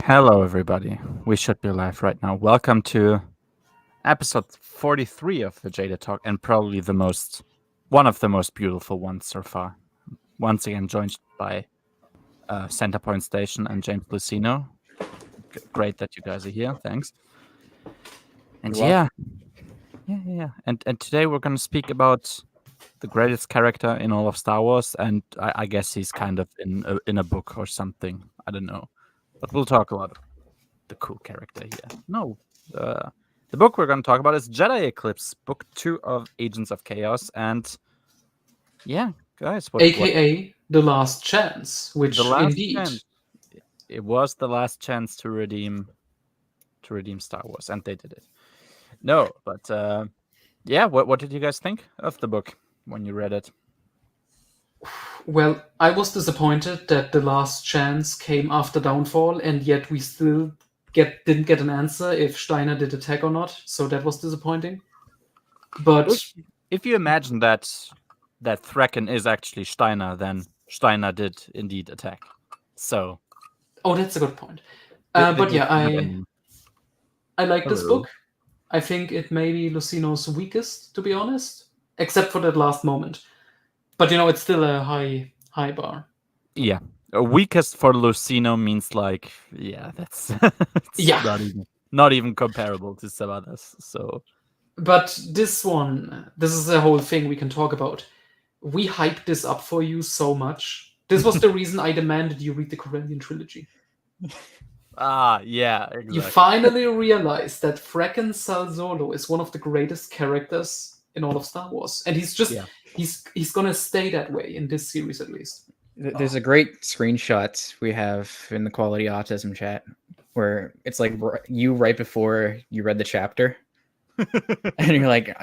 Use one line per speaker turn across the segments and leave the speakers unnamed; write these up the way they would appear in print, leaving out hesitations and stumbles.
Hello, everybody. We should be live right now. Welcome to episode 43 of the Jada Talk, and probably one of the most beautiful ones so far. Once again, joined by Centerpoint Station and James Lucino. Great that you guys are here. Thanks. And
You're welcome.
yeah. And today we're going to speak about the greatest character in all of Star Wars, and I guess he's kind of in a book or something. I don't know, but we'll talk about the cool character here. No, the book we're going to talk about is Jedi Eclipse, book 2 of Agents of Chaos, and yeah, guys, what
AKA The Last Chance, which
the last
indeed.
chance? It was the last chance to redeem Star Wars, and they did it. No, but yeah, what did you guys think of the book when you read it?
Well, I was disappointed that The Last Chance came after Downfall, and yet we still didn't get an answer if Steiner did attack or not, so that was disappointing. But
If you imagine that Thraken is actually Steiner, then Steiner did indeed attack. So
oh, that's a good point.
the
But yeah,
difference-
I like this
Hello.
book. I think it may be Lucino's weakest, to be honest, except for that last moment. But it's still a high bar.
Yeah. Weakest for Lucino means like, yeah, that's it's
Yeah.
not even comparable to some others. So
But this is a whole thing we can talk about. We hyped this up for you so much. This was the reason I demanded you read the Corellian trilogy.
yeah, exactly.
You finally realize that Freken Sal Solo is one of the greatest characters in all of Star Wars, and he's gonna stay that way in this series at least.
There's a great screenshot we have in the Quality Autism chat where it's like you right before you read the chapter, and you're like,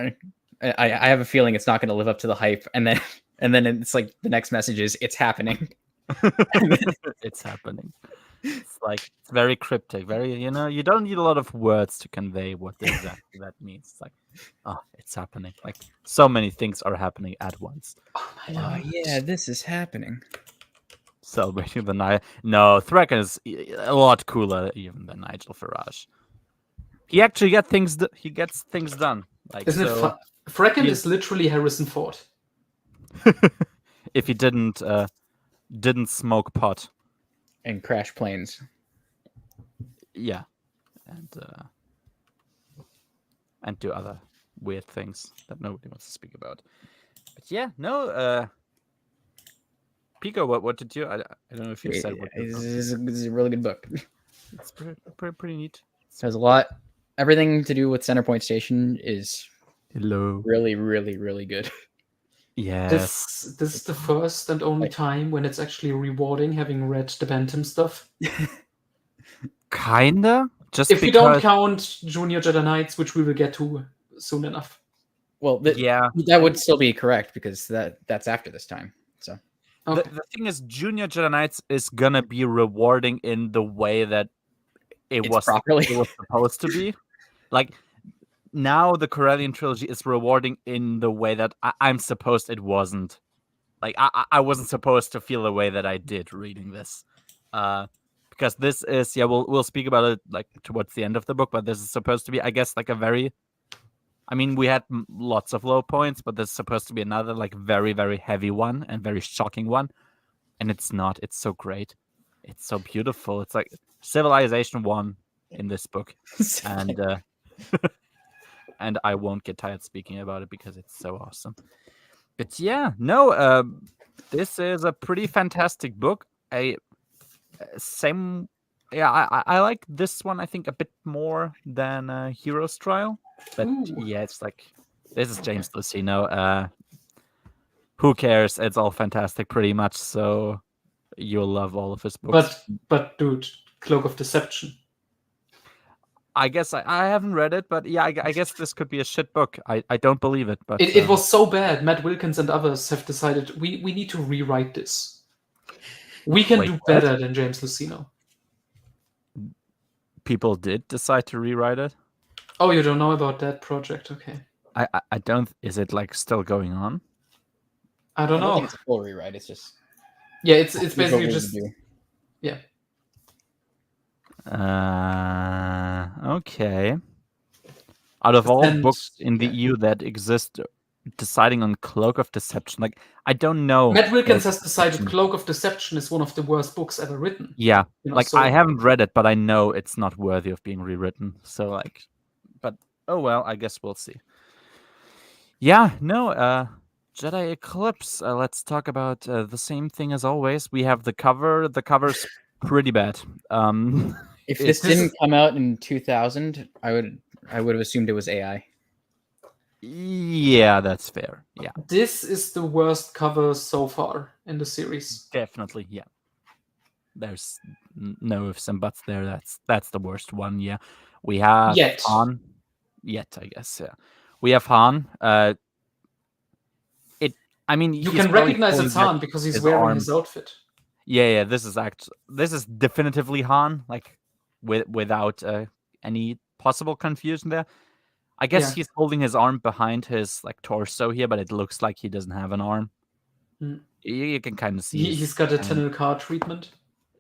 I have a feeling it's not going to live up to the hype, and then it's like the next message is it's happening.
It's happening. It's like it's very cryptic, very you don't need a lot of words to convey what exactly that means. It's like, oh, it's happening. Like so many things are happening at once.
Oh my
Oh
god!
yeah, this is happening.
Celebrating the night. No, Thraken is a lot cooler even than Nigel Farage. He actually gets things done. Like,
Isn't it fun? Freken is literally Harrison Ford.
If he didn't smoke pot
And crash planes.
Yeah, and do other weird things that nobody wants to speak about. But yeah, no. Pico, what did you? I don't know if you said what.
This is a really good book.
It's pretty neat.
It has a lot. Everything to do with Centerpoint Station is
Hello.
really, really, really good.
Yeah.
This is the first and only time when it's actually rewarding having read the Bantam stuff.
Kinda. Just
if you don't count Junior Jedi Knights, which we will get to soon enough.
Well,
yeah,
that would still be correct because that's after this time. So
okay. The thing is, Junior Jedi Knights is gonna be rewarding in the way that it was supposed to be. Like now, the Corellian trilogy is rewarding in the way that I'm supposed it wasn't. Like I wasn't supposed to feel the way that I did reading this. Because this is we'll speak about it like towards the end of the book, but this is supposed to be, I guess, like a very. I mean, we had lots of low points, but this is supposed to be another like very, very heavy one and very shocking one, and it's not. It's so great. It's so beautiful. It's like Civilization 1 in this book, and and I won't get tired speaking about it because it's so awesome. But yeah, no, this is a pretty fantastic book. I like this one, I think, a bit more than Hero's Trial. But yeah, it's like, this is James Lucino. Who cares? It's all fantastic pretty much, so you'll love all of his books.
But dude, Cloak of Deception.
I guess I haven't read it, but yeah, I guess this could be a shit book. I don't believe it, but
it was so bad. Matt Wilkins and others have decided we need to rewrite this. We can do better than James Lucino.
People did decide to rewrite it?
Oh, you don't know about that project? Okay.
I don't. Is it like still going on?
I don't know.
think it's a full rewrite. It's just
it's basically just
yeah.
Okay. Out of all
And-
books in the EU that exist, deciding on Cloak of Deception, like I don't know.
Matt Wilkins
Cloak
has
of
decided
Deception.
Cloak of Deception is one of the worst books ever written.
Yeah,
You know,
like
so-
I haven't read it, but I know it's not worthy of being rewritten. So like, but oh well, I guess we'll see. Yeah, no, Jedi Eclipse. Let's talk about the same thing as always. We have the cover. The cover's pretty bad.
If this didn't come out in 2000, I would have assumed it was AI.
Yeah, that's fair. Yeah,
This is the worst cover so far in the series.
definitely. Yeah, there's no ifs and buts there. That's the worst one. Yeah, we have
Yet.
Han. Yet, I guess. Yeah, we have Han. I mean,
You
he's
can
probably
recognize it's
holding
Han because he's
his
wearing
arm.
his outfit.
Yeah. This is definitively Han. Like without any possible confusion there. I guess he's holding his arm behind his like torso here, but it looks like he doesn't have an arm. You can kind of see
He's got a tunnel car treatment.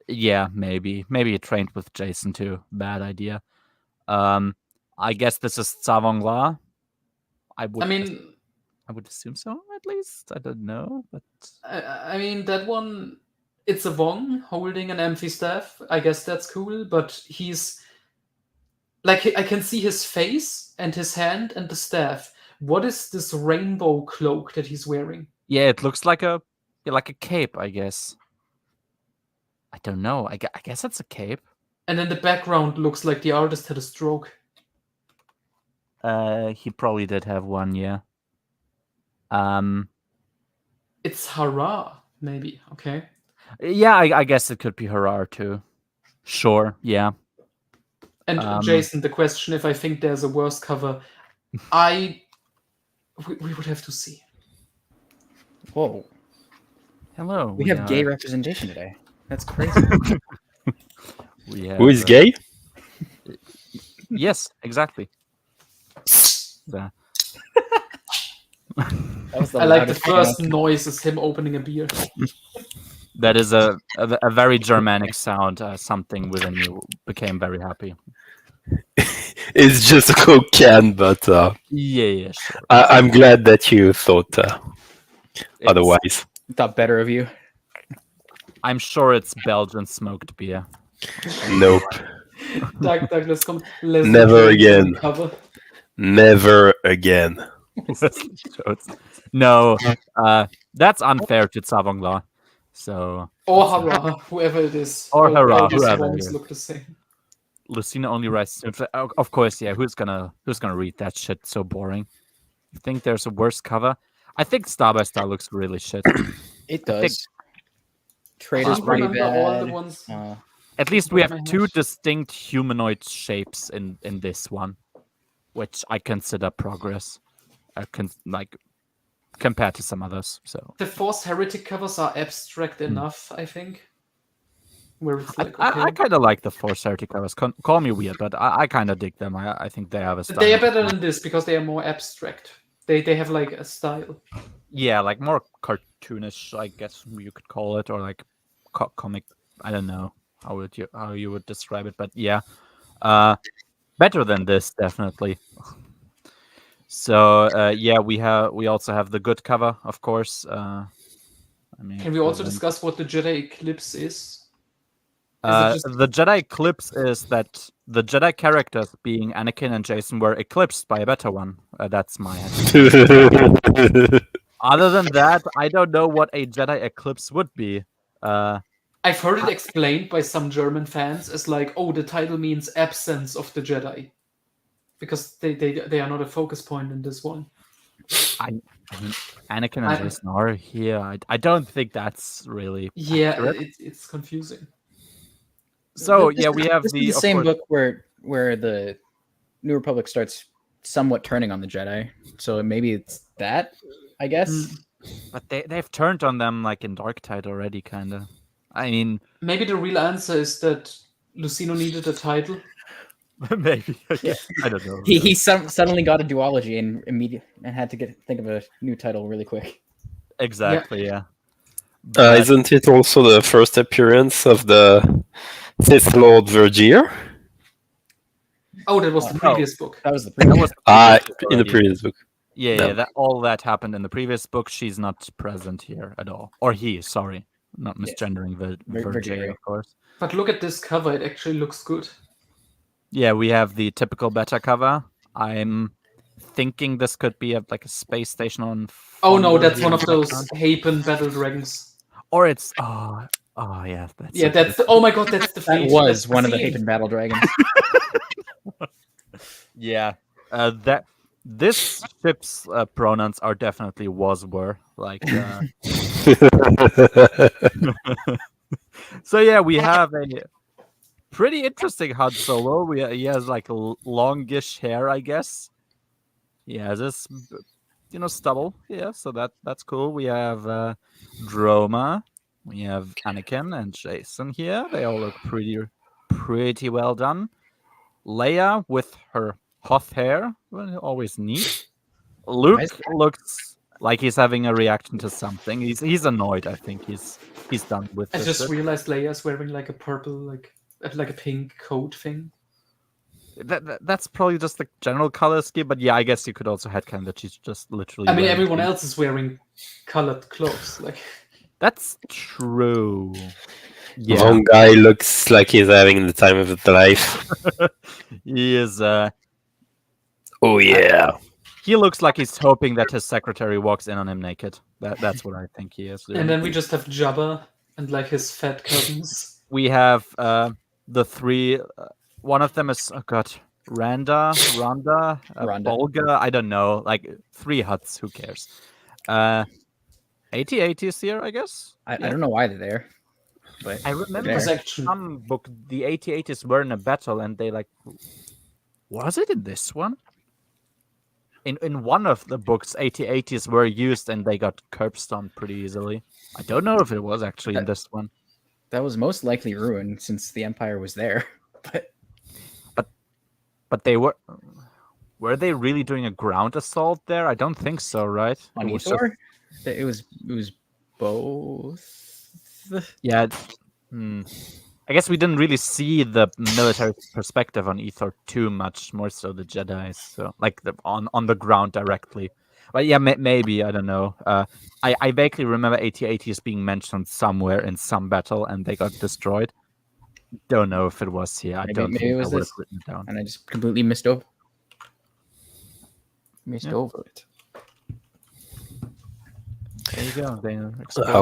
Yeah, maybe he trained with Jason too. Bad idea. I guess this is Savong La. I would assume so, at least. I don't know, but
I mean that one. It's a Wong holding an amphistaff. I guess that's cool, but he's like I can see his face and his hand and the staff. What is this rainbow cloak that he's wearing?
Yeah, it looks like a cape, I guess. I don't know. I guess it's a cape.
And in the background looks like the artist had a stroke.
He probably did have one, yeah.
It's Hara, maybe. Okay.
Yeah, I guess it could be Harar too. Sure, yeah.
And Jason, the question: if I think there's a worse cover, we would have to see.
Whoa!
Hello.
We have gay representation today. That's crazy.
Who is gay?
Yes, exactly.
I like the first noise is him opening a beer.
That is a very Germanic sound. Something within you became very happy.
It's just a Coke can, but
yeah, sure.
I'm glad that you thought otherwise.
Thought better of you.
I'm sure it's Belgian smoked beer.
Nope.
Douglas, come.
Never again. Never again.
No, that's unfair to Savong La. So
or Hara, whoever it is.
Or Hara, whoever.
Look the same.
Lucina only writes. Of course, yeah. Who's gonna read that shit? So boring. You think there's a worse cover? I think Star by Star looks really shit.
It does. Trader's pretty bad. All the ones.
At least we have two distinct humanoid shapes in this one, which I consider progress. Compared to some others. So
the Force Heretic covers are abstract enough, I think. Where it's like,
I kind of like the Force Heretic covers. Call me weird, but I kind of dig them. I think they have a style.
They are better than this because they are more abstract. They have like a style.
Yeah, like more cartoonish, I guess you could call it, or like comic. I don't know how you would describe it, but yeah, better than this definitely. So yeah, we also have the good cover, of course.
Can we also discuss what the Jedi Eclipse is?
The Jedi Eclipse is that the Jedi characters, being Anakin and Jason, were eclipsed by a better one. That's my head. Other than that, I don't know what a Jedi Eclipse would be.
I've heard it explained by some German fans as like, oh, the title means absence of the Jedi. Because they are not a focus point in this one.
I mean, Anakin and Jason are here. I don't think that's really
it's confusing.
So yeah, we have
the same book where the New Republic starts somewhat turning on the Jedi. So maybe it's that, I guess.
But they've turned on them like in Dark Tide already, kind of. I mean,
maybe the real answer is that Lucino needed a title.
Maybe. I don't know.
He suddenly got a duology and had to think of a new title really quick.
Exactly. Yeah.
Isn't it also the first appearance of the Sith Lord Vergier?
Oh, that was the previous book.
That was the previous.
In the previous book.
Yeah, that all that happened in the previous book. She's not present here at all, or he. Sorry, not misgendering Vergier, of course.
But look at this cover; it actually looks good.
Yeah, we have the typical beta cover. I'm thinking this could be like a space station on.
Oh no, that's one of those Hapen battle dragons.
Or it's yeah, that's
that's oh my god, that's the
that was one of the Hapen battle dragons.
Yeah, that this ship's pronouns are definitely were like. So yeah, we have a pretty interesting HUD Solo. He has like longish hair, I guess. He has this, stubble. Yeah, so that's cool. We have Droma. We have Anakin and Jason here. They all look pretty well done. Leia with her Hoth hair, always neat. Luke looks like he's having a reaction to something. He's annoyed. I think he's done with.
I just realized Leia's wearing like a purple, like a pink coat thing.
That's probably just the general color scheme, but yeah, I guess you could also headcanon that she's just literally.
I mean, everyone else is wearing colored clothes. Like
that's true. Yeah.
One guy looks like he's having the time of his life.
He is.
Oh yeah.
He looks like he's hoping that his secretary walks in on him naked. That's what I think he is doing.
And then we just have Jabba and like his fat cousins.
We have the three. One of them is Randa, Bolga. I don't know. Like 3 huts. Who cares? AT-AT is here, I guess.
I don't know why they're there. But
I remember some book the AT-ATs were in a battle and they like. Was it in this one? In one of the books, AT-ATs were used and they got curb stomped pretty easily. I don't know if it was actually in this one.
That was most likely ruined since the Empire was there.
But they were they really doing a ground assault there? I don't think so, right?
On Ethor? It was both.
Yeah. I guess we didn't really see the military perspective on Ethor too much, more so the Jedi, so like on the ground directly. But yeah, maybe, I don't know. I vaguely remember AT-ATs being mentioned somewhere in some battle and they got destroyed. Don't know if it was here.
Maybe it was this, written it down. And I just completely missed over it.
There you go.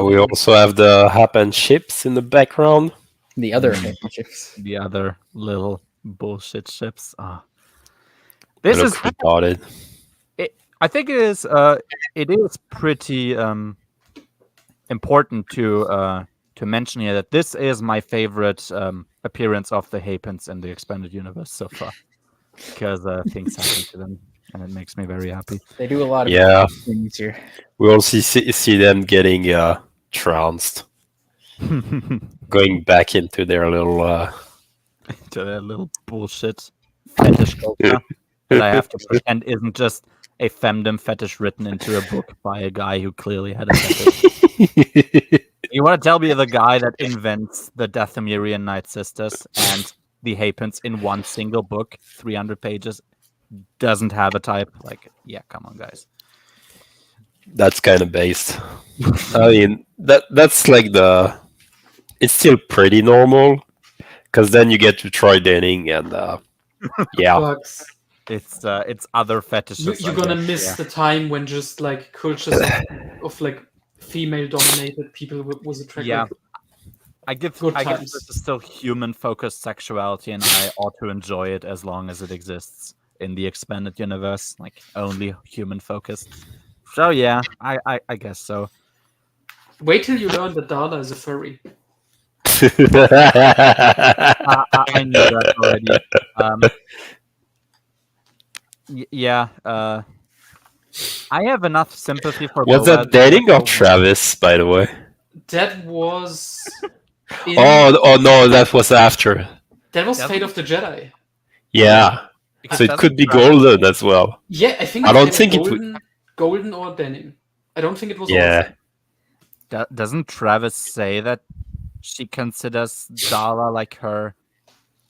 We also have the Happen ships in the background.
The other ships.
The other little bullshit ships. This is
retarded.
I think it is pretty important to mention here that this is my favorite appearance of the Hapens in the expanded universe so far, because things happen to them and it makes me very happy.
They do a lot of things here.
We also see them getting trounced, going back into their little
bullshit fetish culture that I have to pretend isn't just a femdom fetish written into a book by a guy who clearly had a fetish. You want to tell me the guy that invents the Dathomirian Night Sisters and the Hapens in one single book, 300 pages, doesn't have a type? Like, yeah, come on, guys.
That's kind of based. I mean, that's like it's still pretty normal, because then you get to Troy Denning and yeah.
It's other fetishes.
You're gonna miss the time when just like cultures of like female-dominated people was attractive.
Yeah, I guess this is still human-focused sexuality, and I ought to enjoy it as long as it exists in the expanded universe, like only human-focused. So yeah, I guess so.
Wait till you learn that Darla is a furry.
I knew that already. Yeah. I have enough sympathy for.
Was that Denning or Travis, by the way?
That was.
Oh no, that was after.
That was Fate of the Jedi.
Yeah. So it could be Golden as well.
Yeah, I think.
I don't think
Golden or Denning. I don't think it was.
Yeah.
Doesn't Travis say that she considers Darla like her,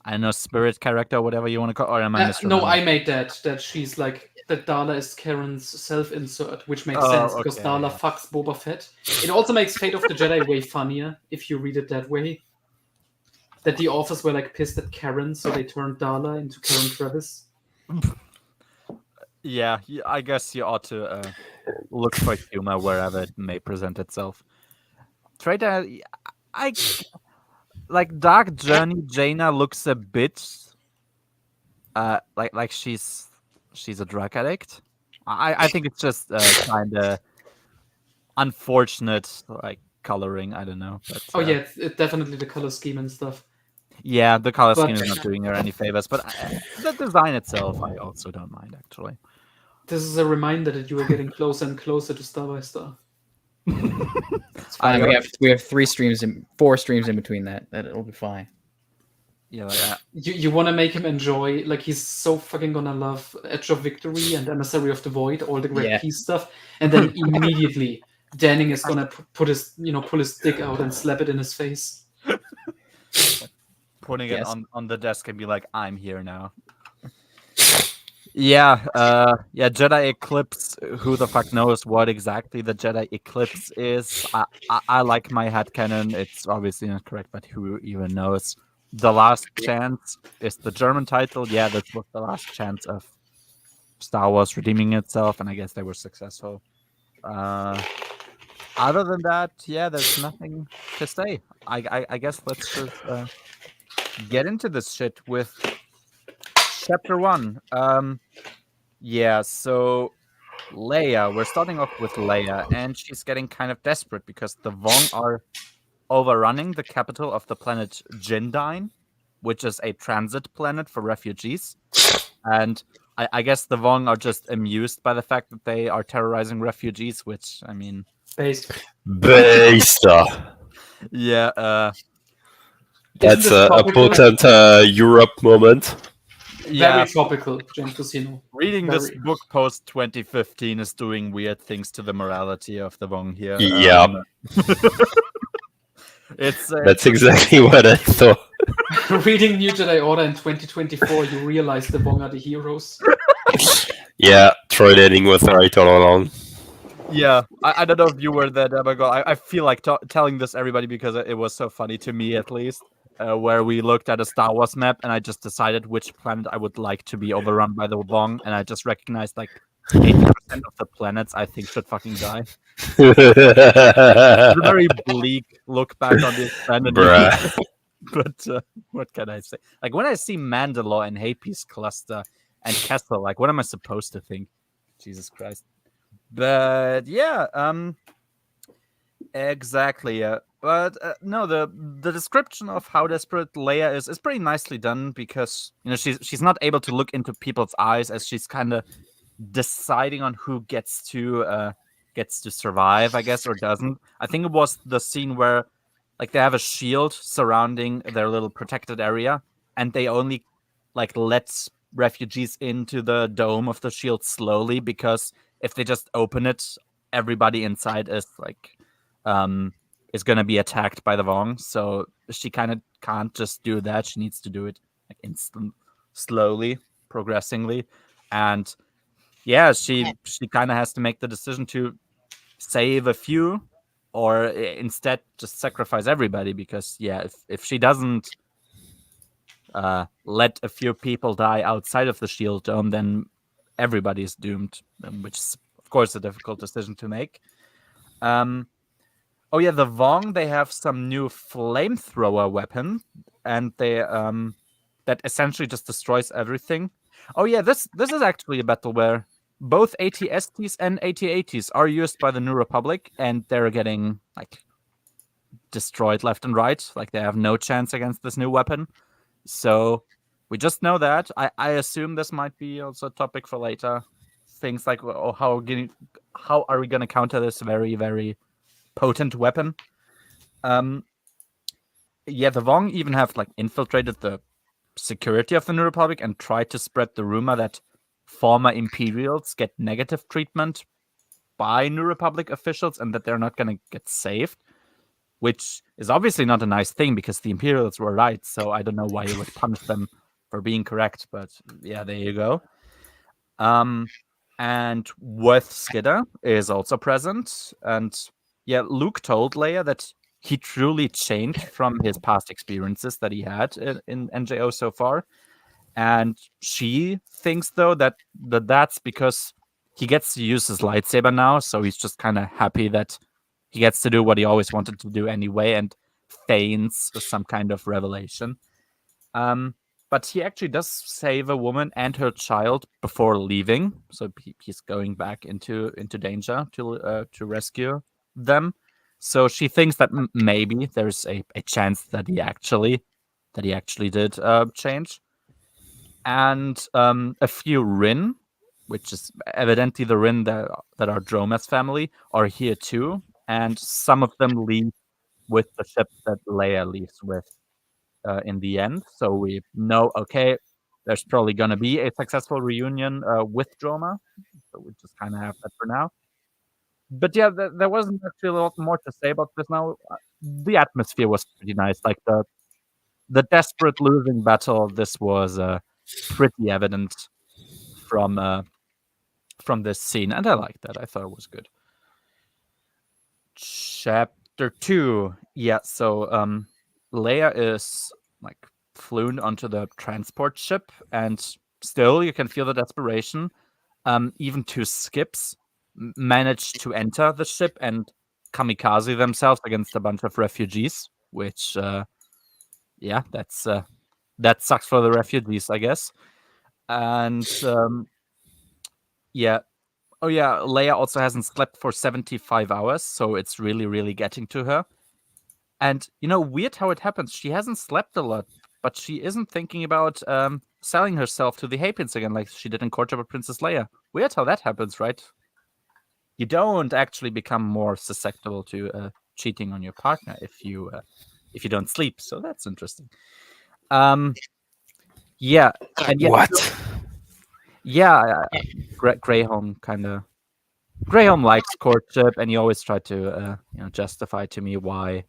I don't know, spirit character, or whatever you want to call, or am I misremembering?
No, I made that she's like that. Darla is Karen's self-insert, which makes sense because Darla fucks Boba Fett. It also makes Fate of the Jedi way funnier if you read it that way. That the authors were like pissed at Karen, so they turned Darla into Karen Travis.
Yeah, I guess you ought to look for humor wherever it may present itself. Trader, I like Dark Journey. Jaina looks a bit like she's a drug addict. I think it's just kind of unfortunate, like coloring. I don't know. But,
yeah, it's definitely the color scheme and stuff.
Yeah, the color scheme is not doing her any favors, but the design itself, I also don't mind actually.
This is a reminder that you are getting closer and closer to Star by Star.
It's fine. We have 4 streams in between that. It'll be fine.
Yeah,
you want to make him enjoy, like he's so fucking gonna love Edge of Victory and Emissary of the Void, all the great Peace stuff, and then immediately Danning is gonna pull his dick out and slap it in his face,
putting it on the desk and be like, "I'm here now." Yeah, Jedi Eclipse. Who the fuck knows what exactly the Jedi Eclipse is? I like my headcanon. It's obviously not correct, but who even knows? The Last Chance is the German title. Yeah, this was the last chance of Star Wars redeeming itself, and I guess they were successful. Other than that, yeah, there's nothing to say. I guess let's just get into this shit with Chapter 1. Yeah, so Leia, we're starting off with Leia, and she's getting kind of desperate because the Vong are overrunning the capital of the planet Jindine, which is a transit planet for refugees. And I guess the Vong are just amused by the fact that they are terrorizing refugees, which, I mean...
Based.
Yeah,
that's a potent Europe moment.
Yeah.
Very tropical, James Casino.
Reading this book post 2015 is doing weird things to the morality of the Vong here.
Yeah.
That's
exactly what I thought.
Reading New Jedi Order in 2024, you realize the Vong are the heroes.
Yeah, Troy Denning was right all along.
Yeah, I don't know if you were there, Debago. I feel like telling this everybody because it was so funny to me, at least. Where we looked at a Star Wars map and I just decided which planet I would like to be overrun by the Vong, and I just recognized like 80% of the planets I think should fucking die. It's a very bleak look back on this planet. But what can I say? Like when I see Mandalore and Hapis cluster and Kessel, like what am I supposed to think? Jesus Christ. But yeah, exactly. But no, the description of how desperate Leia is pretty nicely done because she's not able to look into people's eyes as she's kind of deciding on who gets to survive, I guess, or doesn't. I think it was the scene where like they have a shield surrounding their little protected area, and they only like let refugees into the dome of the shield slowly because if they just open it, everybody inside is like is going to be attacked by the Vong, so she kind of can't just do that. She needs to do it like slowly, progressively, and yeah, she kind of has to make the decision to save a few, or instead just sacrifice everybody. Because yeah, if she doesn't let a few people die outside of the shield dome, then everybody's doomed, which is of course a difficult decision to make. Oh yeah, the Vong, they have some new flamethrower weapon, and they that essentially just destroys everything. Oh yeah, this is actually a battle where both AT-STs and AT-ATs are used by the New Republic, and they're getting like destroyed left and right. Like they have no chance against this new weapon. So we just know that. I assume this might be also a topic for later. Things like how are we gonna counter this very, very potent weapon? Yeah, the Vong even have like infiltrated the security of the New Republic and tried to spread the rumor that former Imperials get negative treatment by New Republic officials and that they're not gonna get saved. which is obviously not a nice thing because the Imperials were right. So I don't know why you would punish them for being correct, but yeah, there you go. And Worth Skidder is also present, and yeah, Luke told Leia that he truly changed from his past experiences that he had in NJO so far. And she thinks, though, that's because he gets to use his lightsaber now, so he's just kind of happy that he gets to do what he always wanted to do anyway, and feigns some kind of revelation. But he actually does save a woman and her child before leaving, so he's going back into danger to rescue them. So she thinks that maybe there's a chance that he actually did change. And a few Rin, which is evidently the Rin that are Droma's family, are here too, and some of them leave with the ship that Leia leaves with in the end. So we know, okay, there's probably going to be a successful reunion with Droma. So we just kind of have that for now. But yeah, there wasn't actually a lot more to say about this now. The atmosphere was pretty nice. Like the desperate losing battle, this was pretty evident from this scene, and I liked that. I thought it was good. Chapter 2. Yeah, so Leia is like flown onto the transport ship, and still you can feel the desperation. Even two skips managed to enter the ship and kamikaze themselves against a bunch of refugees, which yeah, that sucks for the refugees, I guess. And yeah. Oh yeah, Leia also hasn't slept for 75 hours, so it's really, really getting to her. And weird how it happens. She hasn't slept a lot, but she isn't thinking about selling herself to the Haypins again, like she did in Courtship of Princess Leia. Weird how that happens, right? You don't actually become more susceptible to cheating on your partner if you don't sleep. So that's interesting. Yeah. And yet,
What?
yeah, Greyholm kind of. Greyholm likes courtship, and he always tried to justify to me why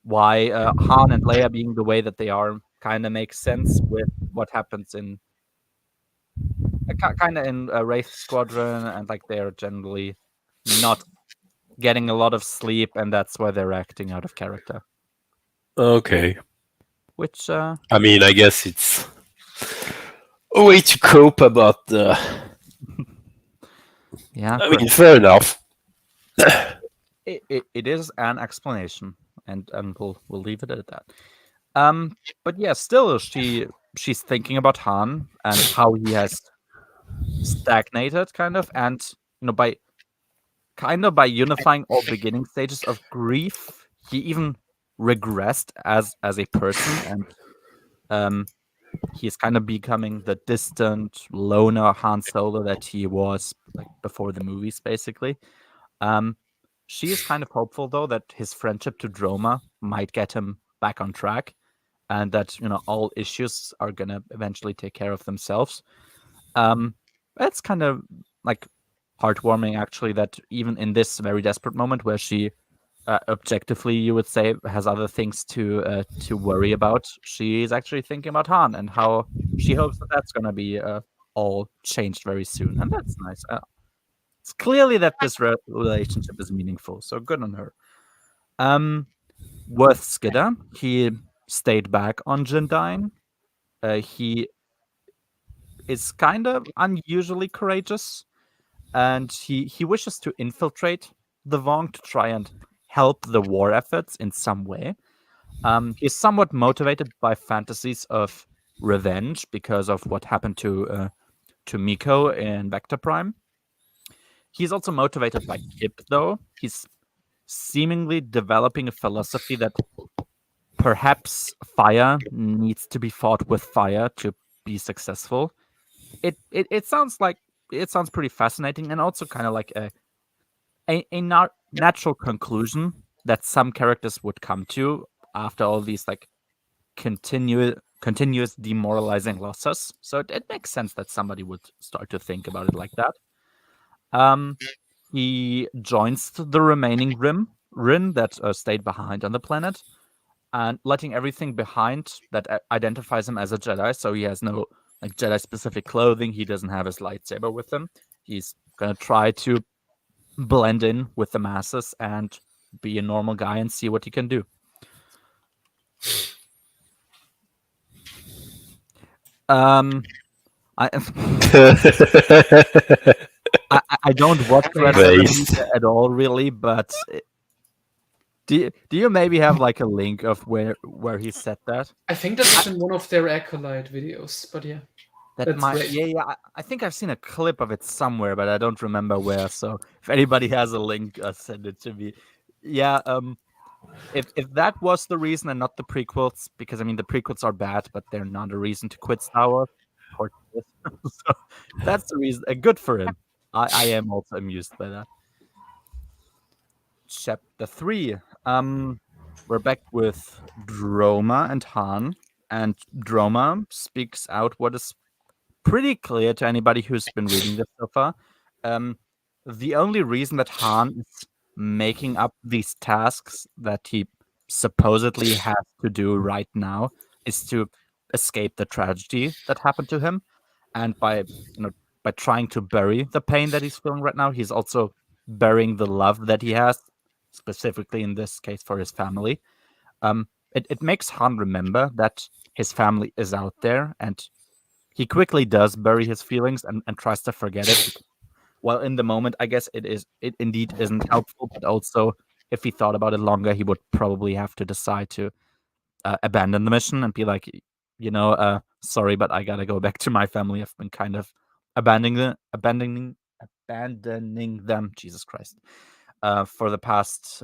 Han and Leia being the way that they are kind of makes sense with what happens in kind of in Wraith Squadron, and like they're generally not getting a lot of sleep, and that's why they're acting out of character.
Okay.
Which
I mean, I guess it's a way to cope about the.
yeah,
I mean, fair enough.
it is an explanation, and we'll leave it at that. But yeah, still she's thinking about Han and how he has stagnated, kind of, and by unifying all beginning stages of grief, he even regressed as a person, and he's kind of becoming the distant loner Han Solo that he was like before the movies, basically. She is kind of hopeful, though, that his friendship to Droma might get him back on track, and that all issues are gonna eventually take care of themselves. It's kind of like heartwarming, actually, that even in this very desperate moment, where she objectively, you would say, has other things to worry about, she is actually thinking about Han and how she hopes that that's gonna be all changed very soon, and that's nice. It's clearly that this relationship is meaningful, so good on her. Worth Skidder, he stayed back on Jindain. He is kind of unusually courageous, and he wishes to infiltrate the Vong to try and help the war efforts in some way. He's somewhat motivated by fantasies of revenge because of what happened to Miko in Vector Prime. He's also motivated by Kip, though. He's seemingly developing a philosophy that perhaps fire needs to be fought with fire to be successful. It sounds pretty fascinating, and also kind of like a natural conclusion that some characters would come to after all these like continuous demoralizing losses. So it makes sense that somebody would start to think about it like that. He joins the remaining Rim, Rin that stayed behind on the planet, and letting everything behind that identifies him as a Jedi. So he has no like Jedi specific clothing. He doesn't have his lightsaber with him. He's gonna try to blend in with the masses and be a normal guy and see what he can do. I I don't watch Red Letter at all, really, but do you maybe have like a link of where he said that?
I think that's in one of their Acolyte videos, but yeah.
That might, yeah. I think I've seen a clip of it somewhere, but I don't remember where. So if anybody has a link, send it to me. Yeah. If that was the reason and not the prequels, because I mean the prequels are bad, but they're not a reason to quit Star Wars. So that's the reason. Good for him. I am also amused by that. Chapter 3. We're back with Droma and Han, and Droma speaks out what is pretty clear to anybody who's been reading this so far. The only reason that Han is making up these tasks that he supposedly has to do right now is to escape the tragedy that happened to him, and by trying to bury the pain that he's feeling right now, he's also burying the love that he has, specifically in this case for his family. It makes Han remember that his family is out there, and he quickly does bury his feelings and tries to forget it. Well, in the moment, I guess it indeed isn't helpful, but also if he thought about it longer, he would probably have to decide to abandon the mission and be like, sorry, but I gotta go back to my family. I've been kind of abandoning them. Jesus Christ, for the past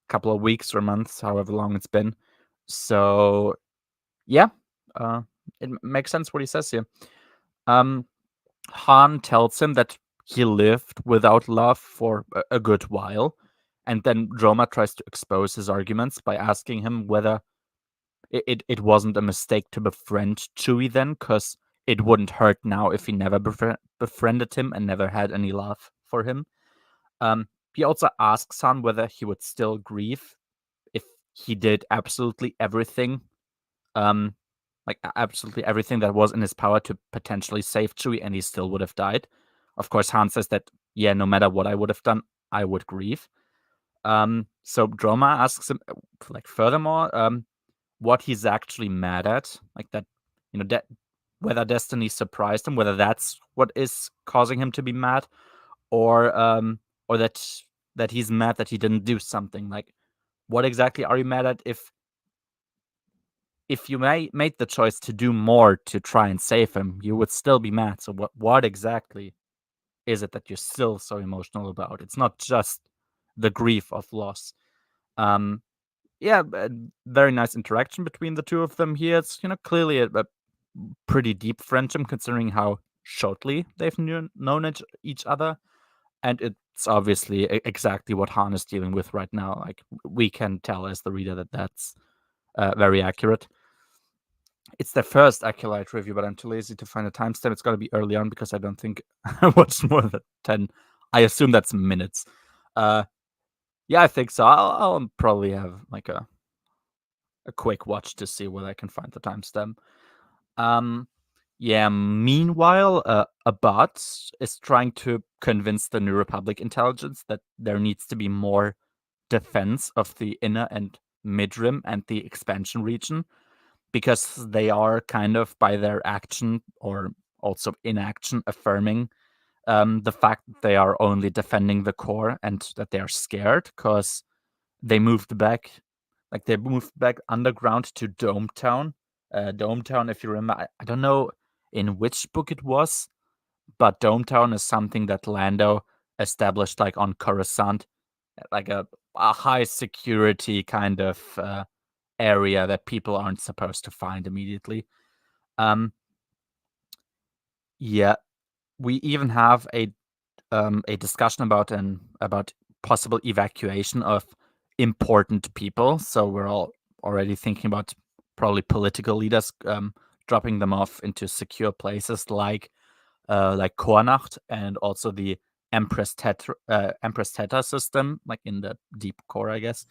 couple of weeks or months, however long it's been. So, yeah, it makes sense what he says here. Han tells him that he lived without love for a good while, and then Droma tries to expose his arguments by asking him whether it wasn't a mistake to befriend Chewie then, because it wouldn't hurt now if he never befriended him and never had any love for him. He also asks Han whether he would still grieve if he did absolutely everything, absolutely everything that was in his power to potentially save Chewie, and he still would have died. Of course, Han says that, yeah, no matter what I would have done, I would grieve. So Droma asks him, furthermore, what he's actually mad at, that whether destiny surprised him, whether that's what is causing him to be mad, or that he's mad that he didn't do something. Like, what exactly are you mad at? If you made the choice to do more to try and save him, you would still be mad. So what exactly is it that you're still so emotional about? It's not just the grief of loss. Yeah, very nice interaction between the two of them here. It's clearly a pretty deep friendship considering how shortly they've known each other, and it's obviously exactly what Han is dealing with right now. Like, we can tell as the reader that that's very accurate. It's the first Acolyte review, but I'm too lazy to find a timestamp. It's got to be early on because I don't think I watched more than 10. I assume that's minutes. Yeah, I think so. I'll probably have like a quick watch to see where I can find the timestamp. Yeah, meanwhile, a bot is trying to convince the New Republic intelligence that there needs to be more defense of the inner and mid-rim and the expansion region, because they are kind of, by their action or also inaction, affirming the fact that they are only defending the core and that they are scared because they moved back underground to Dometown. Dometown, if you remember, I don't know in which book it was, but Dometown is something that Lando established on Coruscant, like a high security kind of area that people aren't supposed to find immediately. Yeah, we even have a discussion about possible evacuation of important people. So we're all already thinking about probably political leaders dropping them off into secure places like Kornacht and also the Empress Theta system, like in the deep core, I guess.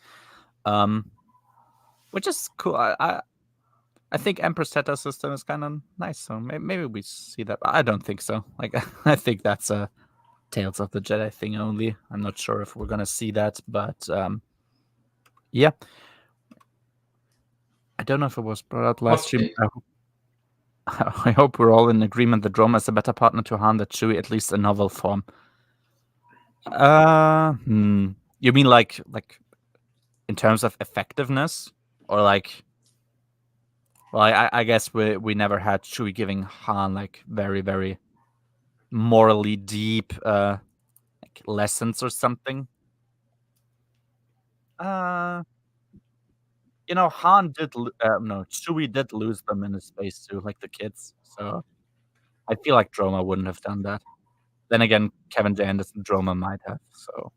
Which is cool. I think Empress Theta system is kind of nice, so maybe we see that. I don't think so. Like, I think that's a Tales of the Jedi thing only. I'm not sure if we're gonna see that, but yeah. I don't know if it was brought up last stream. I hope we're all in agreement that Roma is a better partner to Han than Chewie, at least in novel form. You mean like in terms of effectiveness, or like? Well, I guess we never had Chewie giving Han like very, very morally deep like lessons or something. Han did no, Chewie did lose them in his space too, like the kids. So I feel like Droma wouldn't have done that. Then again, Kevin J. Anderson, Droma might have. So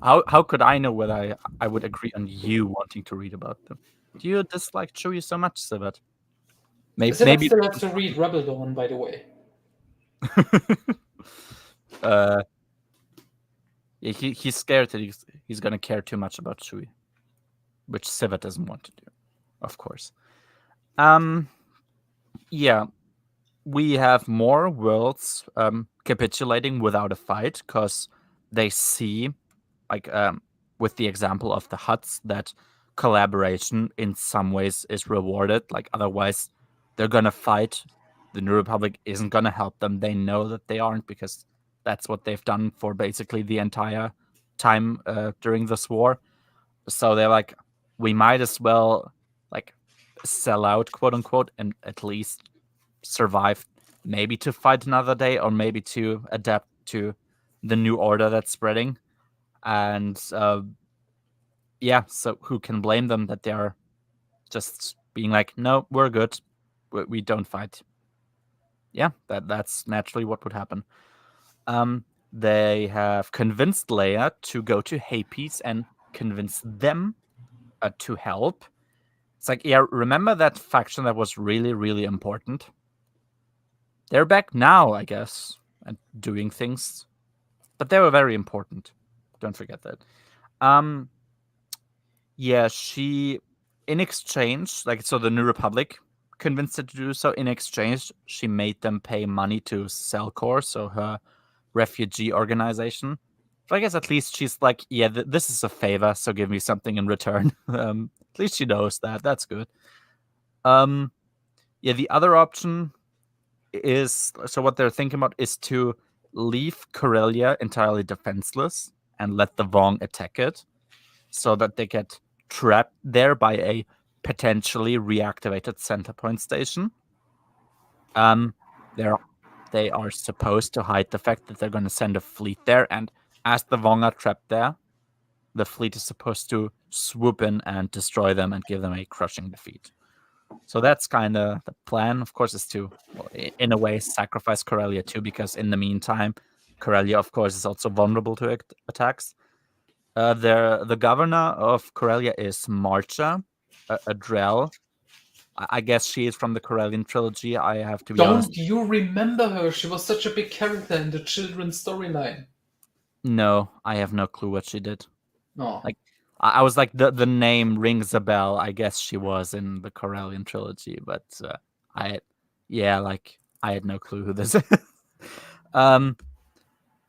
how could I know whether I would agree on you wanting to read about them? Do you dislike Chewie so much, Sivat?
Maybe still have to read Rebel Dawn, by the way.
Yeah, he's scared that he's gonna care too much about Chewie, which Sivat doesn't want to do, of course. Yeah, we have more worlds capitulating without a fight because they see, like, with the example of the Hutts, that collaboration in some ways is rewarded. Like, otherwise, they're gonna fight. The New Republic isn't gonna help them. They know that they aren't, because that's what they've done for basically the entire time during this war. So they're like, we might as well like sell out, quote unquote, and at least survive, maybe to fight another day, or maybe to adapt to the new order that's spreading. And yeah, so who can blame them that they are just being like, no, we're good, we don't fight. Yeah, that's naturally what would happen. They have convinced Leia to go to Hapes and convince them to help. It's like, yeah, remember that faction that was really, really important? They're back now, I guess, and doing things, but they were very important. Don't forget that. Yeah, she, in exchange, like, so the New Republic convinced her to do so. In exchange, she made them pay money to Cellcore, so her refugee organization. So I guess at least she's like, yeah, this is a favor, so give me something in return. At least she knows that. That's good. Yeah, the other option is, so what they're thinking about is to leave Corellia entirely defenseless and let the Vong attack it, so that they get trapped there by a potentially reactivated center point station. They are supposed to hide the fact that they're going to send a fleet there, and as the Vong are trapped there, the fleet is supposed to swoop in and destroy them and give them a crushing defeat. So that's kind of the plan, of course, is to, well, in a way, sacrifice Corellia too, because in the meantime, Corellia, of course, is also vulnerable to attacks. The governor of Corellia is Marcha, a Drell. I guess she is from the Corellian trilogy. I have to be honest.
Don't you remember her? She was such a big character in the children's storyline.
No, I have no clue what she did.
Oh.
Like, I was like, the name rings a bell. I guess she was in the Corellian trilogy, but I had no clue who this is.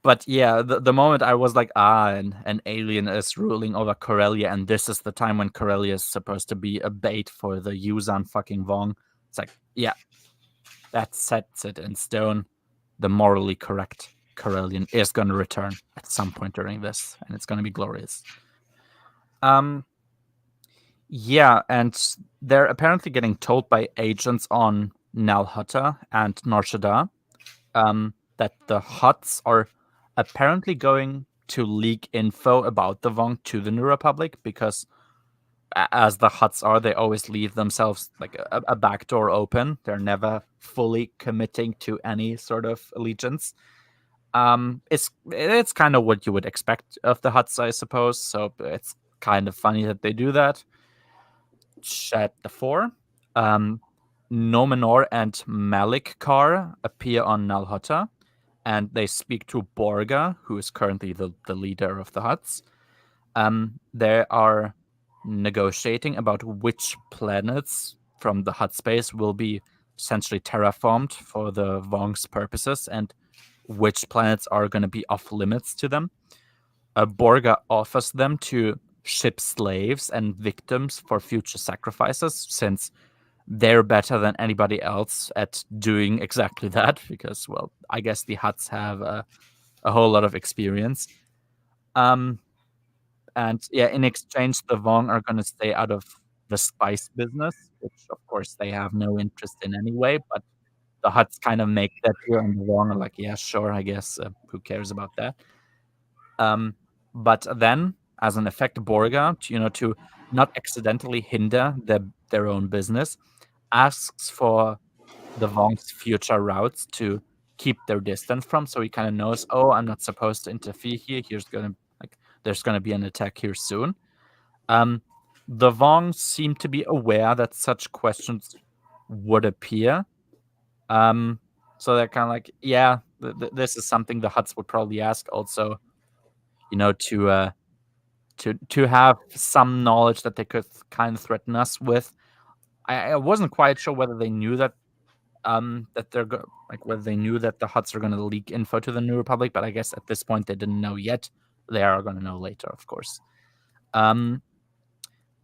But yeah, the moment I was like, an alien is ruling over Corellia, and this is the time when Corellia is supposed to be a bait for the Yuuzhan fucking Vong. It's like, yeah, that sets it in stone. The morally correct Corellian is going to return at some point during this, and it's going to be glorious. Yeah, and they're apparently getting told by agents on Nal Hutta and Nar Shaddaa that the Hutts are apparently going to leak info about the Vong to the New Republic, because as the Hutts are, they always leave themselves like a back door open. They're never fully committing to any sort of allegiance. It's kind of what you would expect of the Hutts, I suppose. So it's kind of funny that they do that. Chat the 4. Nomenor and Malikar appear on Nalhota, and they speak to Borga, who is currently the leader of the Hutts. They are negotiating about which planets from the Hutt space will be essentially terraformed for the Vong's purposes, and which planets are going to be off limits to them. Borga offers them to ship slaves and victims for future sacrifices, since they're better than anybody else at doing exactly that, because, well, I guess the Hutts have a whole lot of experience. And yeah, in exchange, the Vong are going to stay out of the spice business, which of course they have no interest in anyway, but the Hutts kind of make that here, and the Vong are like, yeah, sure, I guess, who cares about that? But then, as an effect, Borga, to not accidentally hinder their own business, asks for the Vong's future routes to keep their distance from, so he kind of knows, oh, I'm not supposed to interfere here. There's gonna be an attack here soon. The Vong seem to be aware that such questions would appear. So they're kind of like, yeah, this is something the Hutts would probably ask. Also, to have some knowledge that they could kind of threaten us with. I wasn't quite sure whether they knew that whether they knew that the Hutts are going to leak info to the New Republic, but I guess at this point they didn't know yet. They are going to know later, of course.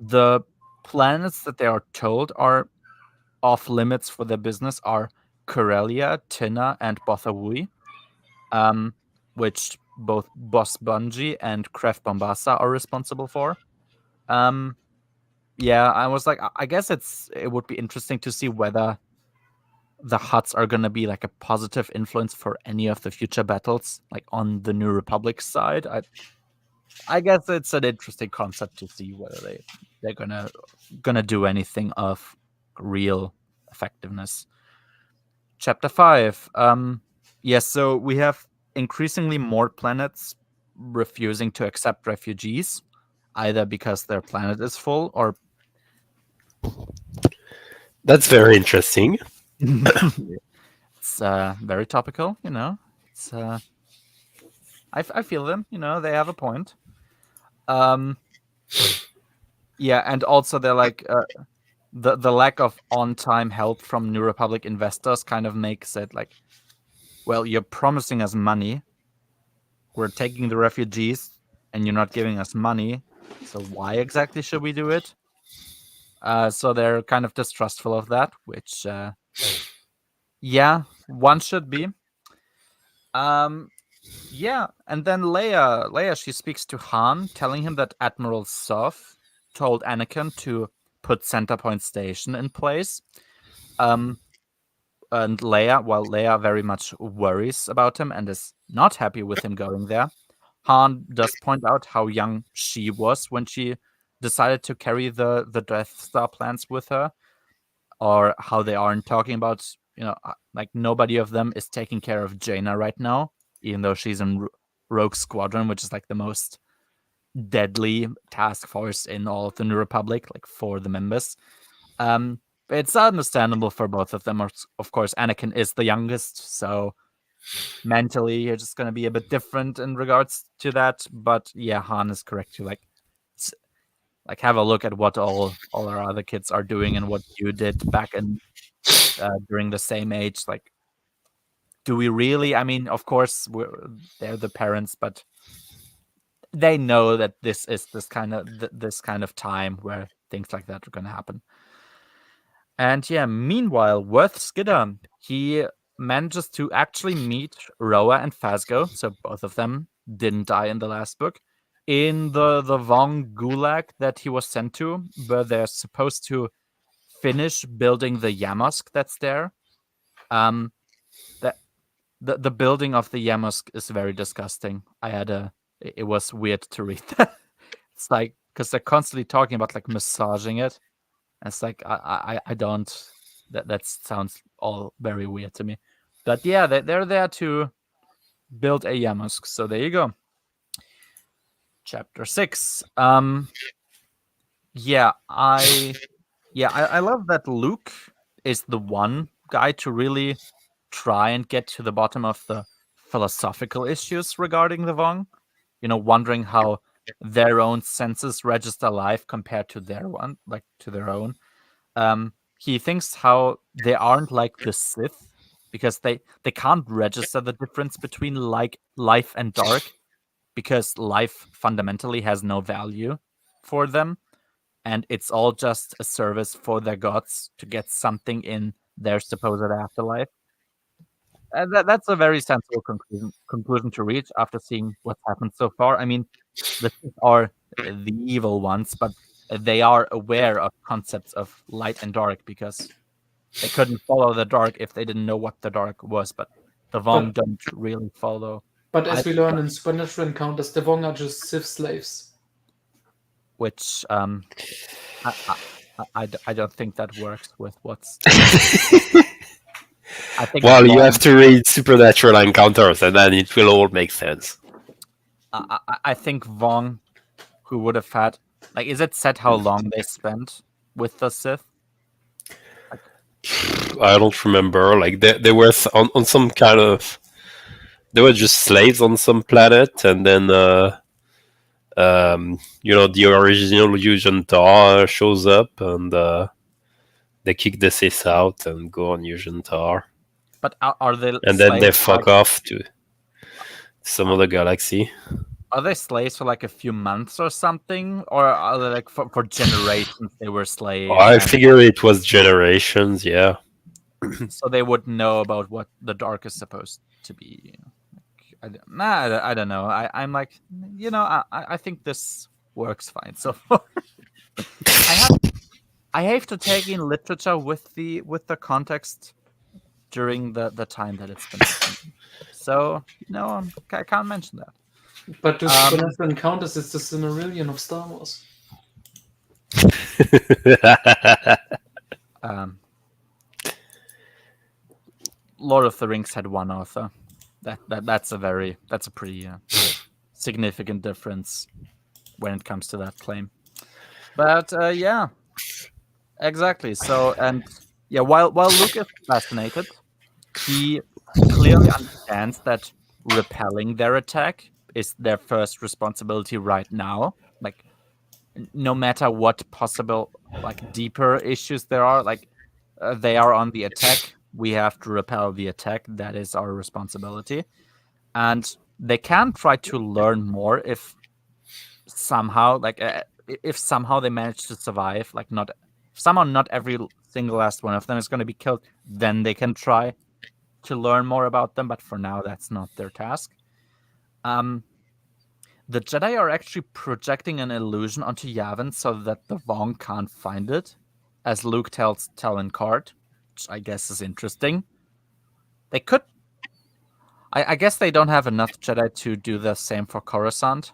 The planets that they are told are off limits for their business are Corellia, Tinna, and Bothawui, which both Boss Bungie and Kref Bombasa are responsible for. Yeah, I was like, I guess it would be interesting to see whether the Hutts are going to be like a positive influence for any of the future battles, like on the New Republic side. I guess it's an interesting concept to see whether they're gonna do anything of real effectiveness. Chapter 5. Yes, so we have increasingly more planets refusing to accept refugees, either because their planet is full or...
That's very interesting.
It's very topical, It's I feel them, they have a point. Yeah, and also they're like the lack of on-time help from New Republic investors kind of makes it like, well, you're promising us money, we're taking the refugees, and you're not giving us money, so why exactly should we do it? So they're kind of distrustful of that, which yeah, one should be. Yeah, and then Leia, she speaks to Han, telling him that Admiral Sov told Anakin to put Centerpoint Station in place. And while Leia very much worries about him and is not happy with him going there, Han does point out how young she was when she decided to carry the Death Star plans with her, or how they aren't talking about, like nobody of them is taking care of Jaina right now, even though she's in Rogue Squadron, which is like the most deadly task force in all of the New Republic, like for the members. It's understandable for both of them. Of course, Anakin is the youngest, so mentally you're just going to be a bit different in regards to that. But yeah, Han is correct to like have a look at what all our other kids are doing and what you did back in during the same age. Like, do we really? I mean, of course, they're the parents, but they know that this is this kind of time where things like that are going to happen. And yeah, meanwhile, Worth Skidder, he manages to actually meet Roa and Phasgo, so both of them didn't die in the last book, in the Vong Gulag that he was sent to, where they're supposed to finish building the Yamosk that's there. The building of the Yamosk is very disgusting. It was weird to read that. It's like, because they're constantly talking about like massaging it. And it's like, I don't, that sounds all very weird to me. But yeah, they're there to build a Yamosk. So there you go. Chapter 6. Yeah, I love that Luke is the one guy to really try and get to the bottom of the philosophical issues regarding the Vong. Wondering how their own senses register life compared to their own. He thinks how they aren't like the Sith because they can't register the difference between like life and dark because life fundamentally has no value for them, and it's all just a service for their gods to get something in their supposed afterlife. And that's a very sensible conclusion to reach after seeing what's happened so far. I mean, the Sith are the evil ones, but they are aware of concepts of light and dark because they couldn't follow the dark if they didn't know what the dark was. But the Vong don't really follow.
But as we learn in Supernatural Encounters, the Vong are just Sith slaves.
Which I don't think that works with what's. I think.
Well, you have to read Supernatural Encounters, and then it will all make sense.
I think Vong, who would have had, like, is it said how long they spent with the Sith?
I don't remember. Like they were on some kind of. They were just slaves on some planet, and then the original Yuuzhan shows up, and they kick the Sith out and go on Yuuzhan.
But are they?
And then they fuck off to some other galaxy.
Are they slaves for like a few months or something, or are they like for generations they were slaves?
I figure it was generations, yeah.
So they would know about what the dark is supposed to be. I don't know. I'm like, I think this works fine so far. I have to take in literature with the context during the time that it's been happening. So I can't mention that.
But to Supernatural Encounters, it's the Silmarillion of Star Wars.
Lord of the Rings had one author. That's a pretty significant difference when it comes to that claim. But yeah, exactly. So while Luke is fascinated, he clearly understands that repelling their attack is their first responsibility right now. Like, no matter what possible deeper issues there are, they are on the attack. We have to repel the attack. That is our responsibility. And they can try to learn more if somehow they manage to survive. Not every single last one of them is going to be killed. Then they can try to learn more about them. But for now, that's not their task. The Jedi are actually projecting an illusion onto Yavin so that the Vong can't find it, as Luke tells Talon Card, which I guess is interesting. They could... I guess they don't have enough Jedi to do the same for Coruscant.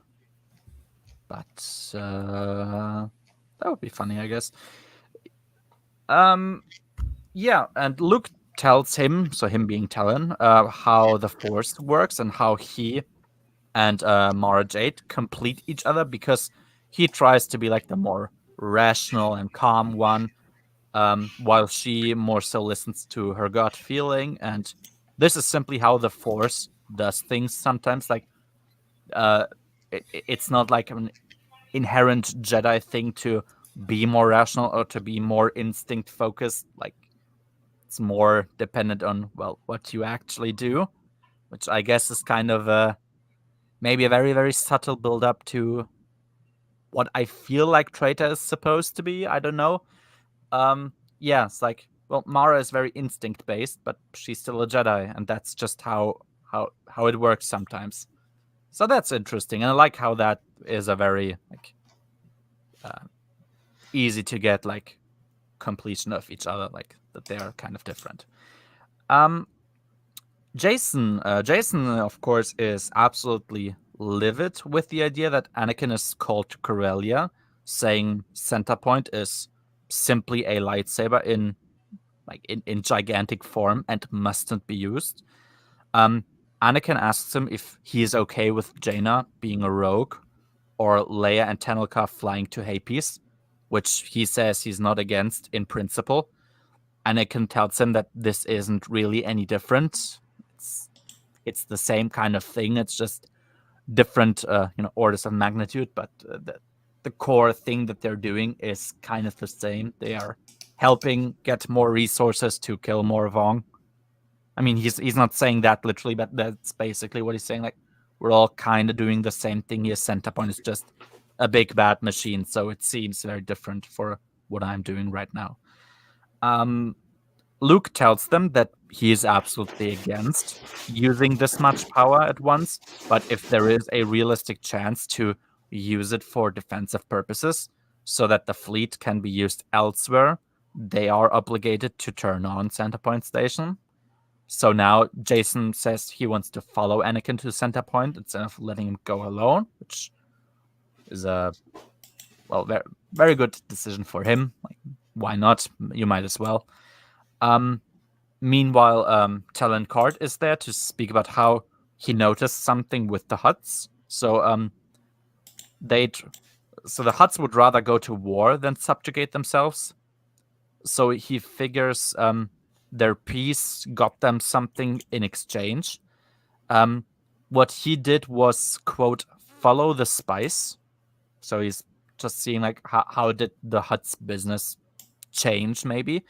But that would be funny, I guess. Yeah, and Luke tells him, so him being Talon, how the Force works and how he and Mara Jade complete each other, because he tries to be like the more rational and calm one, while she more so listens to her gut feeling. And this is simply how the Force does things sometimes. It's not like an inherent Jedi thing to be more rational or to be more instinct focused. It's more dependent on, what you actually do, which I guess is kind of maybe a very, very subtle build up to what I feel like Traitor is supposed to be. I don't know. Yeah, it's Mara is very instinct based, but she's still a Jedi, and that's just how it works sometimes. So that's interesting, and I like how that is a very easy to get completion of each other, that they are kind of different. Jason, of course, is absolutely livid with the idea that Anakin is called to Corellia, saying Centerpoint is simply a lightsaber in gigantic form and mustn't be used. Anakin asks him if he is okay with Jaina being a rogue, or Leia and Tanelka flying to Hapes, which he says he's not against in principle. Anakin tells him that this isn't really any different. It's the same kind of thing. It's just different, orders of magnitude, but the core thing that they're doing is kind of the same. They are helping get more resources to kill more Vong. I mean, he's not saying that literally, but that's basically what he's saying. Like, we're all kind of doing the same thing here. Centerpoint is just a big bad machine, so it seems very different for what I'm doing right now. Luke tells them that he is absolutely against using this much power at once, but if there is a realistic chance to use it for defensive purposes so that the fleet can be used elsewhere, they are obligated to turn on Centerpoint Station. So now Jason says he wants to follow Anakin to Centerpoint instead of letting him go alone, which is a very, very good decision for him. Like, why not? You might as well. Meanwhile, Talon Card is there to speak about how he noticed something with the Hutts. So the Hutts would rather go to war than subjugate themselves. So he figures their peace got them something in exchange. What he did was, quote, follow the spice. So he's just seeing like how did the Hutt's business change, maybe.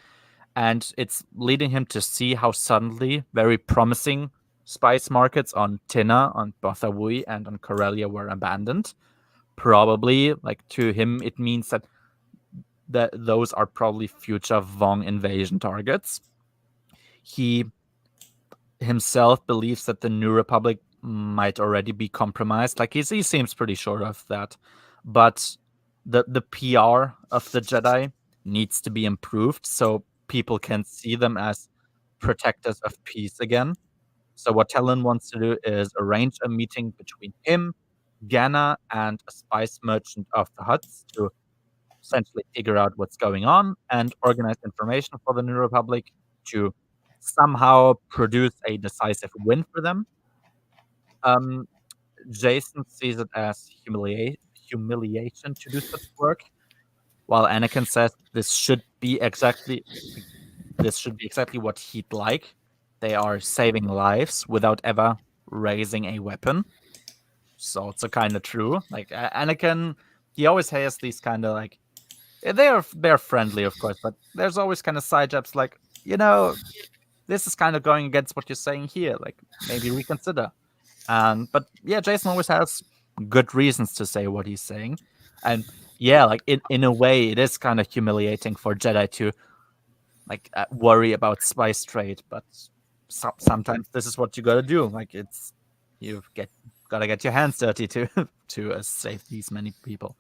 And it's leading him to see how suddenly very promising spice markets on Tina, on Bothavui, and on Corellia were abandoned. Probably, like, to him, it means that those are probably future Vong invasion targets. He himself believes that the New Republic might already be compromised. Like, he seems pretty sure of that. But the PR of the Jedi needs to be improved so people can see them as protectors of peace again. So what Talon wants to do is arrange a meeting between him, Ganna, and a spice merchant of the Hutts to essentially figure out what's going on and organize information for the New Republic to somehow produce a decisive win for them. Jason sees it as humiliation to do such work, while Anakin says this should be exactly what he'd like. They are saving lives without ever raising a weapon. So it's kind of true. Like, Anakin, he always has these kind of like, they're friendly, of course, but there's always kind of side jabs like, this is kind of going against what you're saying here. Like, maybe reconsider. But yeah, Jason always has good reasons to say what he's saying. And yeah, like, in a way, it is kind of humiliating for Jedi to like worry about spice trade, but sometimes this is what you gotta do. Like, gotta get your hands dirty to save these many people.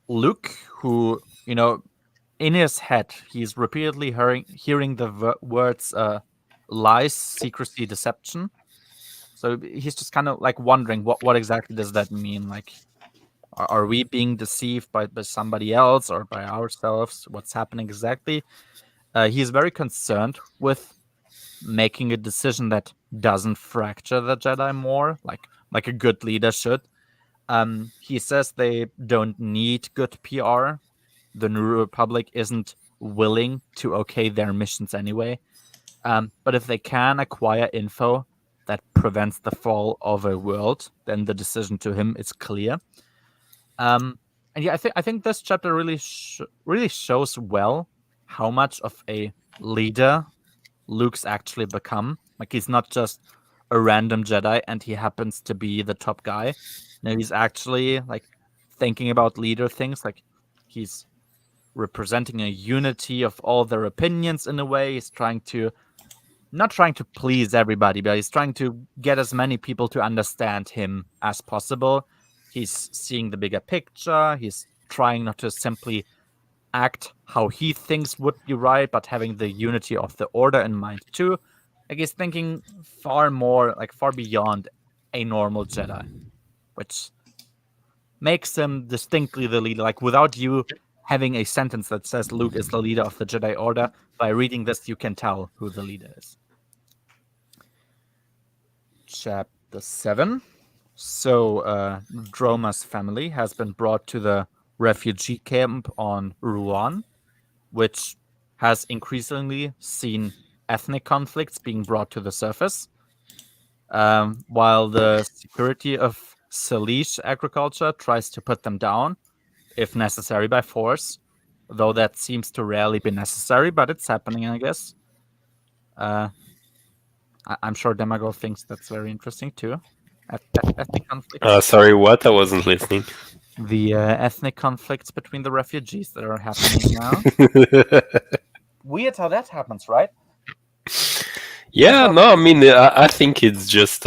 Luke, who, in his head, he's repeatedly hearing the words lies, secrecy, deception. So he's just kind of like wondering what exactly does that mean? Like, are we being deceived by somebody else or by ourselves? What's happening exactly? He's very concerned with making a decision that doesn't fracture the Jedi more, like a good leader should. He says they don't need good PR. The New Republic isn't willing to okay their missions anyway. But if they can acquire info that prevents the fall of a world, then the decision to him is clear. And yeah, I think this chapter really shows well how much of a leader Luke's actually become. Like, he's not just a random Jedi and he happens to be the top guy. No, he's actually like thinking about leader things. Like, he's representing a unity of all their opinions in a way. He's not trying to please everybody, but he's trying to get as many people to understand him as possible. He's seeing the bigger picture. He's trying not to simply act how he thinks would be right, but having the unity of the order in mind too. Like, he's thinking far beyond a normal Jedi, which makes him distinctly the leader. Like, without you having a sentence that says Luke is the leader of the Jedi Order, by reading this, you can tell who the leader is. Chapter 7. So, Droma's family has been brought to the refugee camp on Ruan. which has increasingly seen ethnic conflicts being brought to the surface, while the security of Salish agriculture tries to put them down, if necessary by force, though that seems to rarely be necessary, but it's happening, I guess. I'm sure Demago thinks that's very interesting too. Ethnic conflicts.
Sorry, what? I wasn't listening.
The ethnic conflicts between the refugees that are happening now. Weird how that happens, right?
Yeah, no, I mean, I think it's just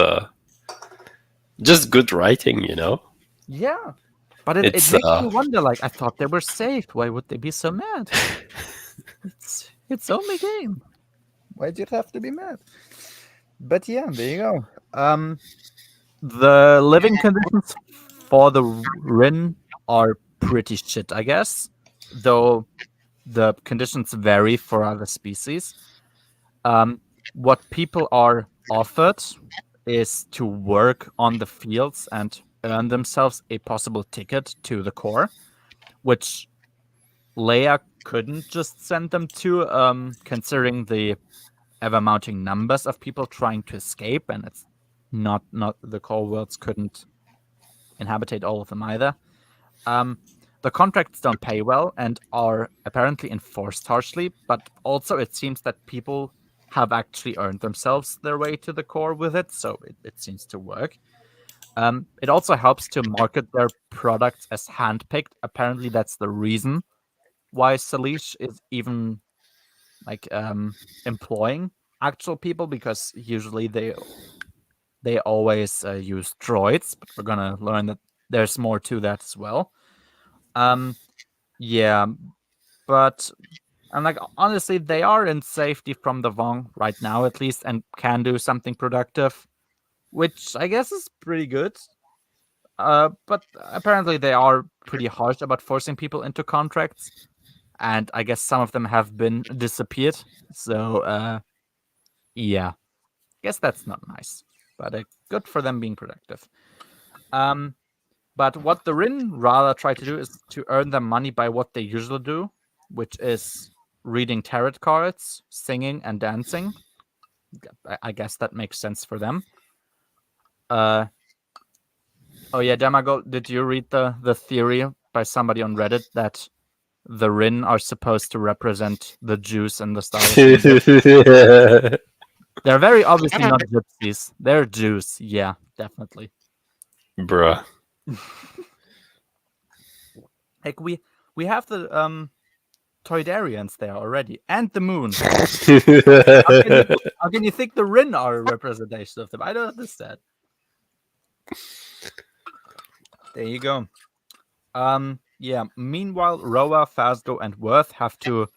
good writing, you know?
Yeah. But it makes me wonder, like, I thought they were safe. Why would they be so mad? It's only game. Why'd you have to be mad? But yeah, there you go. The living conditions for the Rin are pretty shit, I guess. Though the conditions vary for other species. What people are offered is to work on the fields and earn themselves a possible ticket to the core, which Leia couldn't just send them to, considering the ever-mounting numbers of people trying to escape, and it's not the core worlds couldn't inhabitate all of them either. The contracts don't pay well and are apparently enforced harshly, but also it seems that people have actually earned themselves their way to the core with it, so it seems to work. It also helps to market their products as handpicked. Apparently, that's the reason why Salish is even like employing actual people, because usually they always use droids, but we're gonna learn that there's more to that as well. Yeah, but and like honestly, they are in safety from the Vong right now, at least, and can do something productive, which I guess is pretty good. But apparently they are pretty harsh about forcing people into contracts, and I guess some of them have been disappeared. So yeah, guess that's not nice, but good for them being productive. But what the Rin rather try to do is to earn their money by what they usually do, which is reading tarot cards, singing, and dancing. I guess that makes sense for them. Oh yeah, Demago, did you read the theory by somebody on Reddit that the Rin are supposed to represent the Jews in the Star Wars? They're very obviously not gypsies. They're Jews. Yeah, definitely.
Bruh.
Like we have the Toydarians there already, and the moon. How can you think the Rin are a representation of them? I don't understand. There you go. Yeah. Meanwhile, Roa, Phasgo, and Worth have to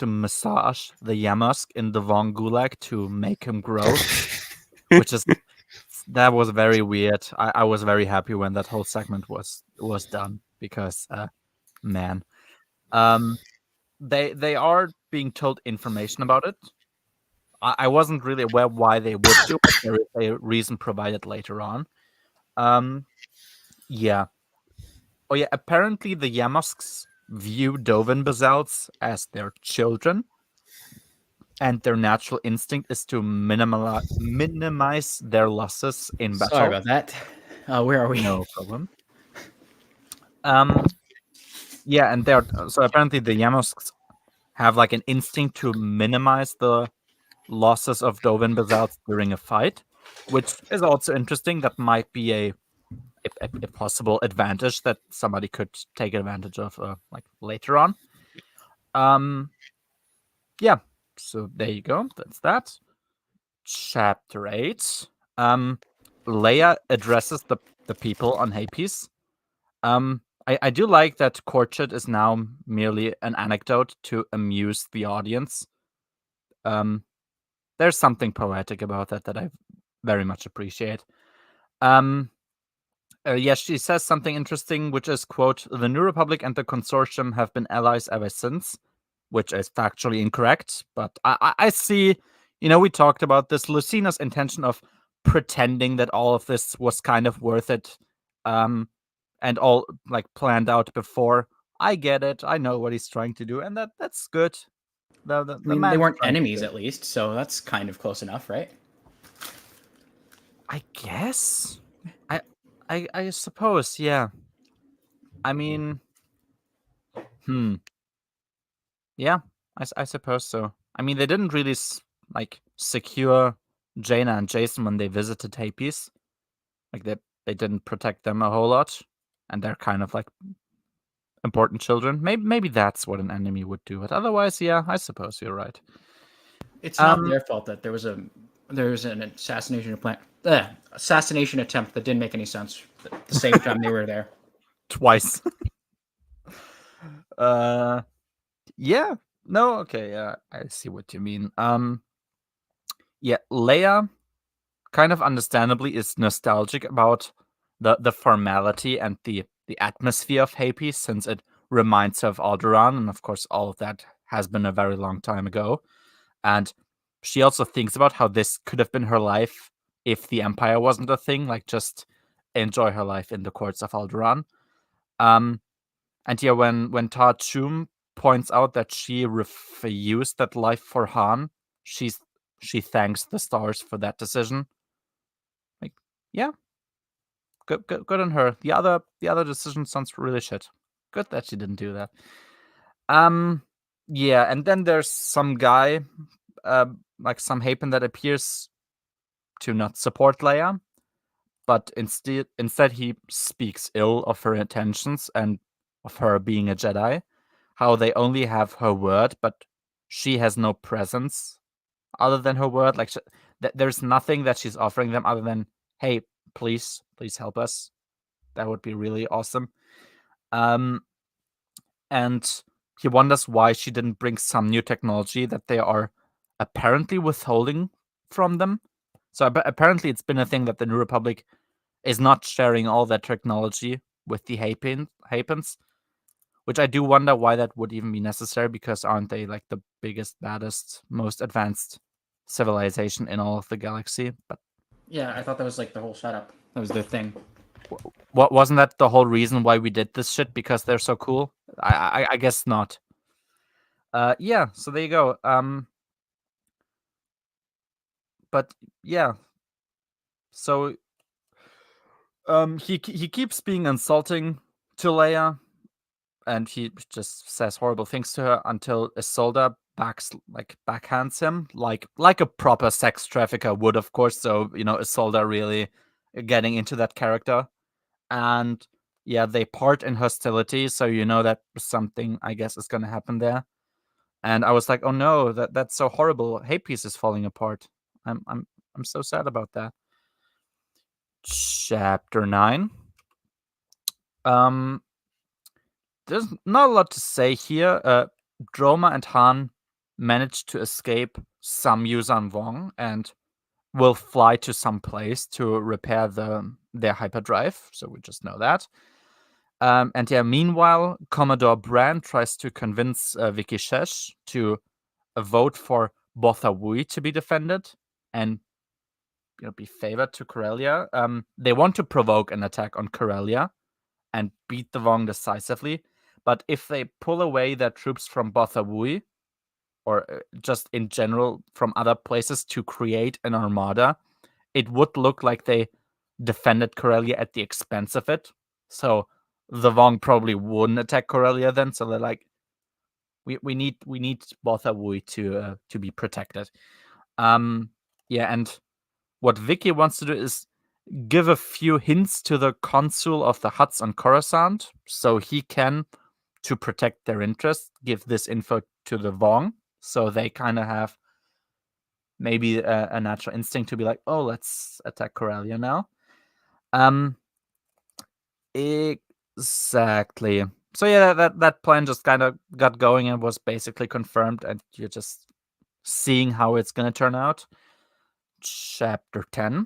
massage the Yamask in the Von Gulag to make him grow, which is that was very weird. I was very happy when that whole segment was done, because man, they are being told information about it. I wasn't really aware why they would do it. There is a reason provided later on. Yeah. Oh yeah, apparently the Yamasks view Dovin Bazals as their children, and their natural instinct is to minimize their losses in battle.
Sorry about that. Where are we?
No problem. Yeah, and so apparently the Yamasks have like an instinct to minimize the losses of Dovin Bazals during a fight, which is also interesting. That might be a possible advantage that somebody could take advantage of like later on. Yeah, so there you go. That's that. Chapter 8. Leia addresses the people on Hapis. I do like that Corchid is now merely an anecdote to amuse the audience. There's something poetic about that I very much appreciate. Yes, she says something interesting, which is, quote, "The New Republic and the Consortium have been allies ever since," which is factually incorrect. But I see, we talked about this, Lucina's intention of pretending that all of this was kind of worth it, and all like planned out before. I get it. I know what he's trying to do, and that's good.
I mean, they weren't enemies at least, so that's kind of close enough, right?
I guess. I suppose, yeah. I mean, yeah, I suppose so. I mean, they didn't really secure Jaina and Jason when they visited Hapes. Like they didn't protect them a whole lot, and they're kind of like important children. Maybe that's what an enemy would do. But otherwise, yeah, I suppose you're right.
It's not their fault that there was an assassination attempt that didn't make any sense at the same time they were there.
Twice. Yeah. No, okay, yeah, I see what you mean. Yeah, Leia kind of understandably is nostalgic about the formality and the atmosphere of Hapes, since it reminds her of Alderaan, and of course all of that has been a very long time ago. And she also thinks about how this could have been her life if the Empire wasn't a thing, like just enjoy her life in the courts of Alderaan. And yeah, when Ta Chum points out that she refused that life for Han, she thanks the stars for that decision. Like, yeah, good on her. The other decision sounds really shit. Good that she didn't do that. Yeah, and then there's some guy, like some Hapen that appears to not support Leia, but instead he speaks ill of her intentions and of her being a Jedi. How they only have her word, but she has no presence other than her word. Like there's nothing that she's offering them other than, hey, please help us. That would be really awesome. And he wonders why she didn't bring some new technology that they are apparently withholding from them. So apparently it's been a thing that the New Republic is not sharing all that technology with the Hapens, which I do wonder why that would even be necessary, because aren't they like the biggest, baddest, most advanced civilization in all of the galaxy? But
yeah, I thought that was like the whole setup. That was their thing.
What wasn't that the whole reason why we did this shit? Because they're so cool? I guess not. Yeah, so there you go. But yeah, so he keeps being insulting to Leia, and he just says horrible things to her until Isolde backhands him like a proper sex trafficker would, of course. So Isolde really getting into that character, and yeah, they part in hostility. So that something, I guess, is gonna happen there. And I was like, oh no, that's so horrible. Hapes is falling apart. I'm so sad about that. Chapter 9. There's not a lot to say here. Droma and Han managed to escape some Yuuzhan Vong and will fly to some place to repair their hyperdrive. So we just know that. And yeah, meanwhile, Commodore Bran tries to convince Vicky Shesh to vote for Botha Wui to be defended and be favored to Corellia. They want to provoke an attack on Corellia and beat the Vong decisively. But if they pull away their troops from Botha Wui, or just in general from other places to create an armada, it would look like they defended Corellia at the expense of it. So the Vong probably wouldn't attack Corellia then. So they're like, we need Botha Wui to be protected. Yeah, and what Vicky wants to do is give a few hints to the consul of the Hutts on Coruscant, so he can, to protect their interests, give this info to the Vong, so they kind of have maybe a natural instinct to be like, oh, let's attack Corellia now. Exactly. So yeah, that plan just kind of got going and was basically confirmed, and you're just seeing how it's gonna turn out. Chapter 10.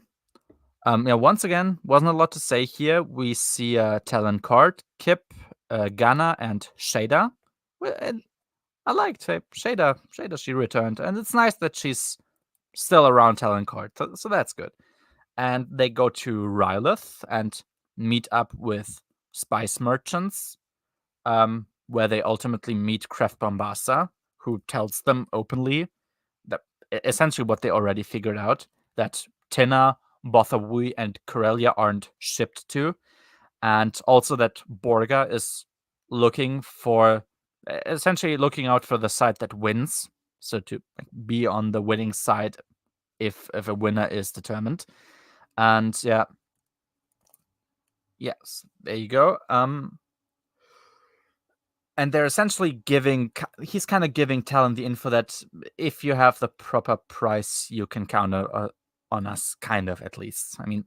Yeah, once again, wasn't a lot to say here. We see Talon Card, Kip, Ghana, and Shada. I liked Shada. She returned, and it's nice that she's still around Talon Card, so that's good. And they go to Rylith and meet up with spice merchants. where they ultimately meet Kref Bombasa, who tells them openly that essentially what they already figured out, that Tina, Bothavui, and Corellia aren't shipped to, and also that Borga is essentially looking out for the side that wins, so to be on the winning side if a winner is determined. And yes, there you go. And they're essentially he's kind of giving Talon the info that if you have the proper price, you can count on us, kind of, at least. I mean,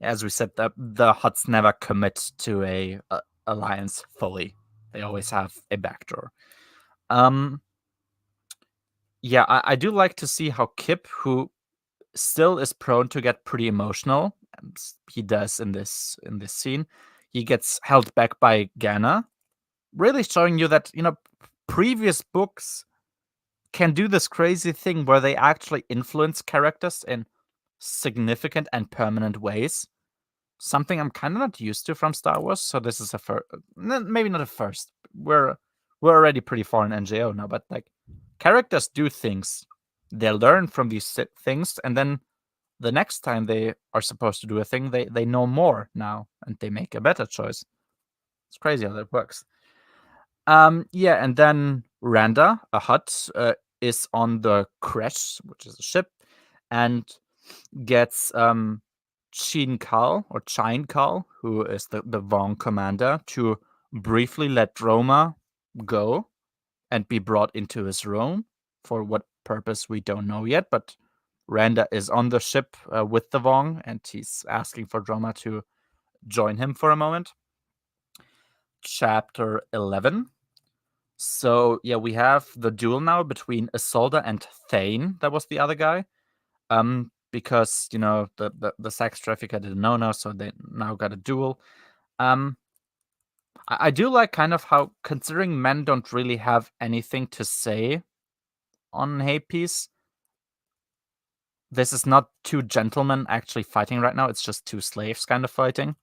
as we said, the Hutts never commit to a alliance fully. They always have a backdoor. Yeah, I do like to see how Kip, who still is prone to get pretty emotional, and he does in this scene, he gets held back by Ganna, really showing you that, previous books can do this crazy thing where they actually influence characters in significant and permanent ways. Something I'm kind of not used to from Star Wars. So this is maybe not a first. We're already pretty far in NJO now, but like, characters do things. They learn from these things, and then the next time they are supposed to do a thing, they know more now, and they make a better choice. It's crazy how that works. Yeah, and then Randa, a Hutt, is on the Crash, which is a ship, and gets Cheen Kal, who is the Vong commander, to briefly let Roma go and be brought into his room. For what purpose, we don't know yet, but Randa is on the ship with the Vong, and he's asking for Roma to join him for a moment. Chapter 11. So, yeah, we have the duel now between Isolde and Thane. That was the other guy. Because, the sex trafficker didn't know now, so they now got a duel. I do like kind of how, considering men don't really have anything to say on Hapes, this is not two gentlemen actually fighting right now. It's just two slaves kind of fighting.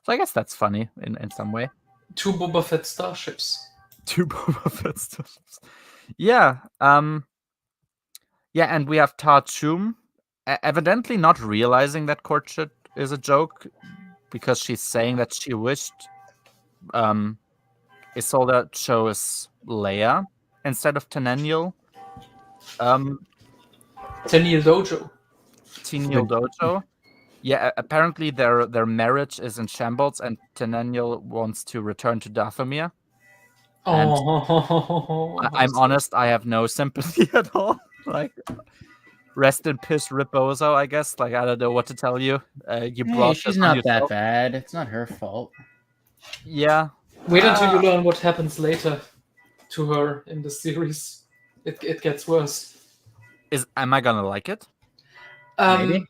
So I guess that's funny in some way.
Two Boba Fett starships.
Two Boba Fett starships. Yeah. Yeah, and we have Ta Chum evidently not realizing that courtship is a joke, because she's saying that she wished Isolde chose Leia instead of Teneniel.
Tenniel
Dojo. Yeah, apparently their marriage is in shambles, and Teneniel wants to return to Dathomir. And I'm honest, I have no sympathy at all. Like, rest in piss, Riposo, I guess. Like, I don't know what to tell you.
She's not that bad. It's not her fault.
Yeah.
Wait until you learn what happens later to her in the series. It gets worse.
Am I gonna like it?
Maybe.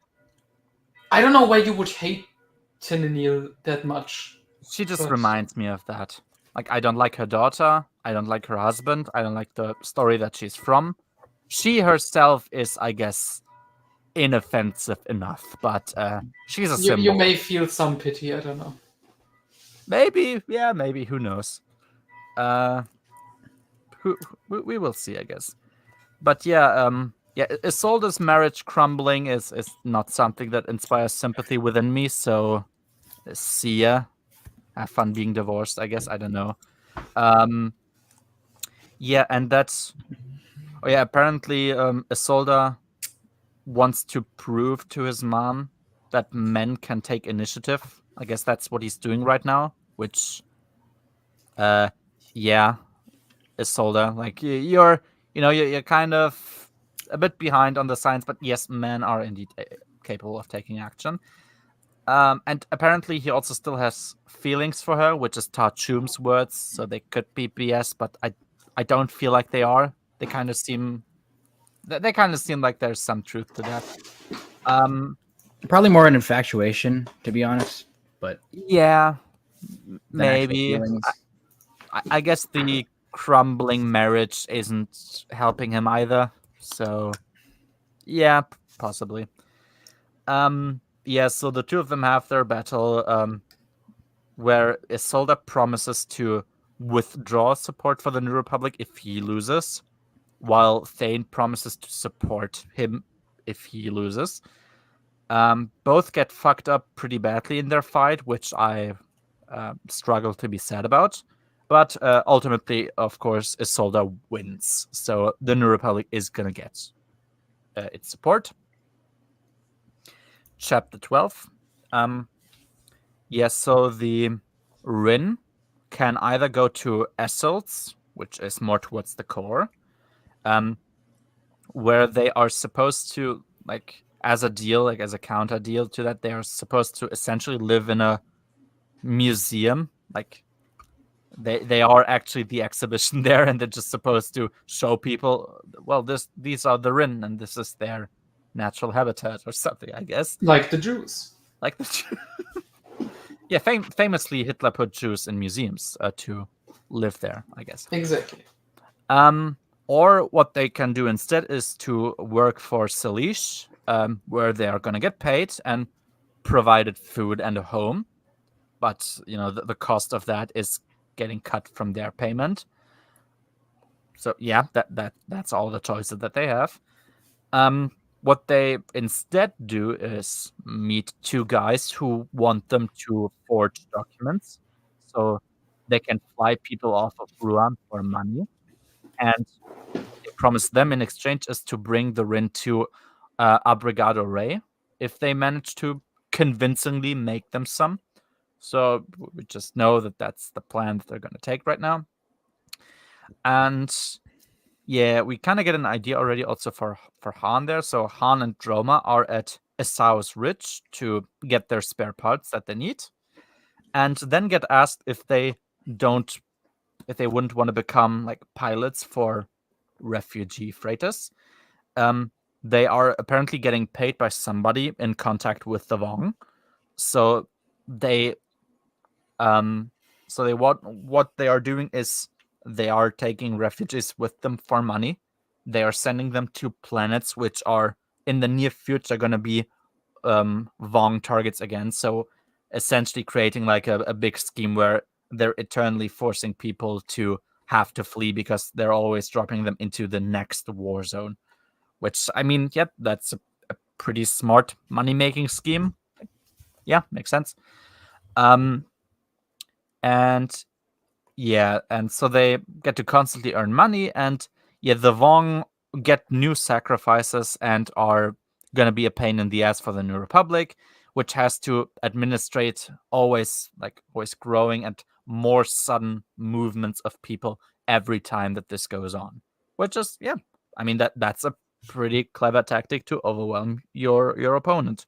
I don't know why you would hate Teneniel that much.
She just reminds me of that. Like, I don't like her daughter. I don't like her husband. I don't like the story that she's from. She herself is, I guess, inoffensive enough, but she's a symbol.
You may feel some pity. I don't know.
Maybe, yeah, maybe. Who knows? We will see, I guess. But yeah, Isolde's marriage crumbling is not something that inspires sympathy within me. So, see ya. Have fun being divorced, I guess. I don't know. Yeah, and that's. Oh yeah, apparently Isolde wants to prove to his mom that men can take initiative. I guess that's what he's doing right now. Which, yeah, Isolde, like you're kind of a bit behind on the science, but yes, men are indeed capable of taking action. And apparently he also still has feelings for her, which is Ta Chum's words, so they could be BS, but I don't feel like they are. They kind of seem like there's some truth to that.
Probably more an infatuation, to be honest. But
yeah, maybe. I guess the crumbling marriage isn't helping him either. So, yeah, possibly. Yeah, so the two of them have their battle, where Isolde promises to withdraw support for the New Republic if he loses, while Thane promises to support him if he loses. Both get fucked up pretty badly in their fight, which I struggle to be sad about. But ultimately, of course, Isolde wins. So the New Republic is going to get its support. Chapter 12. Yes, so the Rin can either go to Esselts, which is more towards the core, where they are supposed to, like, as a deal, like as a counter deal to that, they are supposed to essentially live in a museum. Like, they are actually the exhibition there, and they're just supposed to show people, well, these are the Rin, and this is their natural habitat or something, I guess.
Like the Jews.
Like the Jews. Yeah, famously, Hitler put Jews in museums to live there, I guess.
Exactly.
Or what they can do instead is to work for Salish, where they are going to get paid and provided food and a home. But, you know, the cost of that is getting cut from their payment. So, yeah, that's all the choices that they have. What they instead do is meet two guys who want them to forge documents so they can fly people off of Ruan for money. And they promise them in exchange is to bring the Rin to Abrigado Ray if they manage to convincingly make them some. So we just know that that's the plan that they're going to take right now. And yeah, we kind of get an idea already also for Han there. So Han and Droma are at Esau's Ridge to get their spare parts that they need, and then get asked if they wouldn't want to become like pilots for refugee freighters. They are apparently getting paid by somebody in contact with the Vong. So what they are doing is they are taking refugees with them for money. They are sending them to planets which are in the near future going to be Vong targets again. So essentially creating like a big scheme where they're eternally forcing people to have to flee because they're always dropping them into the next war zone. Which, I mean, yeah, that's a pretty smart money-making scheme. Yeah, makes sense. And yeah, and so they get to constantly earn money, and yeah, the Vong get new sacrifices and are going to be a pain in the ass for the New Republic, which has to administrate always growing and more sudden movements of people every time that this goes on. Which is, yeah, I mean, that's a pretty clever tactic to overwhelm your opponent.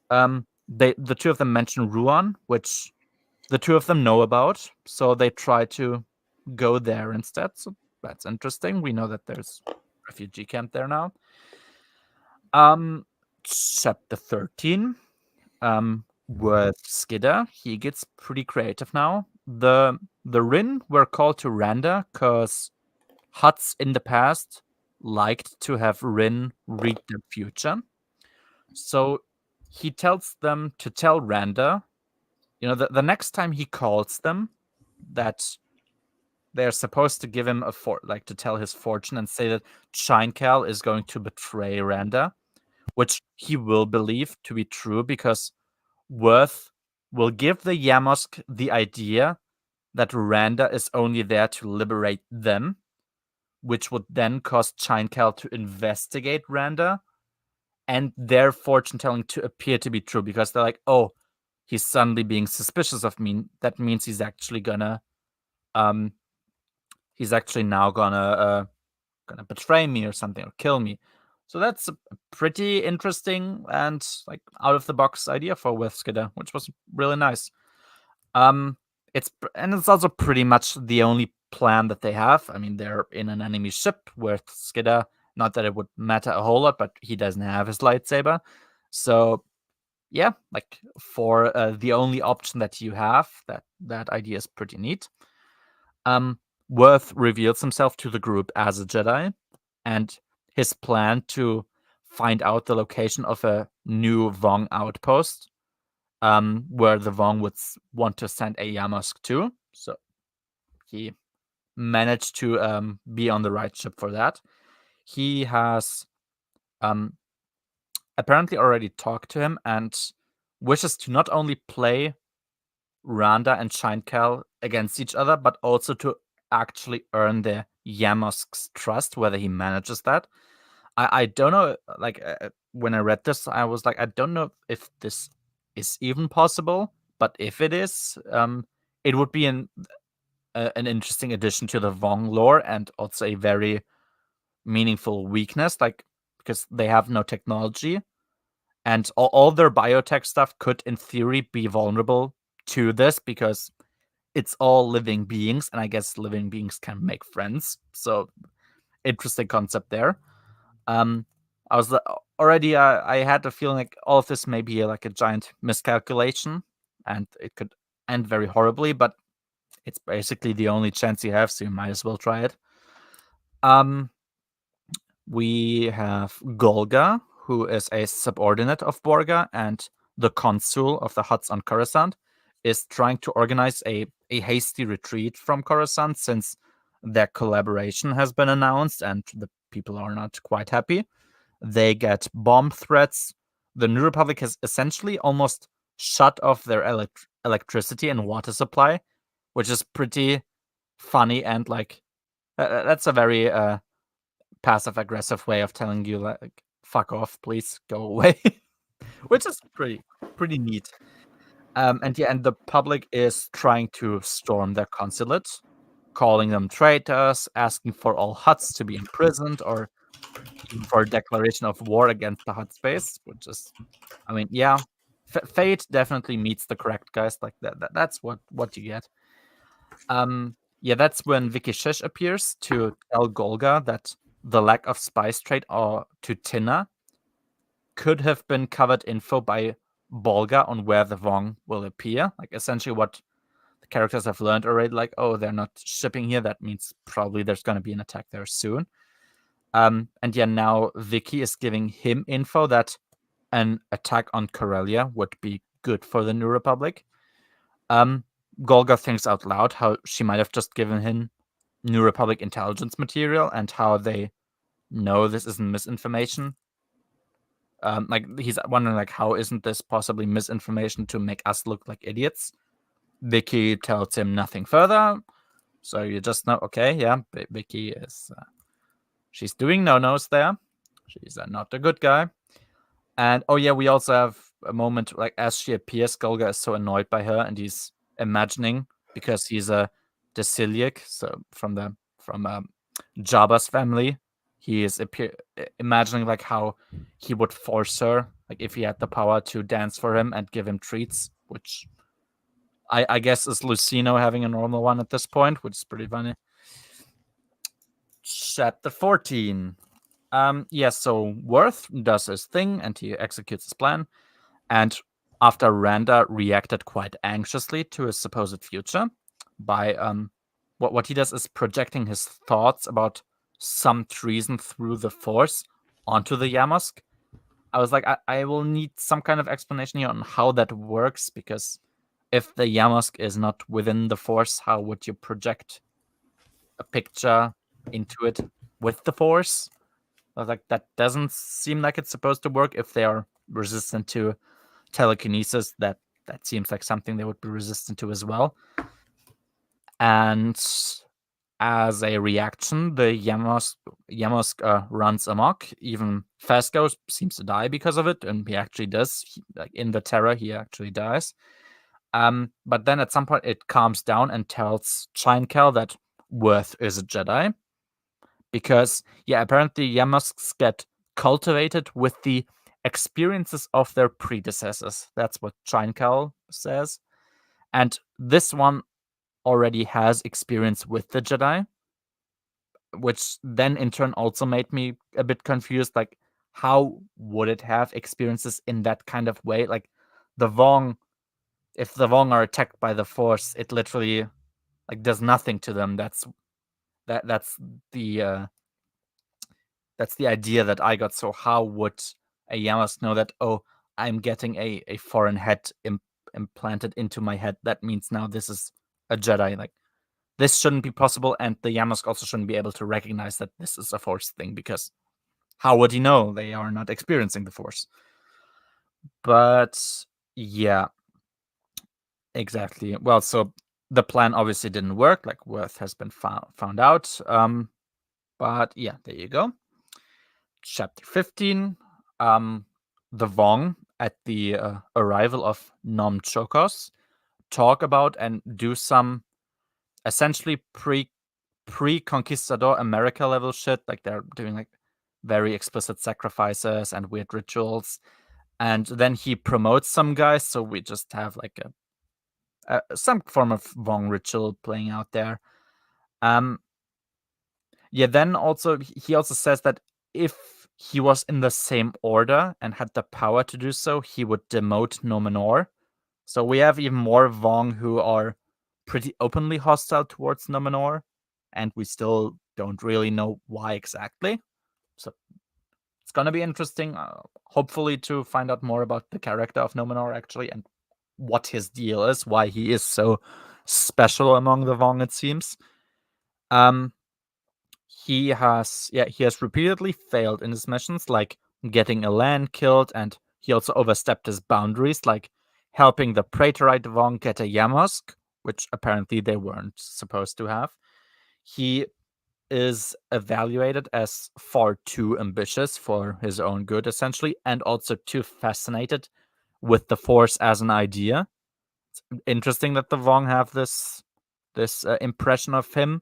The two of them mention Ruan, which the two of them know about, so they try to go there instead. So that's interesting. We know that there's a refugee camp there now. Chapter 13. With Skidder, he gets pretty creative now. The Rin were called to Randa because Huts in the past liked to have Rin read their future. So he tells them to tell Randa, you know, the next time he calls them, that they're supposed to give him to tell his fortune and say that Shinecal is going to betray Randa, which he will believe to be true because Worth will give the Yamosk the idea that Randa is only there to liberate them, which would then cause Shinecal to investigate Randa and their fortune telling to appear to be true because they're like, oh, he's suddenly being suspicious of me. That means he's actually now gonna betray me or something or kill me. So that's a pretty interesting and like out of the box idea for Skidder, which was really nice. It's also pretty much the only plan that they have. I mean, they're in an enemy ship with Skidder. Not that it would matter a whole lot, but he doesn't have his lightsaber. So yeah, like for the only option that you have, that idea is pretty neat. Worth reveals himself to the group as a Jedi, and his plan to find out the location of a new Vong outpost, where the Vong would want to send a Yamosk to. So he managed to be on the right ship for that. He has apparently already talked to him and wishes to not only play Randa and Shinekel against each other, but also to actually earn the Yamosk's trust, whether he manages that. I don't know, like, when I read this, I was like, I don't know if this is even possible, but if it is, it would be an interesting addition to the Vong lore and also a very meaningful weakness, like, because they have no technology, and all their biotech stuff could, in theory, be vulnerable to this because it's all living beings, and I guess living beings can make friends. So, interesting concept there. I was already. I had the feeling like all of this may be like a giant miscalculation, and it could end very horribly. But it's basically the only chance you have, so you might as well try it. We have Golga, who is a subordinate of Borga and the consul of the Huts on Coruscant, is trying to organize a hasty retreat from Coruscant since their collaboration has been announced and the people are not quite happy. They get bomb threats. The New Republic has essentially almost shut off their electricity and water supply, which is pretty funny and like that's a very passive aggressive way of telling you like fuck off, please go away, which is pretty neat. And the public is trying to storm their consulate, calling them traitors, asking for all Huts to be imprisoned, or even for a declaration of war against the Hut space, which is, I mean, yeah, fate definitely meets the correct guys. Like that's what you get. That's when Vicky Shish appears to tell Golga that the lack of spice trade or to Tina could have been covered info by Bolga on where the Vong will appear. Like essentially what the characters have learned already, like, oh, they're not shipping here. That means probably there's going to be an attack there soon. Now Vicky is giving him info that an attack on Corellia would be good for the New Republic. Golga thinks out loud how she might have just given him New Republic intelligence material and how they know this isn't misinformation. Like he's wondering, like, how isn't this possibly misinformation to make us look like idiots? Vicky tells him nothing further, so you just know, okay, yeah, Vicky is she's doing no-nos there. She's not a good guy. And we also have a moment like as she appears, Golga is so annoyed by her, and he's imagining, because he's a Deciliac, so from Jabba's family, he is imagining like how he would force her, like if he had the power to dance for him and give him treats, which I guess is Lucino having a normal one at this point, which is pretty funny. Chapter 14. So Worth does his thing and he executes his plan. And after Randa reacted quite anxiously to his supposed future by what he does is projecting his thoughts about some treason through the Force onto the Yamosk. I was like, I will need some kind of explanation here on how that works, because if the Yamosk is not within the Force, how would you project a picture into it with the Force? I was like, that doesn't seem like it's supposed to work. If they are resistant to telekinesis, that seems like something they would be resistant to as well. And as a reaction, the Yamosk runs amok. Even Fasco seems to die because of it, and he actually does. Like in the terror, he actually dies. But then at some point, it calms down and tells Chinekel that Worth is a Jedi. Because, apparently Yamosks get cultivated with the experiences of their predecessors. That's what Chinekel says. And this one already has experience with the Jedi, which then in turn also made me a bit confused. Like, how would it have experiences in that kind of way? Like, the Vong, if the Vong are attacked by the Force, it literally like does nothing to them. That's the idea that I got. So how would a Yamas know that, oh, I'm getting a foreign head implanted into my head? That means now this is a Jedi. Like, this shouldn't be possible, and the Yamask also shouldn't be able to recognize that this is a Force thing, because how would he know? They are not experiencing the Force. But yeah, exactly. Well, so the plan obviously didn't work. Like, Worth has been found out. But yeah, there you go. Chapter 15. The Vong, at the arrival of Nom Chokos, talk about and do some essentially pre-conquistador America level shit. Like, they're doing like very explicit sacrifices and weird rituals. And then he promotes some guys, so we just have like some form of Vong ritual playing out there. Yeah, then also he also says that if he was in the same order and had the power to do so, he would demote Numenor. So we have even more Vong who are pretty openly hostile towards Numenor, and we still don't really know why exactly. So it's gonna be interesting, hopefully, to find out more about the character of Numenor actually, and what his deal is, why he is so special among the Vong, it seems. He has repeatedly failed in his missions, like getting Elan killed, and he also overstepped his boundaries, like helping the Praetorite Vong get a Yamask, which apparently they weren't supposed to have. He is evaluated as far too ambitious for his own good, essentially, and also too fascinated with the Force as an idea. It's interesting that the Vong have this impression of him.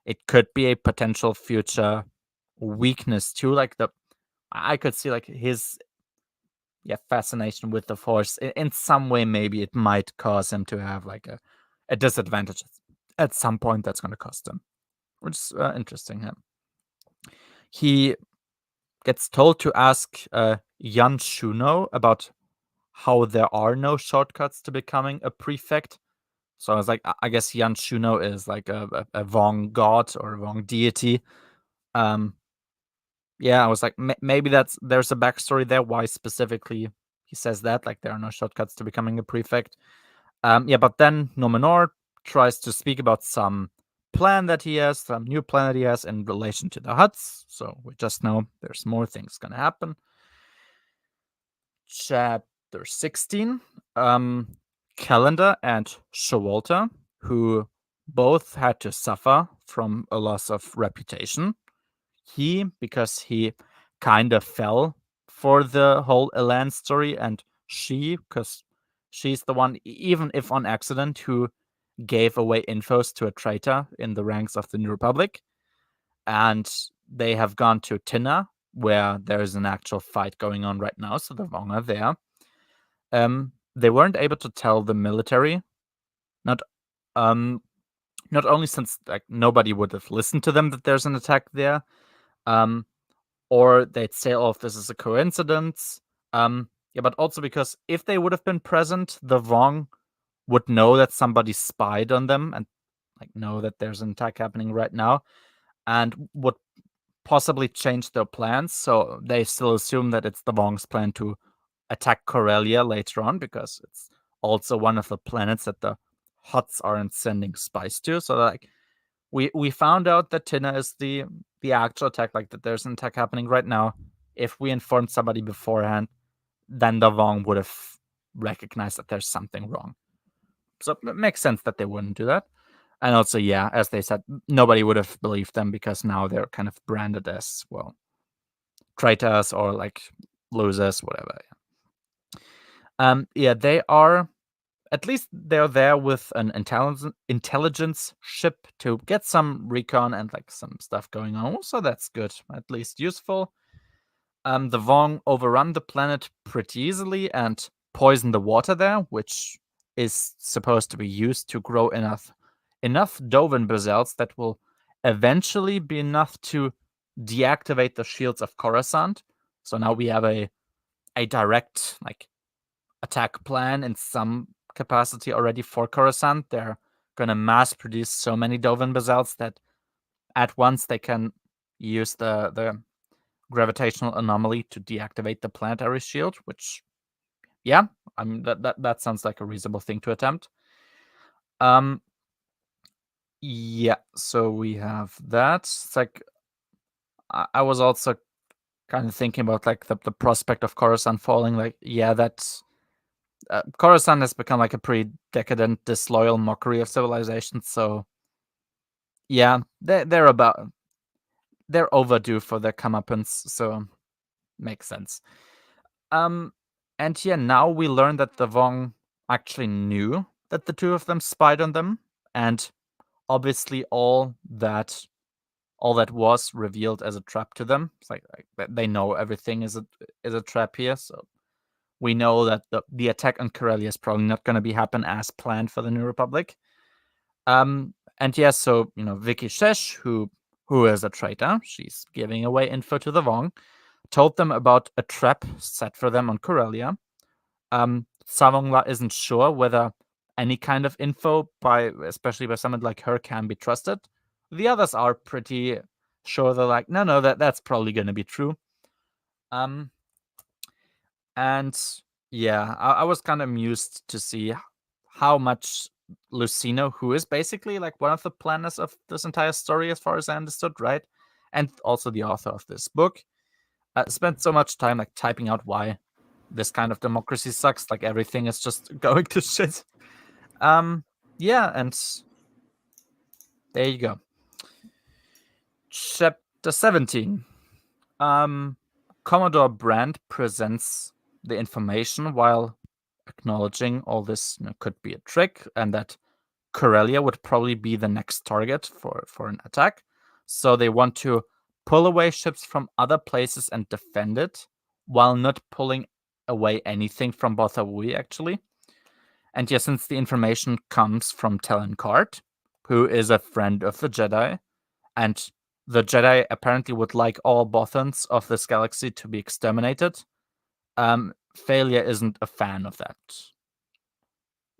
It could be a potential future weakness too. Like, I could see like his fascination with the Force in some way. Maybe it might cause him to have like a disadvantage at some point that's going to cost him, which is interesting. He gets told to ask Yan Shuno about how there are no shortcuts to becoming a prefect. So I was like, I guess Yan Shuno is like a Vong god or a Vong deity. Yeah, I was like, maybe there's a backstory there. Why specifically he says that? Like, there are no shortcuts to becoming a prefect. But then Numenor tries to speak about some plan that he has, some new plan that he has in relation to the Hutts. So we just know there's more things gonna happen. Chapter 16. Calendar and Showalter, who both had to suffer from a loss of reputation. He, because he kind of fell for the whole Elan story, and she, because she's the one, even if on accident, who gave away infos to a traitor in the ranks of the New Republic. And they have gone to Tinna, where there is an actual fight going on right now, so the Vong are there. They weren't able to tell the military, not only since like nobody would have listened to them that there's an attack there, or they'd say, "Oh, if this is a coincidence." But also because if they would have been present, the Vong would know that somebody spied on them and like know that there's an attack happening right now, and would possibly change their plans. So they still assume that it's the Vong's plan to attack Corellia later on, because it's also one of the planets that the Hutts aren't sending spies to. So like we found out that Tinna is the actual attack, like that there's an attack happening right now. If we informed somebody beforehand, then the Vong would have recognized that there's something wrong. So it makes sense that they wouldn't do that. And also, yeah, as they said, nobody would have believed them because now they're kind of branded as, well, traitors or like losers, whatever. They are, at least they're there with an intelligence ship to get some recon and like some stuff going on. So that's good, at least useful. The Vong overrun the planet pretty easily and poison the water there, which is supposed to be used to grow enough Dovin basalts that will eventually be enough to deactivate the shields of Coruscant. So now we have a direct like attack plan in some capacity already for Coruscant. They're gonna mass produce so many Dovin basalts that at once they can use the gravitational anomaly to deactivate the planetary shield, which, yeah, I mean that sounds like a reasonable thing to attempt. Yeah, so we have that. It's like I was also kind of thinking about like the prospect of Coruscant falling. Like, yeah, that's Coruscant has become like a pretty decadent, disloyal mockery of civilization. So yeah, they're overdue for their comeuppance. So makes sense. And yeah, now we learn that the Vong actually knew that the two of them spied on them, and obviously all that was revealed as a trap to them. It's like they know everything is a trap here. So we know that the attack on Corellia is probably not going to be happen as planned for the New Republic. And yeah, so Vicky Shesh, who is a traitor, she's giving away info to the Vong, told them about a trap set for them on Corellia. Savongla isn't sure whether any kind of info especially by someone like her, can be trusted. The others are pretty sure. They're like, no, that's probably going to be true. And yeah, I was kind of amused to see how much Lucino, who is basically like one of the planners of this entire story, as far as I understood, right, and also the author of this book, spent so much time like typing out why this kind of democracy sucks. Like everything is just going to shit. Yeah, and there you go. Chapter 17. Commodore Brand presents the information while acknowledging all this could be a trick, and that Corellia would probably be the next target for an attack. So they want to pull away ships from other places and defend it, while not pulling away anything from Botha-Wui, actually. And yeah, since the information comes from Talon Karrde, who is a friend of the Jedi, and the Jedi apparently would like all Bothans of this galaxy to be exterminated, Failure isn't a fan of that.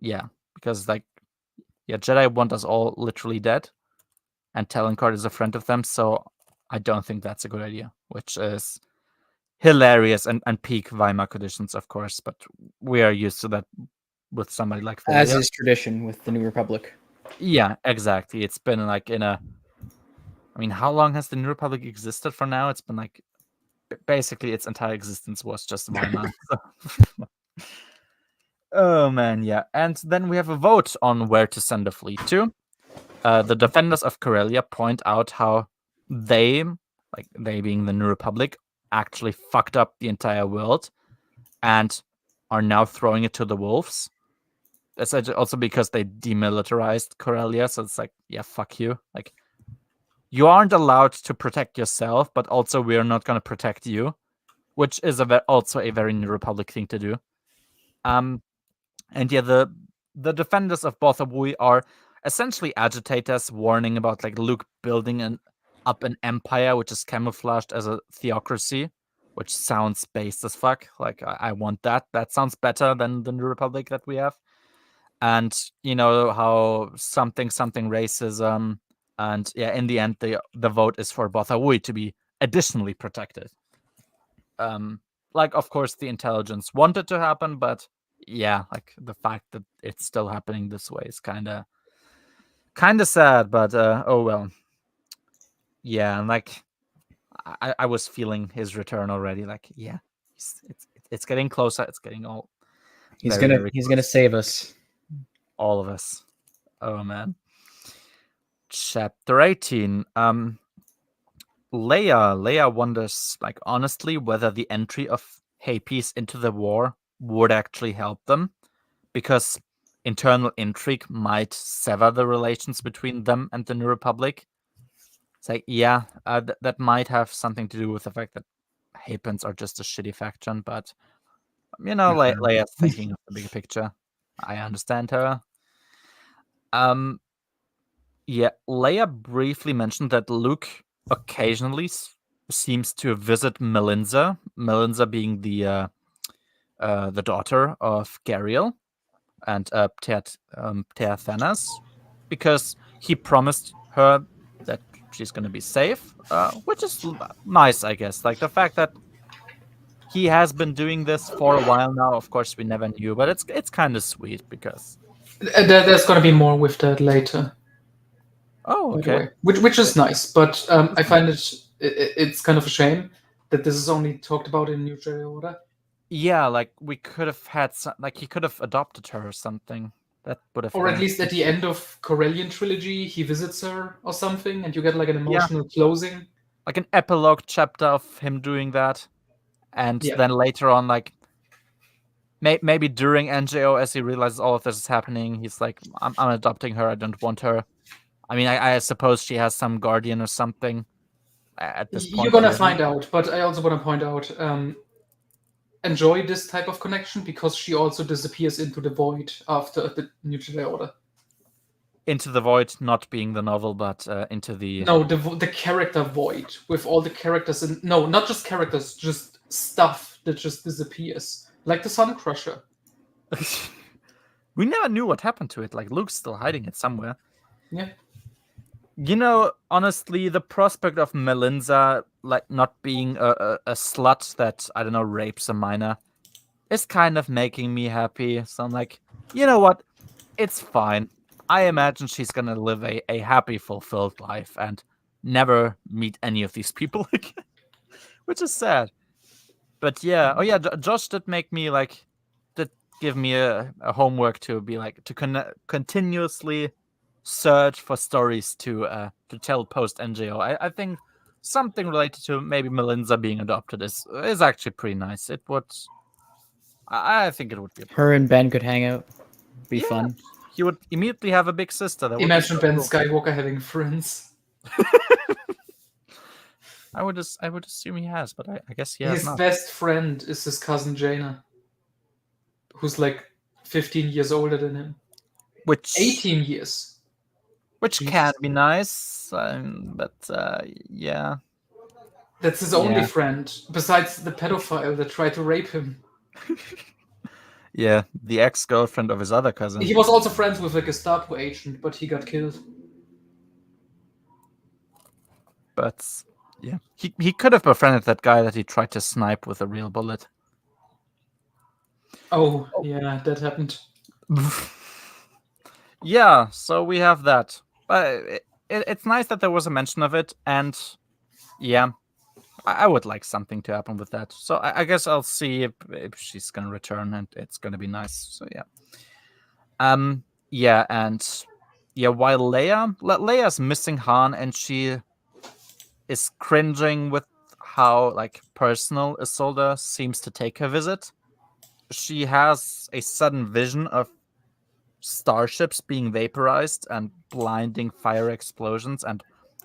Yeah, because Jedi want us all literally dead, and Talon Karrde is a friend of them, so I don't think that's a good idea, which is hilarious and peak Weimar conditions, of course, but we are used to that with somebody like Failure.
As is tradition with the New Republic.
Yeah, exactly. It's been like I mean, how long has the New Republic existed for now? It's been like basically its entire existence was just Weimar. Oh man, yeah. And then we have a vote on where to send a fleet to. The defenders of Corellia point out how they being the New Republic, actually fucked up the entire world and are now throwing it to the wolves. That's also because they demilitarized Corellia, so it's like, yeah, fuck you. Like, you aren't allowed to protect yourself, but also we're not going to protect you, which is also a very New Republic thing to do. And yeah, the defenders of Botha-Wui are essentially agitators warning about like Luke building up an empire which is camouflaged as a theocracy, which sounds based as fuck. Like, I want that. That sounds better than the New Republic that we have. And how something racism, and yeah, in the end the vote is for Botha-Wui to be additionally protected. Like, of course, the intelligence wanted to happen, but yeah, like the fact that it's still happening this way is kind of sad, but oh well. Yeah, and like I was feeling his return already. Like, yeah, it's getting closer. It's getting all.
He's gonna save us,
all of us. Oh man. Chapter 18. Leia wonders, like, honestly, whether the entry of Happies into the war would actually help them, because internal intrigue might sever the relations between them and the New Republic. It's like, yeah, that might have something to do with the fact that Hapens are just a shitty faction, but Leia's thinking of the bigger picture. I understand her. Yeah, Leia briefly mentioned that Luke occasionally seems to visit Melinza. Melinza being the daughter of Gariel and Teathanas, because he promised her that she's going to be safe, which is nice, I guess. Like, the fact that he has been doing this for a while now, of course we never knew, but it's kind of sweet, because
there's going to be more with that later.
Oh,
by the
okay.
way. Which is nice, but I find it's kind of a shame that this is only talked about in New Jedi Order.
Yeah, like we could have had like he could have adopted her or something. That would have.
Or at least at the end of Corellian trilogy, he visits her or something, and you get like an emotional closing.
Like an epilogue chapter of him doing that, and then later on, like maybe during NJO, as he realizes all of this is happening, he's like, "I'm adopting her. I don't want her." I mean, I suppose she has some guardian or something at this point.
You're gonna find out, but I also want to point out, enjoy this type of connection because she also disappears into the void after the New Jedi Order.
Into the void, not being the novel, but into the
the character void with all the characters and not just characters, just stuff that just disappears, like the Sun Crusher.
We never knew what happened to it. Like Luke's still hiding it somewhere.
Yeah.
You know, honestly, the prospect of Melinza like not being a slut that, I don't know, rapes a minor is kind of making me happy. So I'm like, you know what? It's fine. I imagine she's gonna live a happy, fulfilled life and never meet any of these people again. Which is sad. But yeah, oh yeah, Josh did make me did give me a homework to be like to continuously search for stories to tell post NJO. I think something related to maybe Melinza being adopted is actually pretty nice. It would, I think it would be.
Her and Ben could hang out, be fun.
He would immediately have a big sister. That
Imagine
would be
Ben
so cool.
Skywalker having friends.
I would assume he has, but I guess he has
His
not.
best friend is his cousin Jaina, who's like 15 years older than him. 18 years.
Which can be nice, but yeah.
That's his only friend, besides the pedophile that tried to rape him.
Yeah, the ex-girlfriend of his other cousin.
He was also friends with a Gestapo agent, but he got killed.
But yeah, he could have befriended that guy that he tried to snipe with a real bullet.
Oh, yeah, that happened.
Yeah, so we have that. But it's nice that there was a mention of it, and yeah, I would like something to happen with that. So I guess I'll see if she's gonna return, and it's gonna be nice. So yeah. Yeah, and yeah, while Leia's missing Han, and she is cringing with how like personal Isolde seems to take her visit. She has a sudden vision of starships being vaporized and blinding fire explosions and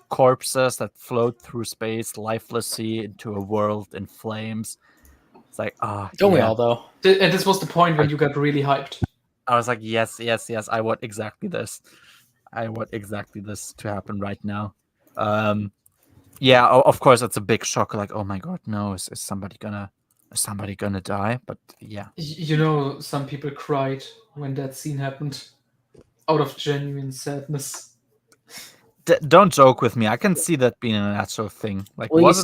corpses that float through space lifelessly into a world in flames. It's like,
don't we all though?
And this was the point when you got really hyped.
I was like, yes, I want exactly this. I want exactly this to happen right now. Yeah, of course it's a big shock. Like, oh my god, no, is somebody gonna die? But yeah,
you know, some people cried when that scene happened, out of genuine sadness.
Don't joke with me. I can see that being a natural thing. Like,
well,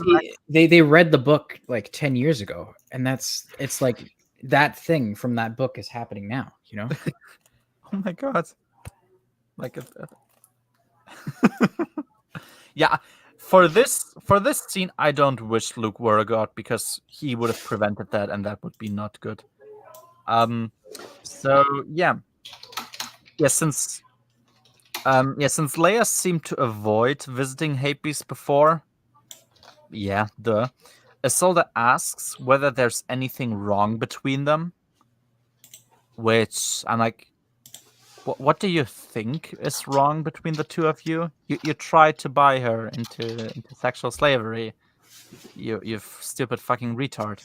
they read the book like 10 years ago, and it's like that thing from that book is happening now. You know?
Oh my god! Like, yeah. For this scene, I don't wish Luke were a god because he would have prevented that, and that would be not good. So yeah. Since Leia seemed to avoid visiting Hapes before, Isolde asks whether there's anything wrong between them. Which I'm like, what do you think is wrong between the two of you? You tried to buy her into sexual slavery. You stupid fucking retard.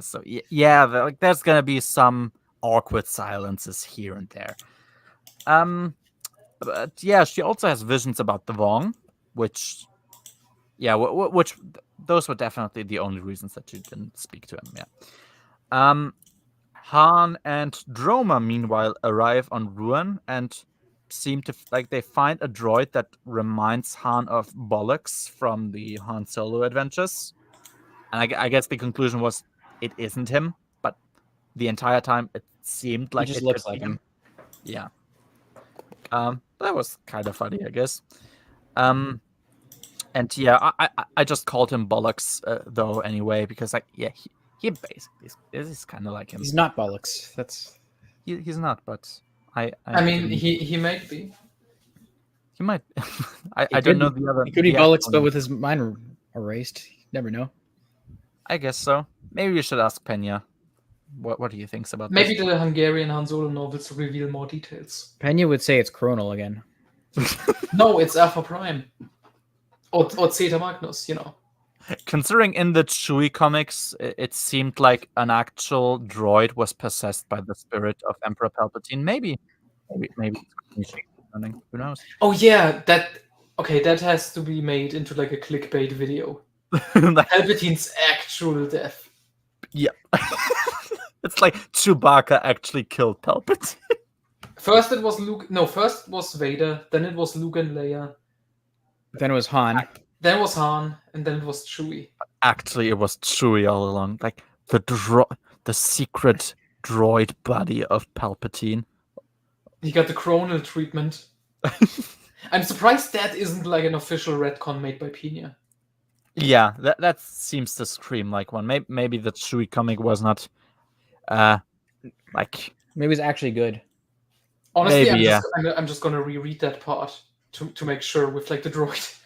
So yeah, like there's gonna be some awkward silences here and there. But yeah, she also has visions about the Vong, which those were definitely the only reasons that she didn't speak to him. Yeah. Han and Droma, meanwhile, arrive on Ruan and seem to they find a droid that reminds Han of Bollocks from the Han Solo adventures. And I guess the conclusion was it isn't him, but the entire time it seemed like
he just
it
looks
could
like
be him. Yeah. That was kind of funny, I guess. And yeah, I just called him Bollocks though anyway, because like he basically is kind of like him.
He's not Bollocks.
He's not, but I
mean, he might be.
He might. I don't know the other.
He could be Bollocks, but with his mind erased. You never know.
I guess so. Maybe we should ask Pena. What do you think about
Maybe
this?
the Hungarian Han Solo novels reveal more details.
Pena would say it's Chronal again.
No, it's Alpha Prime. Or Zeta Magnus,
Considering in the Chewie comics, it seemed like an actual droid was possessed by the spirit of Emperor Palpatine. Maybe it's running. Who knows?
Oh yeah, that has to be made into like a clickbait video.
Like,
Palpatine's actual death.
Yeah. It's like Chewbacca actually killed Palpatine.
First it was Luke. No, first was Vader. Then it was Luke and Leia.
Then it was Han.
Then it was Han, and then it was Chewie.
Actually, it was Chewie all along. Like the secret droid body of Palpatine.
He got the Chronal treatment. I'm surprised that isn't like an official retcon made by Pena.
Yeah, that seems to scream like one. Maybe the Chewie comic was not, like.
Maybe it's actually good.
Honestly,
maybe,
I'm just gonna reread that part to make sure with like the droid.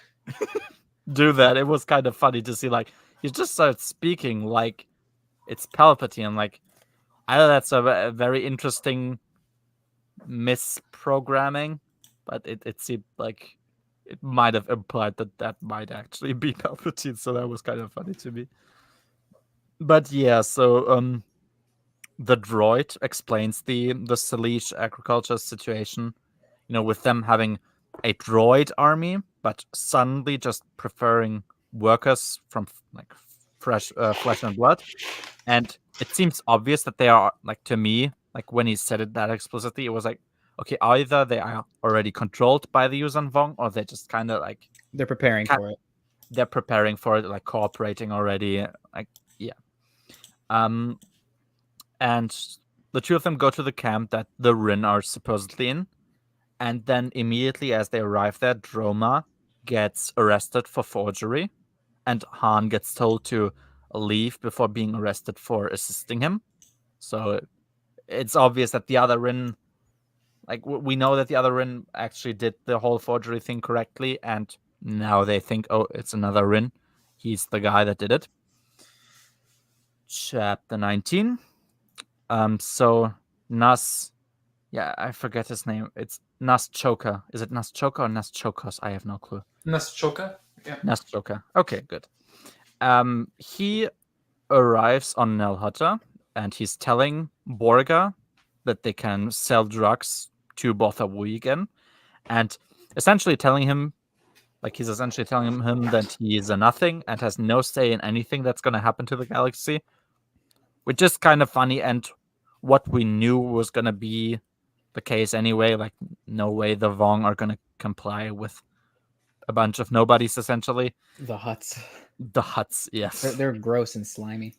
Do that. It was kind of funny to see, like, he just started speaking like it's Palpatine. Like, I know that's a very interesting misprogramming, but it seemed like it might have implied that might actually be Palpatine, so that was kind of funny to me. But yeah, so the droid explains the Salish agriculture situation, with them having a droid army, but suddenly just preferring workers from like fresh flesh and blood. And it seems obvious that they are, like, to me, like when he said it that explicitly, it was like, okay, either they are already controlled by the Yuuzhan Vong, or they're just kind of like
they're preparing for it.
They're preparing for it, like cooperating already. Like, yeah. And the two of them go to the camp that the Rin are supposedly in. And then immediately as they arrive there, Droma gets arrested for forgery. And Han gets told to leave before being arrested for assisting him. So it's obvious that the other Rin, like, we know that the other Rin actually did the whole forgery thing correctly. And now they think, oh, it's another Rin. He's the guy that did it. Chapter 19. So Nas, yeah, I forget his name. It's Nas Choka. Is it Nas Choka or Nas Chokos? I have no clue.
Nas Choka? Yeah.
Nas Choka. Okay, good. He arrives on Nel Hutta, and he's telling Borga that they can sell drugs to Botha Wui again, and essentially telling him, like, he's essentially telling him that he is a nothing and has no say in anything that's going to happen to the galaxy, which is kind of funny, and what we knew was going to be the case anyway. Like, no way the Vong are going to comply with a bunch of nobodies, essentially.
The Hutts.
The Hutts, yes.
They're gross and slimy.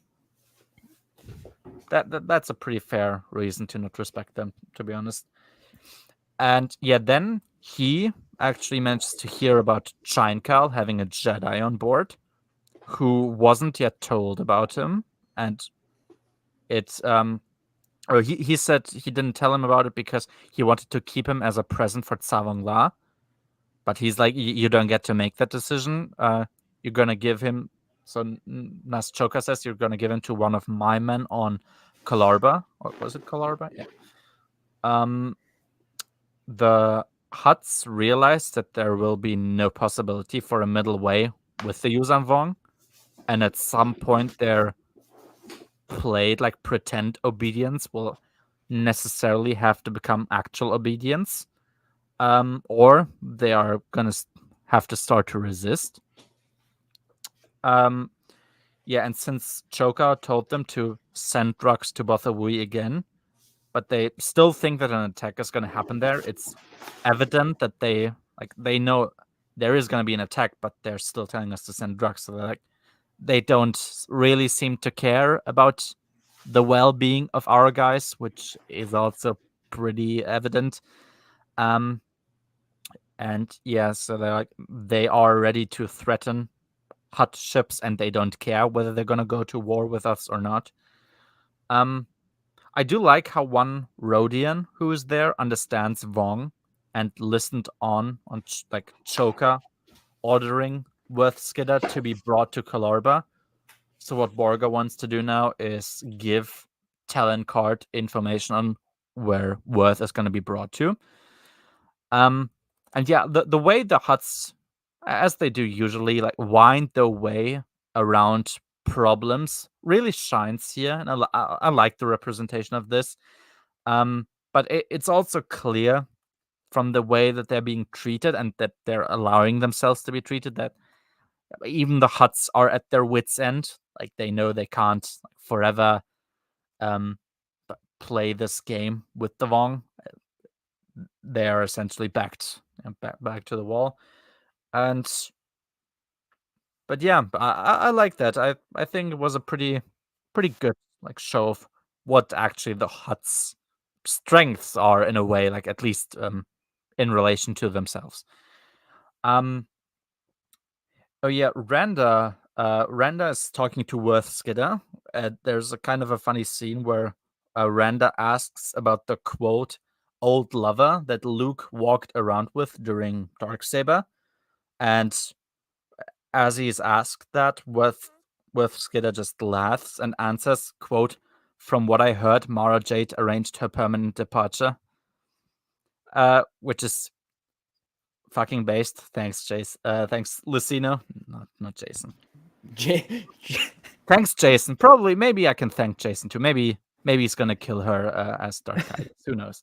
That's a pretty fair reason to not respect them, to be honest. And yeah, then he actually managed to hear about Chinkal having a Jedi on board who wasn't yet told about him. And it's or he said he didn't tell him about it because he wanted to keep him as a present for Tsavong La. But he's like, you don't get to make that decision. You're gonna give him. So Nas Choka says you're gonna give him to one of my men on Kalarba, or was it Kalarba? Yeah. The Hutts realized that there will be no possibility for a middle way with the Yuuzhan Vong, and at some point their played like pretend obedience will necessarily have to become actual obedience, or they are gonna have to start to resist. Yeah, and since Choka told them to send drugs to Botha Wui again, but they still think that an attack is going to happen there, it's evident that they know there is going to be an attack, but they're still telling us to send drugs. So they don't really seem to care about the well-being of our guys, which is also pretty evident. And yeah, so they are ready to threaten Hutt ships, and they don't care whether they're gonna go to war with us or not. I do like how one Rhodian who is there understands Vong and listened on Choka ordering Worthskidder to be brought to Kalorba. So what Borga wants to do now is give Talon-Cart information on where Worth is going to be brought to. And yeah, the way the Hutts, as they do usually, like wind their way around problems really shines here, and I like the representation of this. But it's also clear from the way that they're being treated and that they're allowing themselves to be treated that even the Hutts are at their wits' end. Like they know they can't forever play this game with the Vong. They are essentially back to the wall. But yeah, I like that. I think it was a pretty good show of what actually the Hutts' strengths are in a way, like at least in relation to themselves. Oh yeah, Randa. Randa is talking to Worthskidder. There's a kind of a funny scene where Randa asks about the quote "old lover" that Luke walked around with during Darksaber, and as he's asked that, Worthskidder just laughs and answers, "quote From what I heard, Mara Jade arranged her permanent departure," which is fucking based. Thanks, Jason. Thanks, Lucino. Not Jason. Thanks, Jason. Probably, maybe I can thank Jason too. Maybe he's gonna kill her as Dark Tidus. Who knows?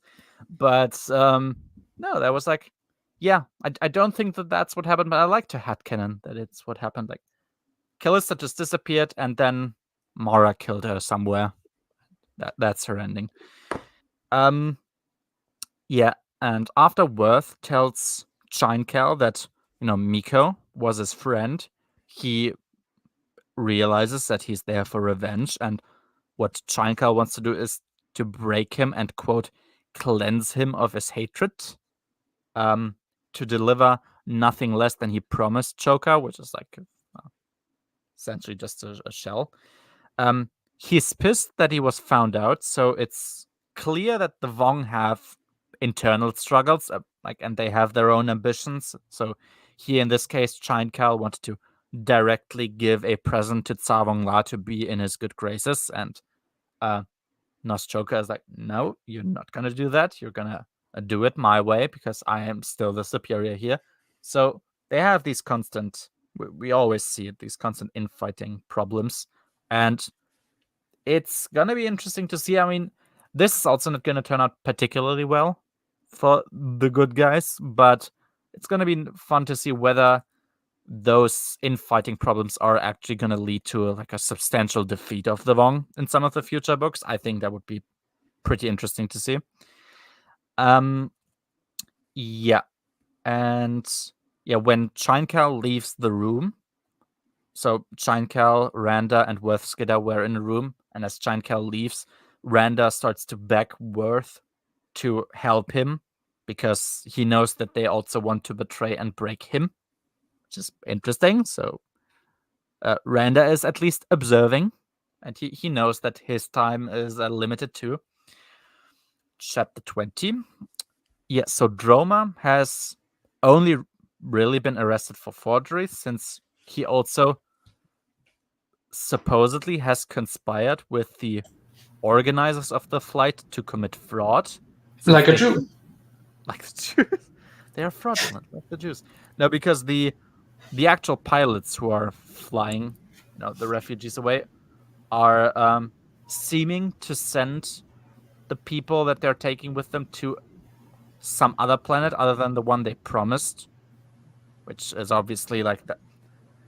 But no, that was like, yeah. I don't think that's what happened, but I like to headcanon that it's what happened. Like, Callista just disappeared, and then Mara killed her somewhere. That's her ending. Yeah, and after Worth tells Chinecal that Miko was his friend, he realizes that he's there for revenge, and what Chinecal wants to do is to break him and quote cleanse him of his hatred, to deliver nothing less than he promised Choka, which is like essentially just a shell. He's pissed that he was found out, so it's clear that the Vong have internal struggles, and they have their own ambitions. So he, in this case, Chinecal, wanted to directly give a present to Tsavong La to be in his good graces, and Noschoka is like, no, you're not gonna do that. You're gonna do it my way because I am still the superior here. So they have these constant, we always see it, these constant infighting problems, and it's gonna be interesting to see. I mean, this is also not gonna turn out particularly well for the good guys, but it's gonna be fun to see whether those infighting problems are actually going to lead to a substantial defeat of the Vong in some of the future books. I think that would be pretty interesting to see. Yeah. And yeah, when Chinecal leaves the room, so Chinecal, Randa, and Worthskidder were in a room, and as Chinecal leaves, Randa starts to beg Worth to help him because he knows that they also want to betray and break him, which is interesting. So Randa is at least observing, and he knows that his time is limited too. Chapter 20. Yeah, so Droma has only really been arrested for forgery, since he also supposedly has conspired with the organizers of the flight to commit fraud.
Like a Jew.
Like the Jews. They are fraudulent, like the Jews. No, because the actual pilots who are flying the refugees away are seeming to send the people that they're taking with them to some other planet other than the one they promised, which is obviously like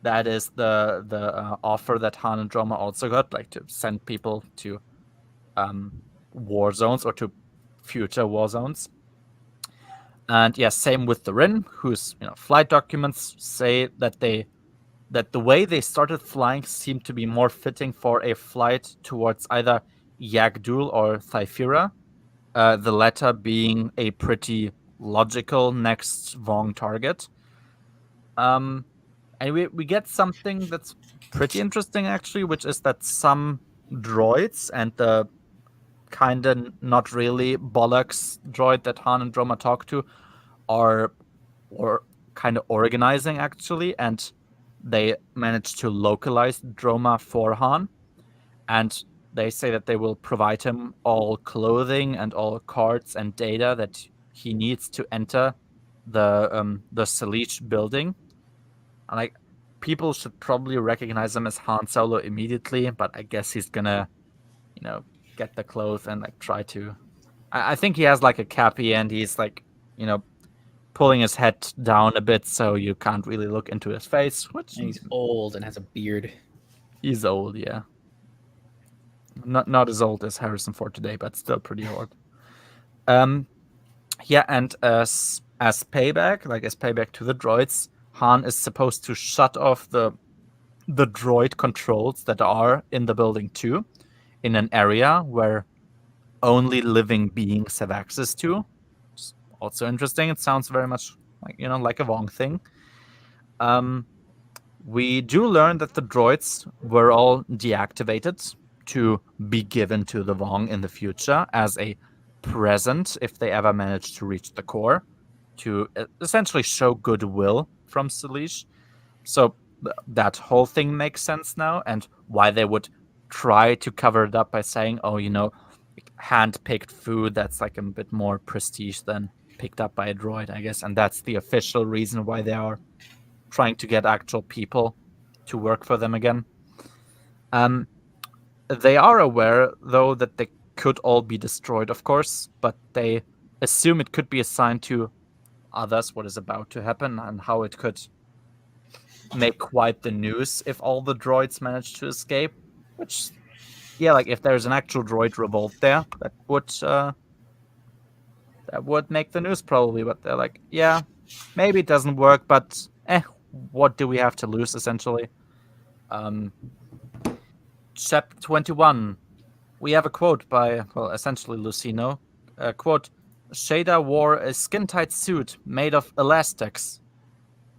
that is the offer that Han and Droma also got, like to send people to war zones or to future war zones. And yeah, same with the Rin, whose flight documents say that the way they started flying seemed to be more fitting for a flight towards either Yagdul or Thyphira, the latter being a pretty logical next Vong target. And we get something that's pretty interesting, actually, which is that some droids and the kind of not really bollocks droid that Han and Droma talk to are kind of organizing, actually, and they manage to localize Droma for Han, and they say that they will provide him all clothing and all cards and data that he needs to enter the Salish building. And like, people should probably recognize him as Han Solo immediately, but I guess he's gonna, get the clothes and like try to. I think he has like a cappy and he's like, pulling his head down a bit so you can't really look into his face. Which
and he's old and has a beard.
He's old, yeah. Not as old as Harrison Ford today, but still pretty old. Yeah, and as payback to the droids, Han is supposed to shut off the droid controls that are in the building too, in an area where only living beings have access to. It's also interesting. It sounds very much like a Vong thing. We do learn that the droids were all deactivated to be given to the Vong in the future as a present if they ever manage to reach the core, to essentially show goodwill from Salish. So that whole thing makes sense now, and why they would try to cover it up by saying, hand-picked food that's like a bit more prestige than picked up by a droid, I guess. And that's the official reason why they are trying to get actual people to work for them again. They are aware, though, that they could all be destroyed, of course, but they assume it could be assigned to others what is about to happen and how it could make quite the news if all the droids manage to escape. Which, yeah, like if there's an actual droid revolt there, that would make the news probably. But they're like, yeah, maybe it doesn't work, but what do we have to lose, essentially? Chapter 21. We have a quote by, essentially Lucino. Quote, Shada wore a skin-tight suit made of elastics,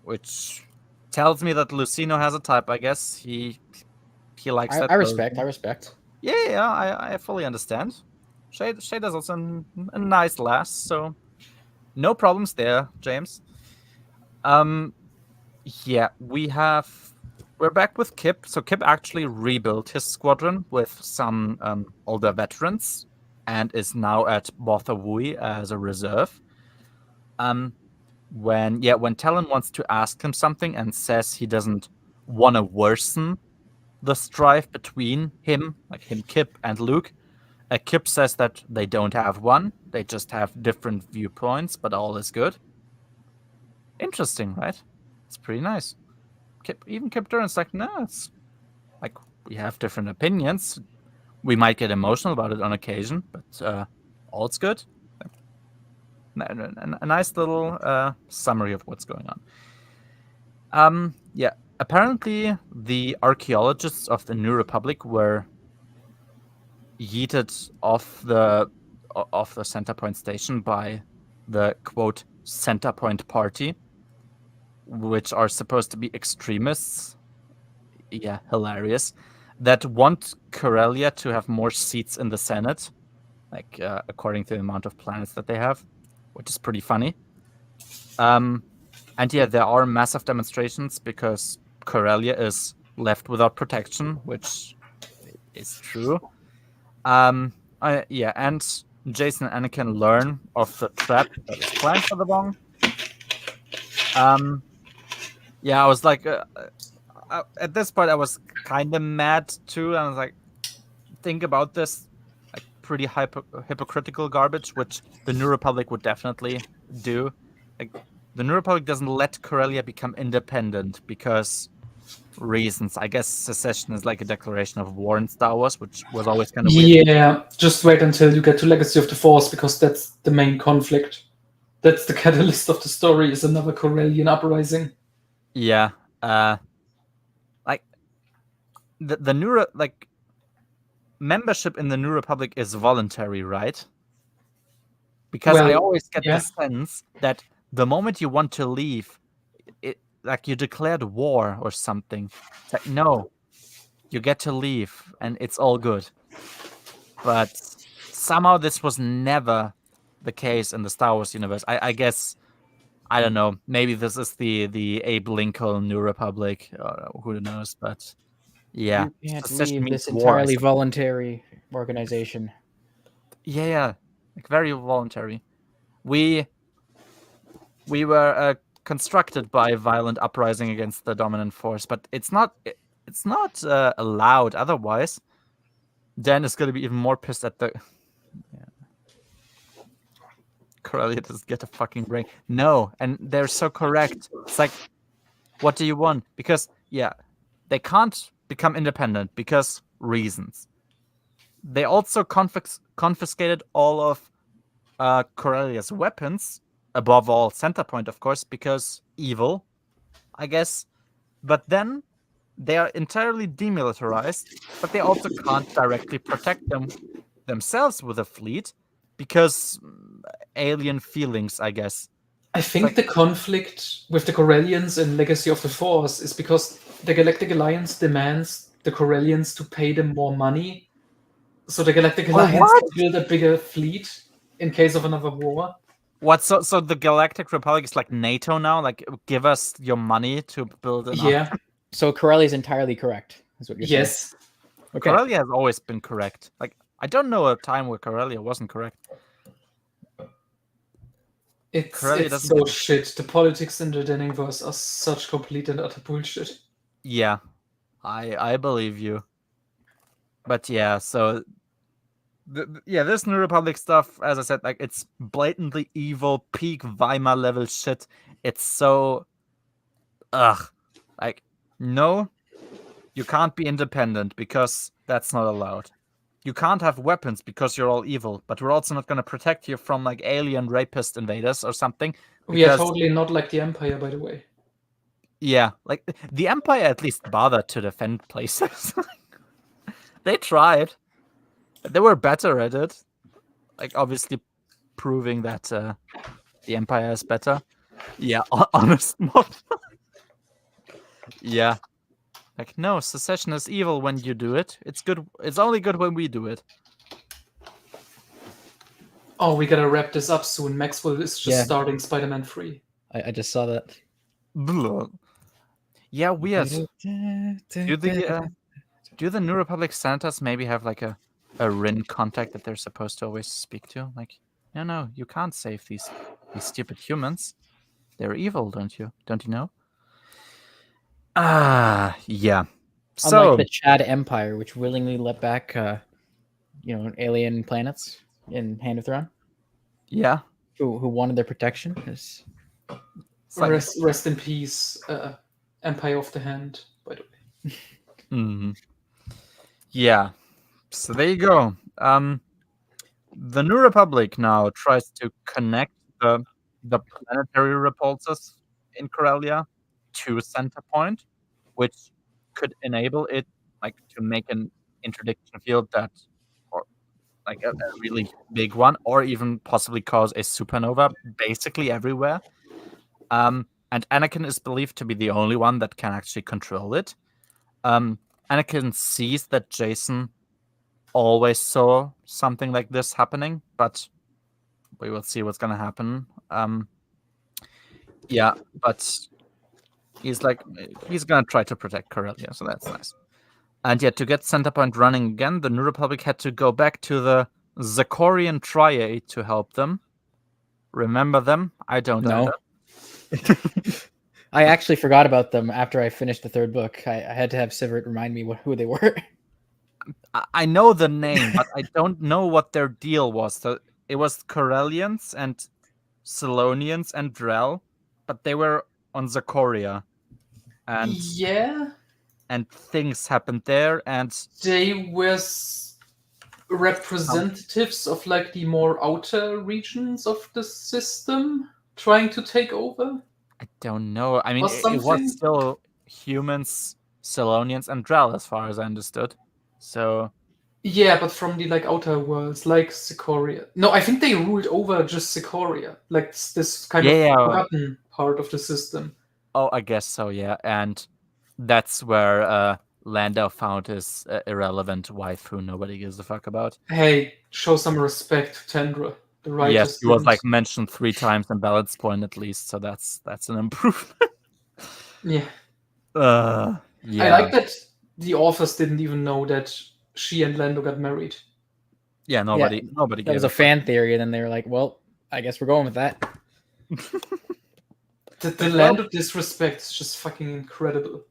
which tells me that Lucino has a type, I guess. He likes that.
I respect.
Yeah, I fully understand. Shada's also a nice lass, so no problems there, James. Yeah, we're back with Kip. So Kip actually rebuilt his squadron with some older veterans and is now at Botha Wui as a reserve. When Talon wants to ask him something and says he doesn't want to worsen the strife between him, Kip, and Luke, Kip says that they don't have one. They just have different viewpoints, but all is good. Interesting, right? It's pretty nice. Kip Duran's like, no, it's like we have different opinions. We might get emotional about it on occasion, but all's good. A nice little summary of what's going on. Yeah, apparently the archaeologists of the New Republic were yeeted off the Centerpoint station by the quote Centerpoint Party, which are supposed to be extremists. Yeah, hilarious. That want Corellia to have more seats in the Senate, according to the amount of planets that they have, which is pretty funny. And yeah, there are massive demonstrations because Corellia is left without protection, which is true. And Jason and Anakin learn of the trap that is planned for the Vong. Yeah, I was like, at this point, I was kind of mad too. I was like, think about this, like pretty hypocritical garbage, which the New Republic would definitely do. Like, the New Republic doesn't let Corellia become independent because reasons. I guess secession is like a declaration of war in Star Wars, which was always kind of weird.
Yeah, just wait until you get to Legacy of the Force, because that's the main conflict. That's the catalyst of the story, is another Corellian uprising.
Yeah, like the New membership in the New Republic is voluntary, right? because I always get the sense that the moment you want to leave, it like you declared war or something. It's like, no, you get to leave and it's all good. But somehow this was never the case in the Star Wars universe. I guess, I don't know, maybe this is the Abe Lincoln New Republic, who knows, but yeah.
You can't
secession
leave this
means war,
entirely voluntary organization.
Yeah, like very voluntary. We were constructed by violent uprising against the dominant force, but it's not allowed otherwise. Dan is going to be even more pissed at the... Corellia doesn't get a fucking break. No, and they're so correct. It's like, what do you want? Because, yeah, they can't become independent because reasons. They also confiscated all of Corellia's weapons, above all Centerpoint, of course, because evil, I guess. But then they are entirely demilitarized, but they also can't directly protect themselves with a fleet because alien feelings, I guess.
I think the conflict with the Corellians in Legacy of the Force is because the Galactic Alliance demands the Corellians to pay them more money, so the Galactic Alliance can build a bigger fleet in case of another war.
What? So the Galactic Republic is like NATO now? Like, give us your money to build an
Yeah.
So Corellia is entirely correct, is what you're saying.
Yes.
Okay.
Corellia has always been correct. Like, I don't know a time where Corellia wasn't correct.
It's so shit. The politics in the Denningverse are such complete and utter bullshit.
Yeah, I believe you. But yeah, so this New Republic stuff, as I said, like, it's blatantly evil, peak Weimar level shit. It's so like, no, you can't be independent because that's not allowed. You can't have weapons because you're all evil, but we're also not going to protect you from like alien rapist invaders or something.
We are totally not like the Empire, by the way.
Yeah, like the Empire at least bothered to defend places. They tried. They were better at it. Like, obviously proving that the Empire is better. Yeah, honest mod. Yeah. Like, no, secession is evil when you do it. It's good. It's only good when we do it.
Oh, we gotta wrap this up soon. Maxwell is just starting Spider-Man 3.
I just saw that.
Blah. Yeah, weird. Do the New Republic senators maybe have like a Rin contact that they're supposed to always speak to? Like, no, you can't save these stupid humans. They're evil, don't you know? Yeah. So,
unlike the Chad Empire, which willingly let back, alien planets in Hand of Throne.
Yeah.
Who wanted their protection?
Rest in peace, Empire of the Hand, by the way.
Mm-hmm. Yeah. So there you go. The New Republic now tries to connect the planetary repulsors in Corellia to Centerpoint, which could enable it to make an interdiction field or a really big one, or even possibly cause a supernova basically everywhere. And Anakin is believed to be the only one that can actually control it. Anakin sees that Jason always saw something like this happening, but we will see what's going to happen. Yeah, but he's going to try to protect Corellia, so that's nice. And yet, to get Centerpoint running again, the New Republic had to go back to the Zakorian Triad to help them. Remember them? I don't know.
I actually forgot about them after I finished the third book. I had to have Sivert remind me who they were.
I know the name, but I don't know what their deal was. So it was Corellians and Selonians and Drell, but they were on Zakoria. And and things happened there, and
they were representatives of like the more outer regions of the system trying to take over.
I don't know. I mean, it was still humans, Selonians, and Drell, as far as I understood. So
Yeah, but from the like outer worlds, like Sikoria. No, I think they ruled over just Sikoria, like this kind of forgotten part of the system.
Oh, I guess so. Yeah, and that's where Lando found his irrelevant wife, who nobody gives a fuck about.
Hey, show some respect to Tendra. The writers
yes, he was like mentioned 3 times in Balance Point at least, so that's an improvement.
Yeah.
Yeah.
I like that the authors didn't even know that she and Lando got married.
Yeah, nobody
That was a fan theory, and then they were like, "Well, I guess we're going with that."
The Lando disrespect is just fucking incredible.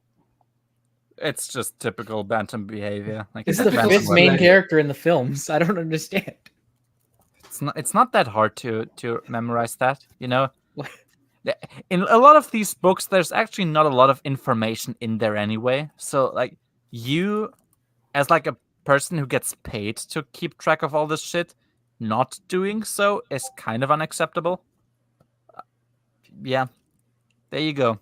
It's just typical Bantam behavior. Like,
it's the 5th main character in the films. I don't understand.
It's not that hard to memorize that, you know. In a lot of these books, there's actually not a lot of information in there anyway. So, like, you, as like a person who gets paid to keep track of all this shit, not doing so is kind of unacceptable. Yeah, there you go.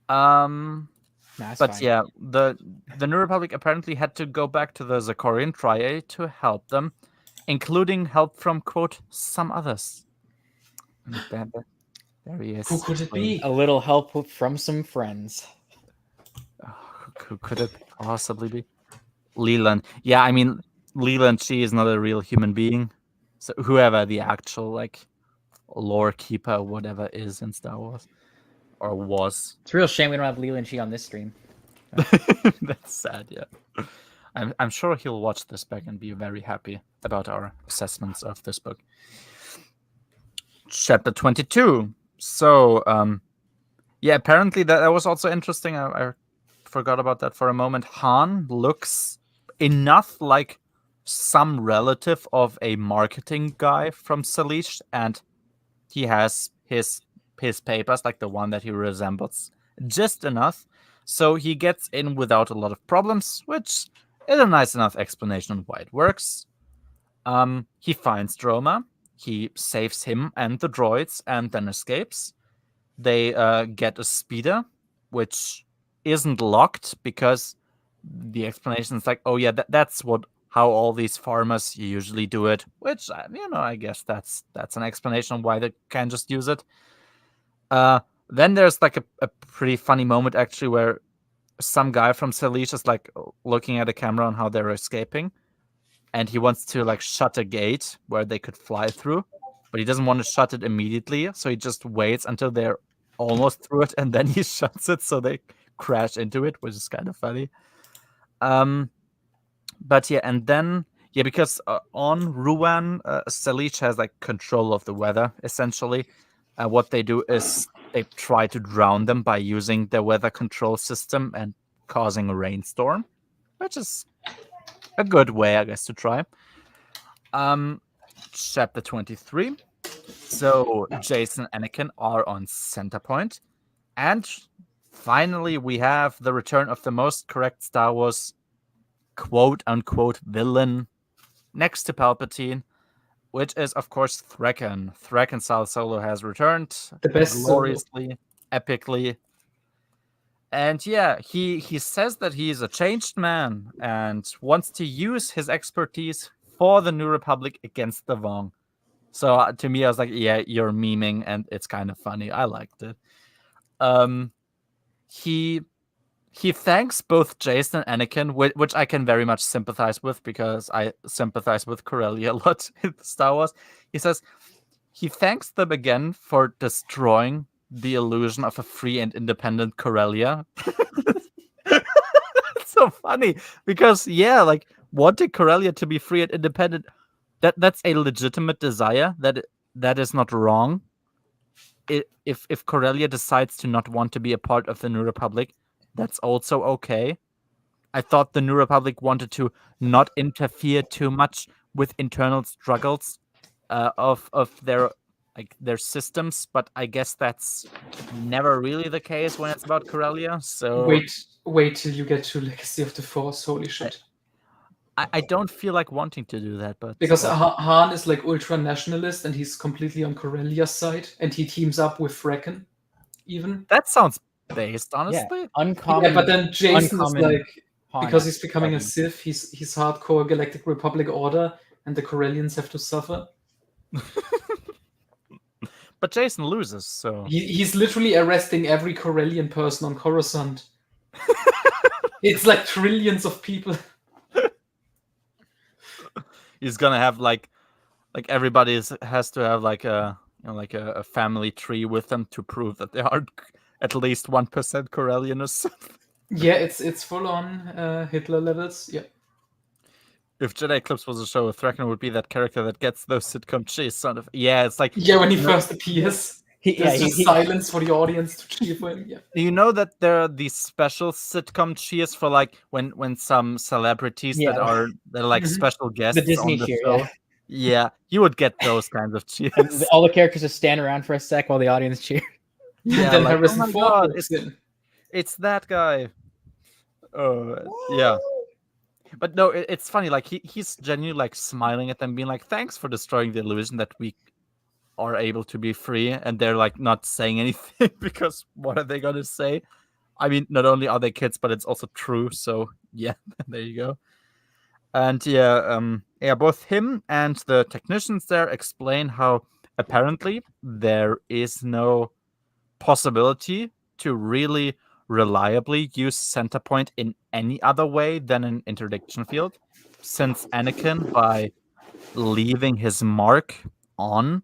But
fine.
yeah, the New Republic apparently had to go back to the Zakorian Triad to help them, including help from, quote, some others. There he is.
Who could it be?
A little help from some friends.
Who could it possibly be? Leland. Yeah, I mean, Leland, she is not a real human being. So whoever the actual, like, lore keeper, whatever is in Star Wars. Or was.
It's a real shame we don't have Leland Chi on this stream.
That's sad, yeah. I'm sure he'll watch this back and be very happy about our assessments of this book. Chapter 22. So, yeah, apparently that was also interesting. I forgot about that for a moment. Han looks enough like some relative of a marketing guy from Salish, and he has his papers, like the one that he resembles, just enough. So he gets in without a lot of problems, which is a nice enough explanation on why it works. He finds Droma. He saves him and the droids and then escapes. They get a speeder, which isn't locked because the explanation is like, oh yeah, that's how all these farmers usually do it. Which, I guess that's an explanation why they can just use it. Then there's like a pretty funny moment actually where some guy from Salish is like looking at a camera on how they're escaping, and he wants to like shut a gate where they could fly through, but he doesn't want to shut it immediately, so he just waits until they're almost through it, and then he shuts it so they crash into it, which is kind of funny. But yeah, and then because on Ruan, Salish has like control of the weather essentially. What they do is they try to drown them by using their weather control system and causing a rainstorm, which is a good way, I guess, to try. Chapter 23. So Jason and Anakin are on center point, and finally we have the return of the most correct Star Wars quote-unquote villain next to Palpatine, which is, of course, Thraken. Thraken Sal Solo has returned
the best
gloriously, epically. And yeah, he says that he is a changed man and wants to use his expertise for the New Republic against the Vong. So to me, I was like, yeah, you're memeing, and it's kind of funny. I liked it. He thanks both Jason and Anakin, which I can very much sympathize with because I sympathize with Corellia a lot in Star Wars. He says he thanks them again for destroying the illusion of a free and independent Corellia. It's so funny because, yeah, like wanting Corellia to be free and independent, that's a legitimate desire. That is not wrong. If Corellia decides to not want to be a part of the New Republic, that's also okay. I thought the New Republic wanted to not interfere too much with internal struggles of their systems, but I guess that's never really the case when it's about Corellia. So
wait till you get to Legacy of the Force. Holy shit!
I don't feel like wanting to do that, but
because Han is like ultra nationalist and he's completely on Corellia's side, and he teams up with Thraken. Even
that sounds based, honestly.
Uncommon.
Yeah, but then Jason is like Because he's becoming a Sith, he's hardcore Galactic Republic order, and the Corellians have to suffer.
But Jason loses, so
he's literally arresting every Corellian person on Coruscant. It's like trillions of people.
He's gonna have like everybody has to have like a a family tree with them to prove that they are at least 1% Corellian or something.
Yeah, it's full on Hitler levels. Yeah.
If Jedi Eclipse was a show, Thraken would be that character that gets those sitcom cheers sort of. Yeah, it's like
when he first appears. There's just silence for the audience to cheer for him. Yeah.
Do you know that there are these special sitcom cheers for like when some celebrities that are like special guests
the Disney
on the
cheer,
show? Yeah, you would get those kinds of cheers.
And all the characters just stand around for a sec while the audience cheer.
Yeah, then
like,
Harrison Ford
it's that guy. Yeah. But no, it's funny. Like he's genuinely like smiling at them, being like, "Thanks for destroying the illusion that we are able to be free," and they're like not saying anything because what are they gonna say? I mean, not only are they kids, but it's also true. So yeah, there you go. And yeah, both him and the technicians there explain how apparently there is no possibility to really reliably use center point in any other way than an interdiction field, since Anakin, by leaving his mark on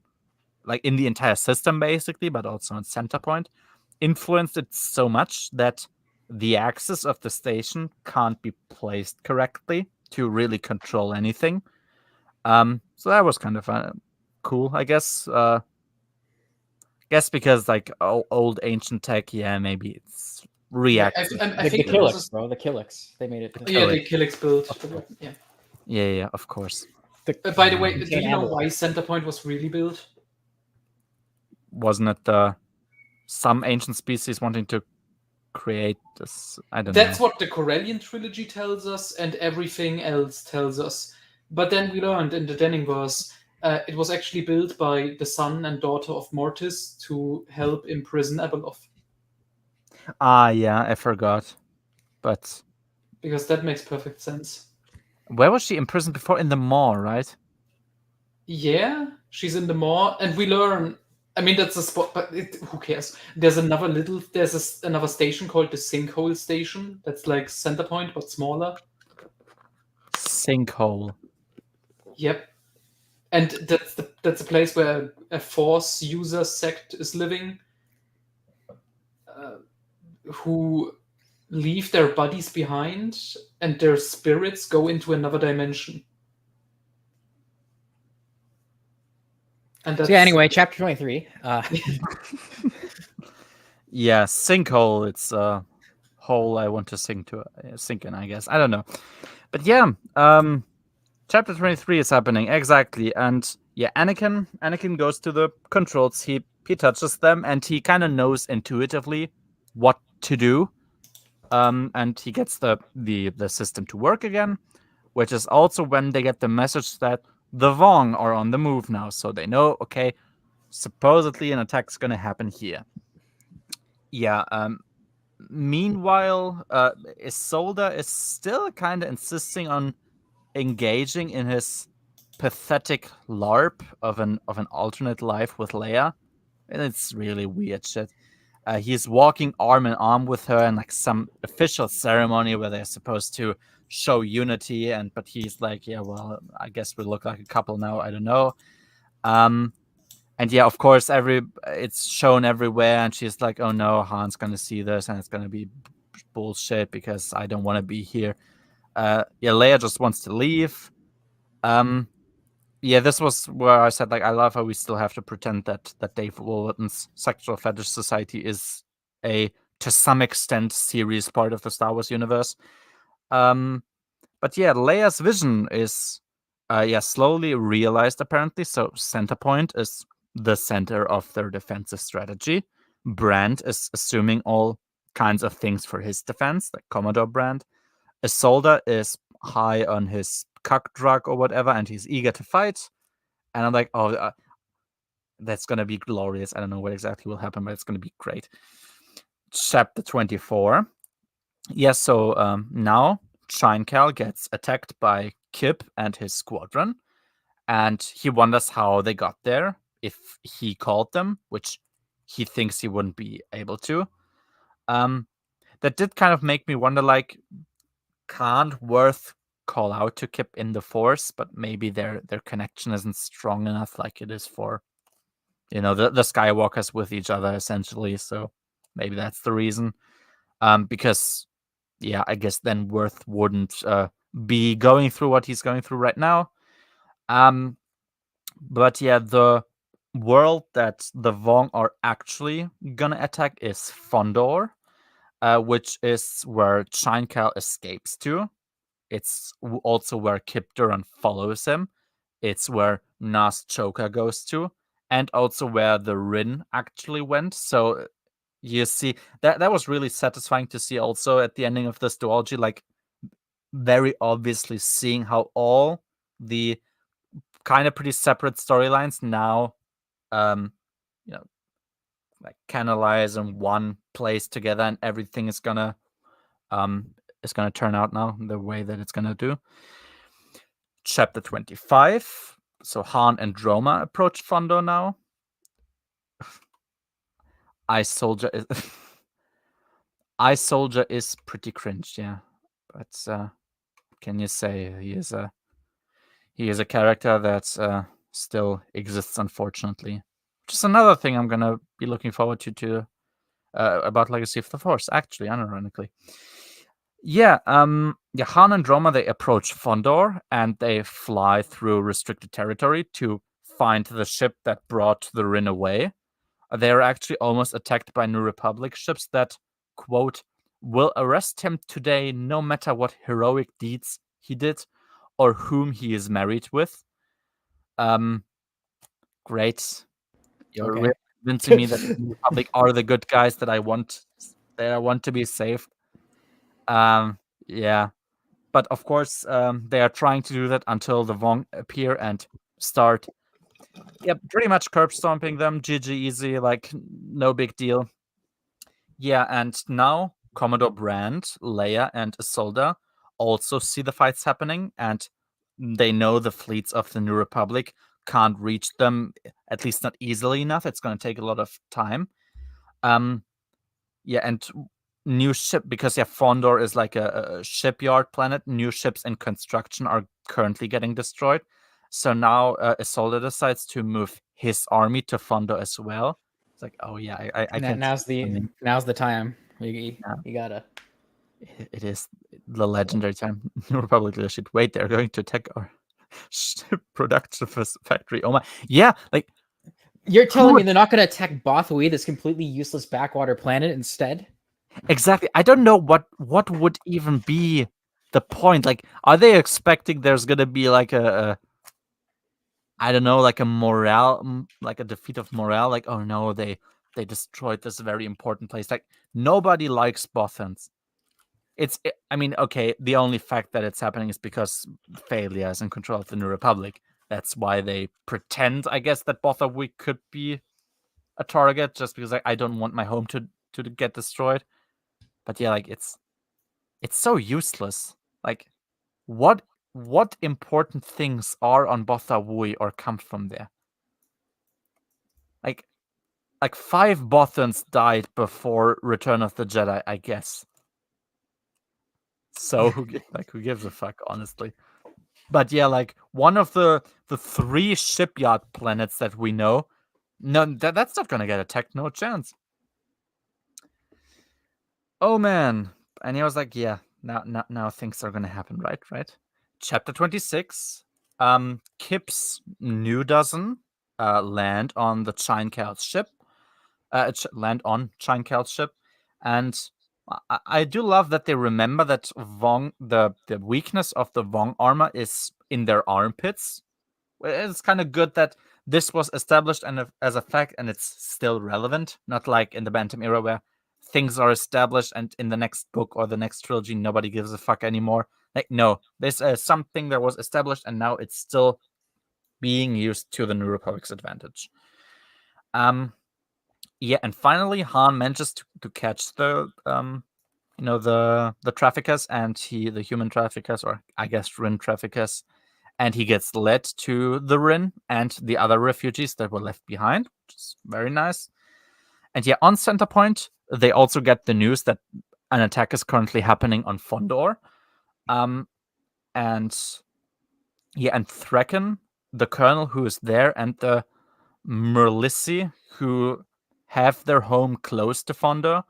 like in the entire system basically, but also on center point, influenced it so much that the axis of the station can't be placed correctly to really control anything. So that was kind of cool, I guess. Guess because like old ancient tech, yeah, maybe it's reactive.
I think the Killix, bro. The Killix. They made it.
The Killix build.
Yeah, of course.
By the way, do you know why center point was really built?
Wasn't it some ancient species wanting to create this? I don't know.
That's what the Corellian trilogy tells us, and everything else tells us. But then we learned in the Denningverse, it was actually built by the son and daughter of Mortis to help imprison Abeloth.
Yeah, I forgot. But
because that makes perfect sense.
Where was she imprisoned before? In the Maw, right?
Yeah, she's in the Maw, and we learn. I mean, that's a spot, but who cares? There's another station called the Sinkhole Station. That's like center point, but smaller.
Sinkhole.
Yep. And that's a place where a Force user sect is living, who leave their bodies behind, and their spirits go into another dimension. And that's...
So yeah, anyway, chapter 23.
Yeah, sinkhole. It's a hole I want to sink in, I guess. I don't know. But yeah, chapter 23 is happening, exactly. And yeah, Anakin goes to the controls. He touches them, and he kind of knows intuitively what to do. And he gets the system to work again, which is also when they get the message that the Vong are on the move now. So they know, okay, supposedly an attack's going to happen here. Yeah. Meanwhile, Isolde is still kind of insisting on engaging in his pathetic LARP of an alternate life with Leia, and it's really weird shit. He's walking arm in arm with her in like some official ceremony where they're supposed to show unity, but he's like, yeah, well, I guess we look like a couple now. I don't know. And yeah, of course, it's shown everywhere, and she's like, oh no, Han's gonna see this, and it's gonna be bullshit because I don't want to be here. Yeah, Leia just wants to leave. Yeah, this was where I said, like, I love how we still have to pretend that Dave Wolverton's Sexual Fetish Society is a, to some extent, serious part of the Star Wars universe. But yeah, Leia's vision is, slowly realized, apparently. So Centerpoint is the center of their defensive strategy. Brand is assuming all kinds of things for his defense, like Commodore Brand. Isolde is high on his cuck drug or whatever, and he's eager to fight. And I'm like, oh, that's going to be glorious. I don't know what exactly will happen, but it's going to be great. Chapter 24. Yes, so now Chine Cal gets attacked by Kip and his squadron, and he wonders how they got there, if he called them, which he thinks he wouldn't be able to. That did kind of make me wonder, like, can't Worth call out to Kip in the Force, but maybe their connection isn't strong enough like it is for, the Skywalkers with each other, essentially. So maybe that's the reason. Because, yeah, I guess then Worth wouldn't be going through what he's going through right now. But yeah, the world that the Vong are actually gonna attack is Fondor, which is where Chine Cal escapes to. It's also where Kip Duran follows him. It's where Nas Choka goes to, and also where the Rin actually went. So you see, that was really satisfying to see also at the ending of this duology, like, very obviously seeing how all the kind of pretty separate storylines now, like, canalize in one place together, and everything is gonna turn out now the way that it's gonna do. Chapter 25. So Han and Droma approach Fondor now. Ice Soldier is Ice Soldier is pretty cringe, yeah. But can you say he is a character that still exists, unfortunately. Which is another thing I'm gonna be looking forward to about Legacy of the Force, actually, unironically. Yeah, Han and Droma, they approach Fondor, and they fly through restricted territory to find the ship that brought the Rin away. They are actually almost attacked by New Republic ships that, quote, will arrest him today no matter what heroic deeds he did or whom he is married with. Great. You're really convincing me that the New Republic are the good guys that I want to be saved. Yeah. But of course, they are trying to do that until the Vong appear and start, pretty much curb stomping them. GG easy, like, no big deal. Yeah, and now Commodore Brand, Leia, and Isolde also see the fights happening, and they know the fleets of the New Republic can't reach them, at least not easily enough. It's going to take a lot of time. Yeah, and new ship, because Fondor is like a shipyard planet. New ships in construction are currently getting destroyed. So now Isolde decides to move his army to Fondor as well. It's like, oh yeah, I can.
Now's the time. You gotta.
It is the legendary time. New Republic leadership. Wait, they're going to attack our ship production factory. Oh my, yeah, like,
you're telling me they're not going to attack Bothawui, this completely useless backwater planet, instead?
Exactly. I don't know what would even be the point. Like, are they expecting there's gonna be like I don't know, like a morale, like a defeat of morale? Like, oh no, they destroyed this very important place. Like, nobody likes Bothans. I mean, okay, the only fact that it's happening is because Thalia is in control of the New Republic. That's why they pretend, I guess, that Bothawui could be a target, just because I don't want my home to get destroyed. But yeah, like, it's so useless. Like, what important things are on Bothawui or come from there? Like 5 Bothans died before Return of the Jedi, I guess. So who gives a fuck, honestly? But yeah, like, one of the 3 shipyard planets that we know, no, that's not gonna get attacked, no chance. Oh man. And he was like, yeah, now things are gonna happen, right? Chapter 26. Kip's new dozen land on the Chine Cal's ship. Land on Chine Cal's ship. And I do love that they remember that Vong, the weakness of the Vong armor is in their armpits. It's kind of good that this was established as a fact, and it's still relevant. Not like in the Bantam era where things are established and in the next book or the next trilogy nobody gives a fuck anymore. Like, no, this is something that was established and now it's still being used to the New Republic's advantage. Yeah, and finally Han manages to catch the the traffickers and the human traffickers, or I guess Rin traffickers, and he gets led to the Rin and the other refugees that were left behind, which is very nice. And yeah, on Center Point, they also get the news that an attack is currently happening on Fondor. And Thraken, the colonel who is there, and the Merlissi, who have their home close to Fondor,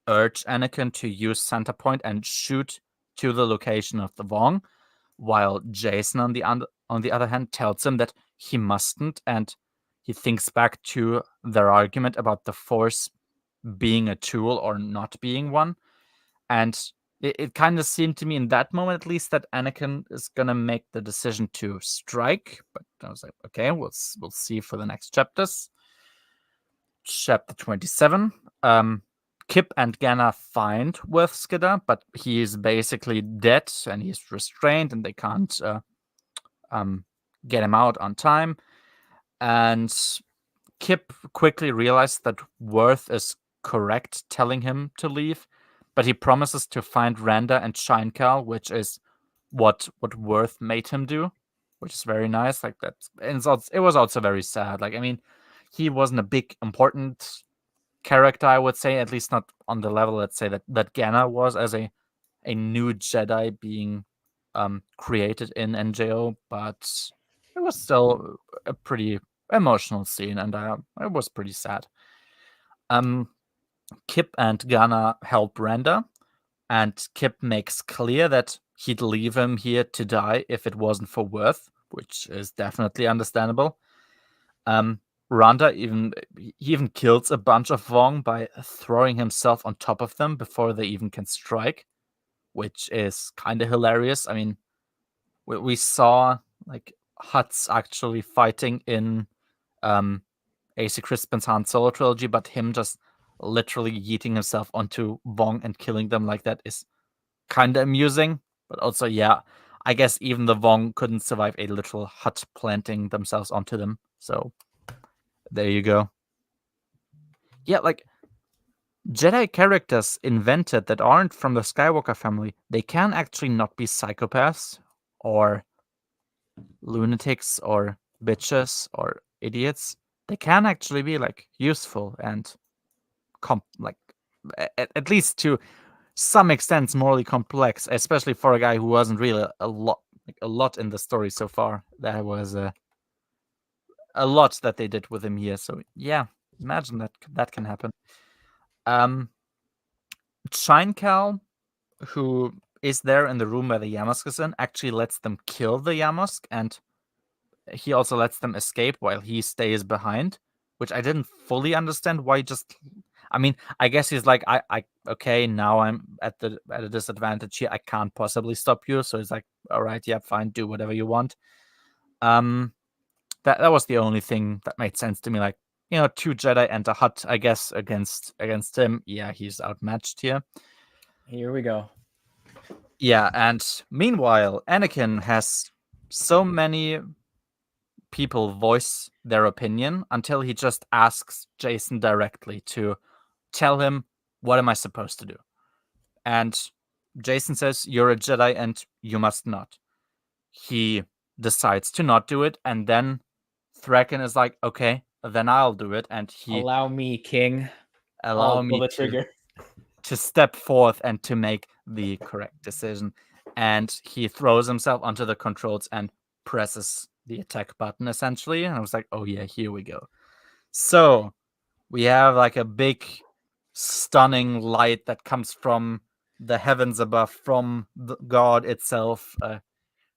urge Anakin to use Center Point and shoot to the location of the Vong, while Jason, on the other hand, tells him that he mustn't, and he thinks back to their argument about the Force being a tool or not being one. And it kind of seemed to me in that moment, at least, that Anakin is going to make the decision to strike. But I was like, okay, we'll see for the next chapters. Chapter 27. Kip and Ganna find Worth Skidder, but he is basically dead and he's restrained and they can't get him out on time. And Kip quickly realized that Worth is correct telling him to leave, but he promises to find Randa and Shinecal, which is what Worth made him do, which is very nice. Like that, and it was also very sad. Like, I mean, he wasn't a big important character, I would say, at least not on the level, let's say, that Ganna was as a new Jedi being created in NJO, but it was still a pretty emotional scene, and it was pretty sad. Kip and Ganna help Randa, and Kip makes clear that he'd leave him here to die if it wasn't for Worth, which is definitely understandable. Randa even kills a bunch of Vong by throwing himself on top of them before they even can strike, which is kind of hilarious. I mean, we saw like Hutts actually fighting in AC Crispin's Han Solo trilogy, but him just literally yeeting himself onto Vong and killing them like that is kind of amusing. But also, yeah, I guess even the Vong couldn't survive a literal Hutt planting themselves onto them. So there you go. Yeah, like Jedi characters invented that aren't from the Skywalker family, they can actually not be psychopaths or lunatics or bitches or idiots. They can actually be like useful and at least to some extent morally complex, especially for a guy who wasn't really a lot in the story so far. There was a lot that they did with him here. So yeah, imagine that can happen. Shinecal, who is there in the room where the Yamosk is in, actually lets them kill the Yamosk, and he also lets them escape while he stays behind, which I didn't fully understand why. I mean, I guess he's like, okay, now I'm at a disadvantage here. I can't possibly stop you. So he's like, all right, yeah, fine, do whatever you want. That was the only thing that made sense to me. Like, 2 Jedi and a Hutt, I guess, against him. Yeah, he's outmatched here.
Here we go.
Yeah, and meanwhile, Anakin has so many people voice their opinion until he just asks Jason directly to tell him, what am I supposed to do? And Jason says, you're a Jedi and you must not. He decides to not do it, and then Thraken is like, okay, then I'll do it. And he
allow me, King.
Allow me
the trigger.
to step forth and to make the correct decision. And he throws himself onto the controls and presses the attack button, essentially. And I was like, oh yeah, here we go. So we have like a big, stunning light that comes from the heavens above, from the God itself,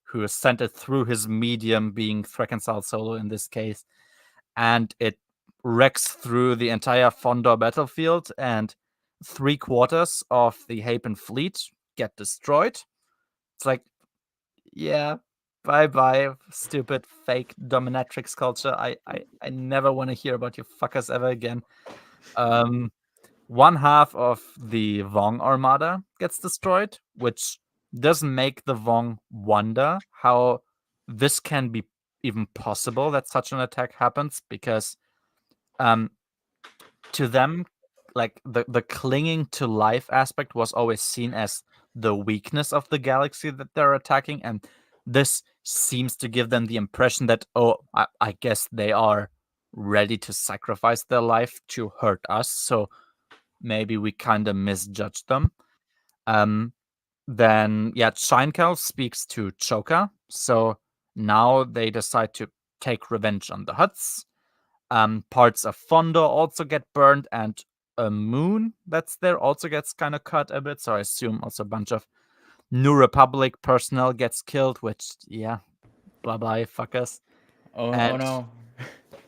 who is sent it through his medium, being Thraken Solo in this case. And it wrecks through the entire Fondor battlefield, and 3/4 of the Hapen fleet get destroyed. It's like, yeah, bye-bye, stupid fake dominatrix culture. I never want to hear about you fuckers ever again. 1/2 of the Vong armada gets destroyed, which doesn't make the Vong wonder how this can be even possible that such an attack happens, because to them, like the clinging to life aspect was always seen as the weakness of the galaxy that they're attacking, and this seems to give them the impression that, oh, I guess they are ready to sacrifice their life to hurt us, so maybe we kind of misjudged them. Then Shinekel speaks to Choka, so now they decide to take revenge on the Hutts. Parts of Fondo also get burned, and a moon that's there also gets kind of cut a bit, so I assume also a bunch of New Republic personnel gets killed, which, bye-bye, fuckers.
Oh no.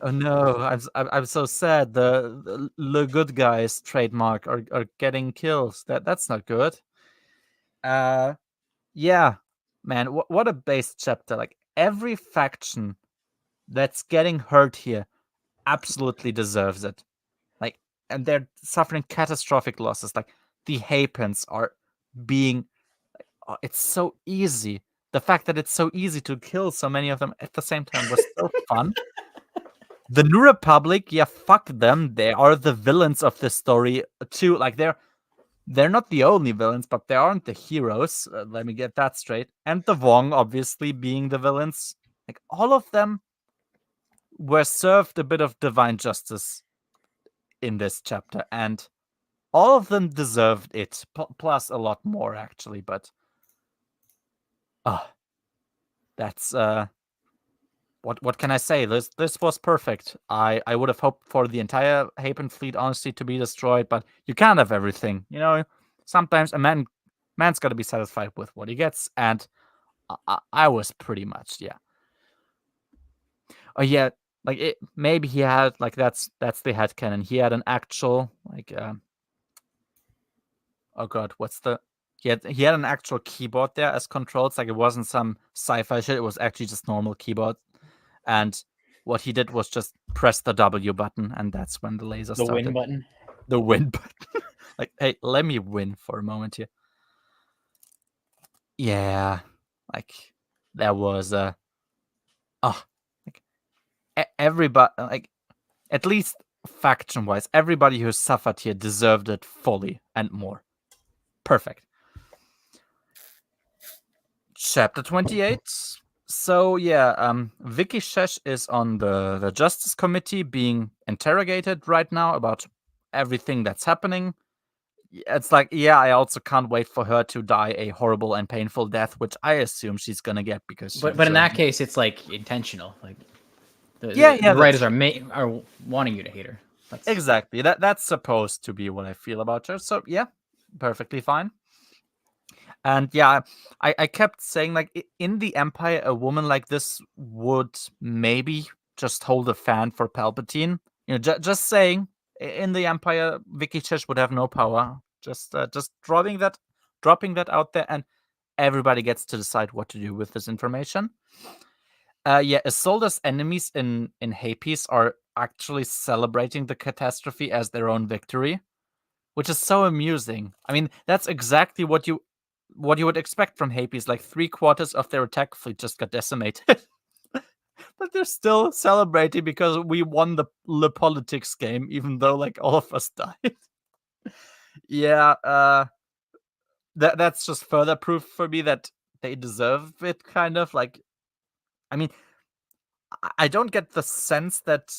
Oh no, I'm so sad. The good guys trademark are getting killed. That's not good. Yeah, man, what a base chapter. Like, every faction that's getting hurt here absolutely deserves it. Like, and they're suffering catastrophic losses. Like, the Hapens are being... it's so easy. The fact that it's so easy to kill so many of them at the same time was so fun. The New Republic, fuck them. They are the villains of this story too. Like, they're not the only villains, but they aren't the heroes. Let me get that straight. And the Vong, obviously, being the villains. Like, all of them were served a bit of divine justice in this chapter, and all of them deserved it, plus a lot more, actually. But that's what can I say? This was perfect. I would have hoped for the entire Hapen fleet, honestly, to be destroyed, but you can't have everything. You know, sometimes a man's got to be satisfied with what he gets, and I was pretty much, Oh yeah, like maybe he had, like, that's the headcanon. He had an actual, like, oh god, he had an actual keyboard there as controls. Like, it wasn't some sci-fi shit. It was actually just normal keyboard. And what he did was just press the W button, and that's when the laser started.
The win button?
The win button. Like, hey, let me win for a moment here. Yeah. Like, there was everybody, like, at least faction-wise, everybody who suffered here deserved it fully and more. Perfect. Chapter 28. So Vicky Shesh is on the Justice Committee being interrogated right now about everything that's happening. It's like, I also can't wait for her to die a horrible and painful death, which I assume she's gonna get because.
But in that case, it's like intentional. Like the writers are wanting you to hate her.
Exactly. That's supposed to be what I feel about her. So perfectly fine. And I kept saying, like, in the Empire, a woman like this would maybe just hold a fan for Palpatine. You know, just saying, in the Empire, Vicky Chesh would have no power. Just dropping that out there, and everybody gets to decide what to do with this information. Isolde's enemies in Hapes are actually celebrating the catastrophe as their own victory, which is so amusing. I mean, that's exactly what you would expect from Hapes. Like, 3/4 of their attack fleet just got decimated. But they're still celebrating because we won the politics game, even though, like, all of us died. That's just further proof for me that they deserve it, kind of. Like, I mean, I don't get the sense that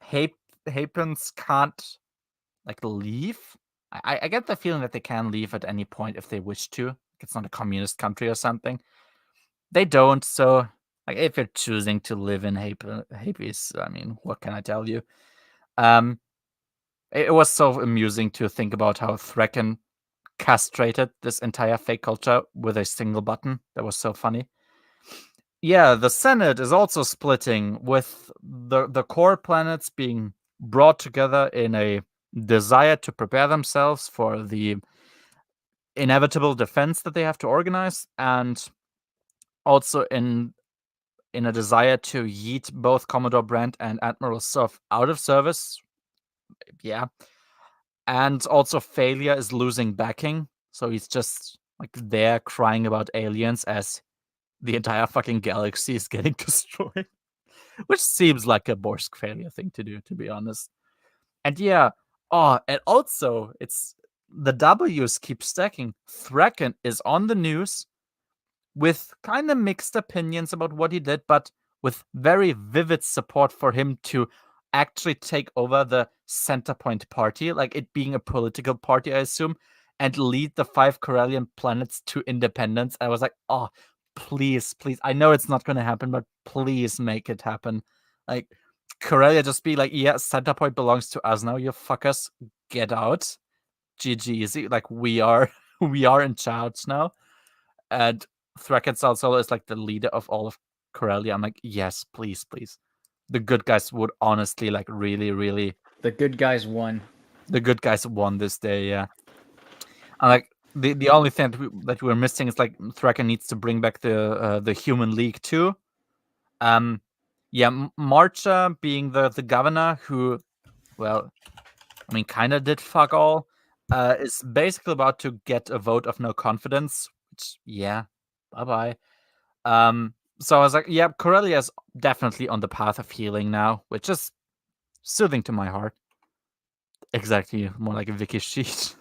Hapens can't, like, leave. I get the feeling that they can leave at any point if they wish to. It's not a communist country or something. They don't, so, like, if you're choosing to live in Hapes, I mean, what can I tell you? It was so amusing to think about how Threkken castrated this entire fake culture with a single button. That was so funny. The Senate is also splitting, with the core planets being brought together in a desire to prepare themselves for the inevitable defense that they have to organize, and also in a desire to yeet both Commodore Brandt and Admiral Soph out of service. And also Failure is losing backing, so he's just, like, there crying about aliens as the entire fucking galaxy is getting destroyed. Which seems like a Borsk Failure thing to do, to be honest. And Oh, and also it's the W's keep stacking. Thraken is on the news with kind of mixed opinions about what he did, but with very vivid support for him to actually take over the Centerpoint party, like it being a political party, I assume, and lead the 5 Corellian planets to independence. I was like, oh, please, please. I know it's not going to happen, but please make it happen. Like, Corellia just be like, yeah, Centerpoint belongs to us now, you fuckers. Get out. GG. Like, we are in charge now. And Thraken Solo is like the leader of all of Corellia. I'm like, yes, please, please. The good guys would honestly like really.
The good guys won.
The good guys won this day, yeah. And like the only thing that we're missing is like Thraken needs to bring back the Human League too. Yeah, Marcha being the governor who, well, I mean, kind of did fuck all, is basically about to get a vote of no confidence. Which, yeah, bye. So I was like, yeah, Corellia is definitely on the path of healing now, which is soothing to my heart. Exactly, more like a Vicky sheet.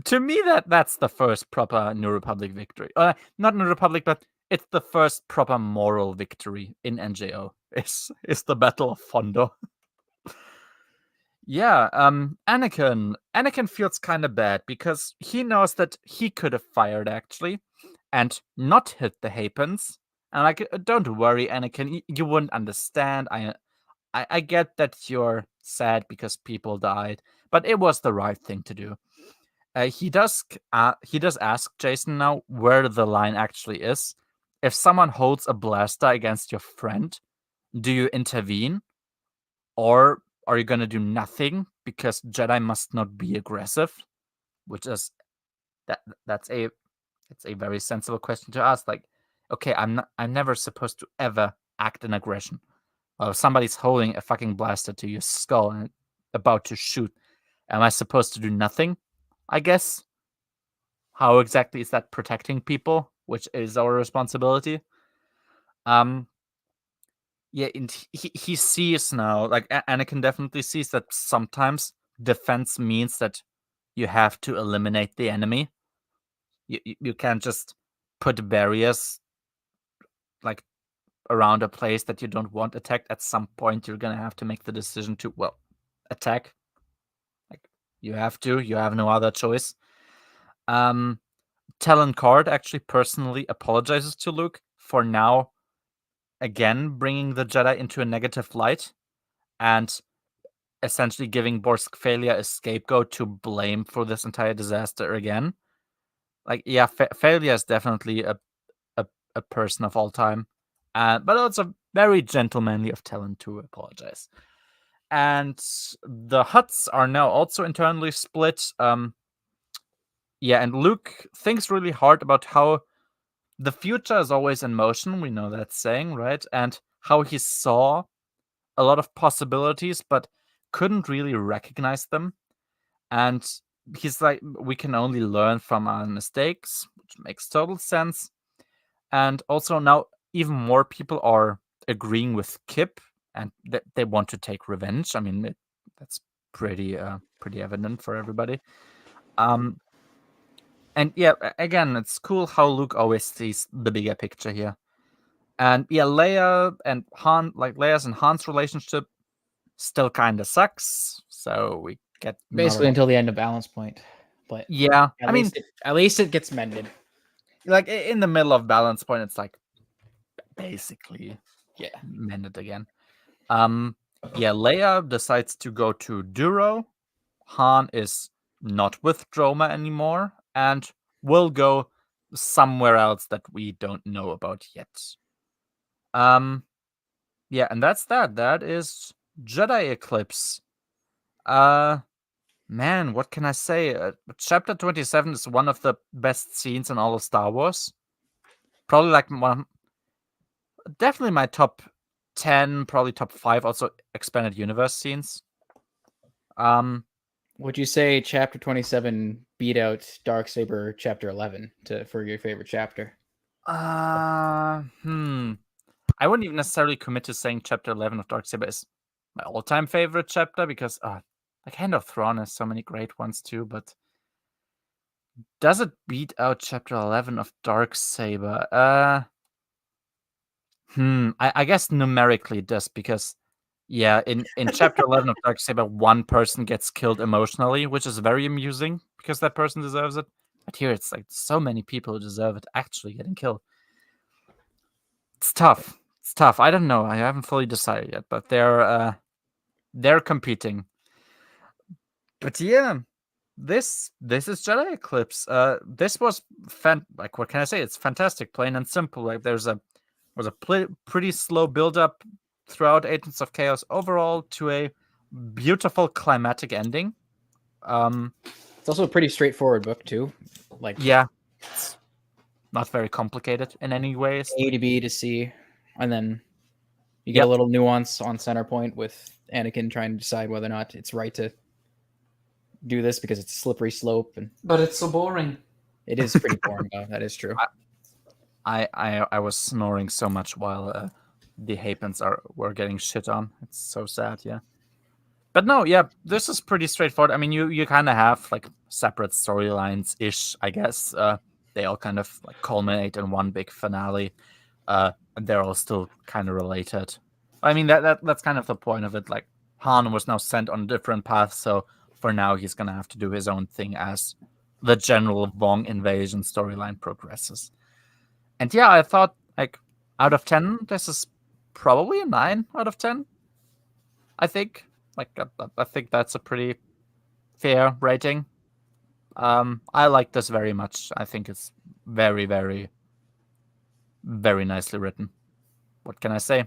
To me, that's the first proper New Republic victory. Not New Republic, but it's the first proper moral victory in NJO. Is the Battle of Fondo. Yeah, Anakin. Anakin feels kind of bad because he knows that he could have fired actually, and not hit the Hapens. And like, don't worry, Anakin. You wouldn't understand. I get that you're sad because people died, but it was the right thing to do. He does ask Jason now where the line actually is. If someone holds a blaster against your friend, do you intervene, or are you gonna do nothing because Jedi must not be aggressive? Which is that's a very sensible question to ask. Like, okay, I'm never supposed to ever act in aggression. Well, if somebody's holding a fucking blaster to your skull and about to shoot, am I supposed to do nothing? I guess. How exactly is that protecting people, which is our responsibility? Yeah, and he sees now, like Anakin definitely sees that sometimes defense means that you have to eliminate the enemy. You can't just put barriers like around a place that you don't want attacked. At some point, you're gonna have to make the decision to, well, attack. Like, you have to. You have no other choice. Talon Card actually personally apologizes to Luke for now again bringing the Jedi into a negative light and essentially giving Borsk Failure a scapegoat to blame for this entire disaster again. Like, yeah, Failure is definitely a person of all time, but also very gentlemanly of Talon to apologize. And the Hutts are now also internally split. Yeah, and Luke thinks really hard about how the future is always in motion. We know that saying, right? And how he saw a lot of possibilities, but couldn't really recognize them. And he's like, we can only learn from our mistakes, which makes total sense. And also now even more people are agreeing with Kip and that they want to take revenge. I mean, that's pretty evident for everybody. And yeah, again, it's cool how Luke always sees the bigger picture here. And yeah, Leia and Han, like Leia's and Han's relationship still kind of sucks. So we get
basically until the end of Balance Point. But
yeah,
at least it gets mended.
Like in the middle of Balance Point, it's like basically mended again. Yeah, Leia decides to go to Duro. Han is not with Droma anymore and will go somewhere else that we don't know about yet. Yeah, and that's that. That is Jedi Eclipse. Man, what can I say? Chapter 27 is one of the best scenes in all of Star Wars. Probably like definitely my top 10, probably top 5 also expanded universe scenes.
Would you say chapter 27 beat out Darksaber chapter 11 for your favorite chapter?
I wouldn't even necessarily commit to saying chapter 11 of Darksaber is my all-time favorite chapter because like Hand of Thrawn has so many great ones too, but does it beat out chapter 11 of Darksaber? I guess numerically it does because in chapter 11 of Darksaber, one person gets killed emotionally, which is very amusing because that person deserves it. But here it's like so many people who deserve it actually getting killed. It's tough. It's tough. I don't know. I haven't fully decided yet, but they're competing. But yeah, this is Jedi Eclipse. This was like what can I say? It's fantastic, plain and simple. Like was a pretty slow build up throughout Agents of Chaos overall to a beautiful climatic ending.
It's also a pretty straightforward book too. Like
it's not very complicated in any ways.
A to B to C, and then you get a little nuance on Centerpoint with Anakin trying to decide whether or not it's right to do this because it's a slippery slope.
But it's so boring.
It is pretty boring, though. That is true.
I was snoring so much while the Hapens were getting shit on. It's so sad, yeah. But no, yeah, this is pretty straightforward. I mean, you kind of have like separate storylines ish, I guess. They all kind of like culminate in one big finale. And they're all still kind of related. I mean, that's kind of the point of it. Like Han was now sent on a different path, so for now he's gonna have to do his own thing as the general Vong invasion storyline progresses. And yeah, I thought like out of 10, this is probably a 9 out of 10. I think. Like I think that's a pretty fair rating. I like this very much. I think it's very, very, very nicely written. What can I say?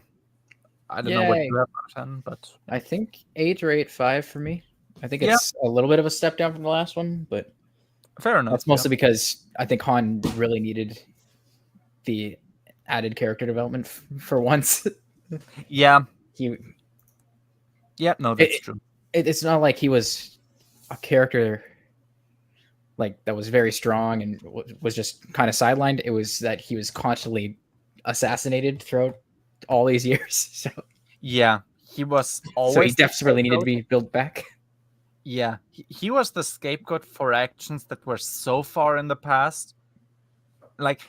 I don't know what you have out of 10, but
I think 8 or 8.5 for me. I think it's a little bit of a step down from the last one, but
fair enough.
That's mostly because I think Han really needed the added character development for once.
Yeah, no, that's true.
It's not like he was a character like that was very strong and was just kind of sidelined. It was that he was constantly assassinated throughout all these years. So
yeah, he was always.
So he desperately needed to be built back.
Yeah, he was the scapegoat for actions that were so far in the past. Like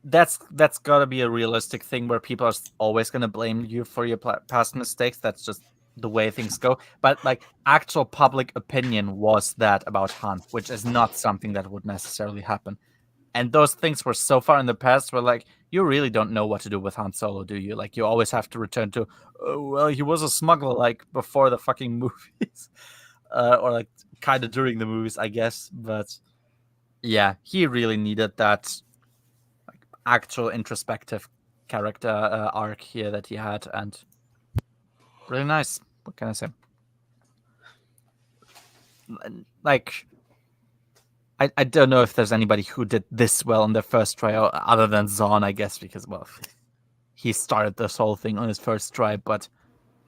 that's got to be a realistic thing where people are always going to blame you for your past mistakes. That's just the way things go. But like actual public opinion was that about Han, which is not something that would necessarily happen. And those things were so far in the past where like you really don't know what to do with Han Solo, do you? Like you always have to return to, oh, well, he was a smuggler like before the fucking movies, or like kind of during the movies, I guess. But yeah, he really needed that like, actual introspective character arc here that he had, and really nice. What can I say? Like, I don't know if there's anybody who did this well in their first try other than Zahn, I guess, because, well, he started this whole thing on his first try. But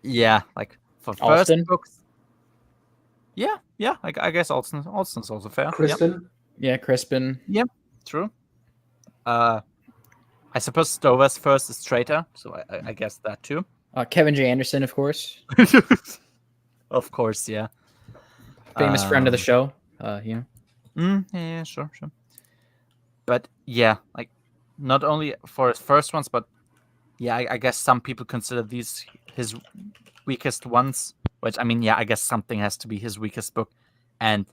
yeah, like for first books. Yeah, I guess Alston's also fair.
Crispin?
Yep.
Yeah, Crispin.
Yep, true. I suppose Stover's first is Traitor, so I guess that too.
Kevin J. Anderson, of course.
Of course, yeah.
Famous friend of the show. Yeah.
Yeah, sure. But yeah, like not only for his first ones, but yeah, I guess some people consider these his weakest ones. Which I mean, yeah, I guess something has to be his weakest book. And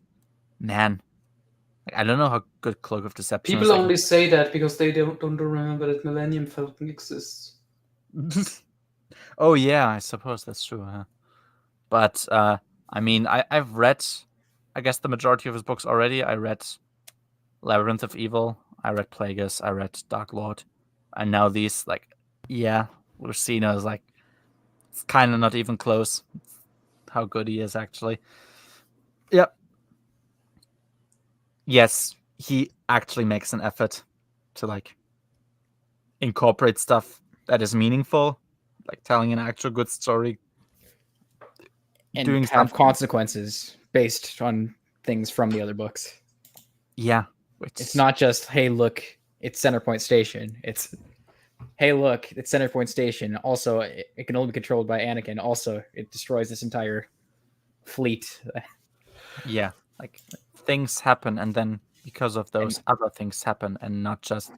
man, I don't know how good Cloak of Deception
is. People only say that because they don't remember that Millennium Falcon exists.
Oh yeah, I suppose that's true. Huh? But I mean, I've read, I guess, the majority of his books already. I read Labyrinth of Evil, I read Plagueis, I read Dark Lord, and now these, like, yeah, Lucina is like, it's kind of not even close how good he is, actually. Yep. Yes, he actually makes an effort to, like, incorporate stuff that is meaningful, like telling an actual good story.
And doing have consequences based on things from the other books.
Yeah.
It's not just, hey, look, it's Centerpoint Station. It's hey, look, it's Center Point Station. Also, it can only be controlled by Anakin. Also, it destroys this entire fleet.
Yeah, like things happen, and then because of those, other things happen, and not just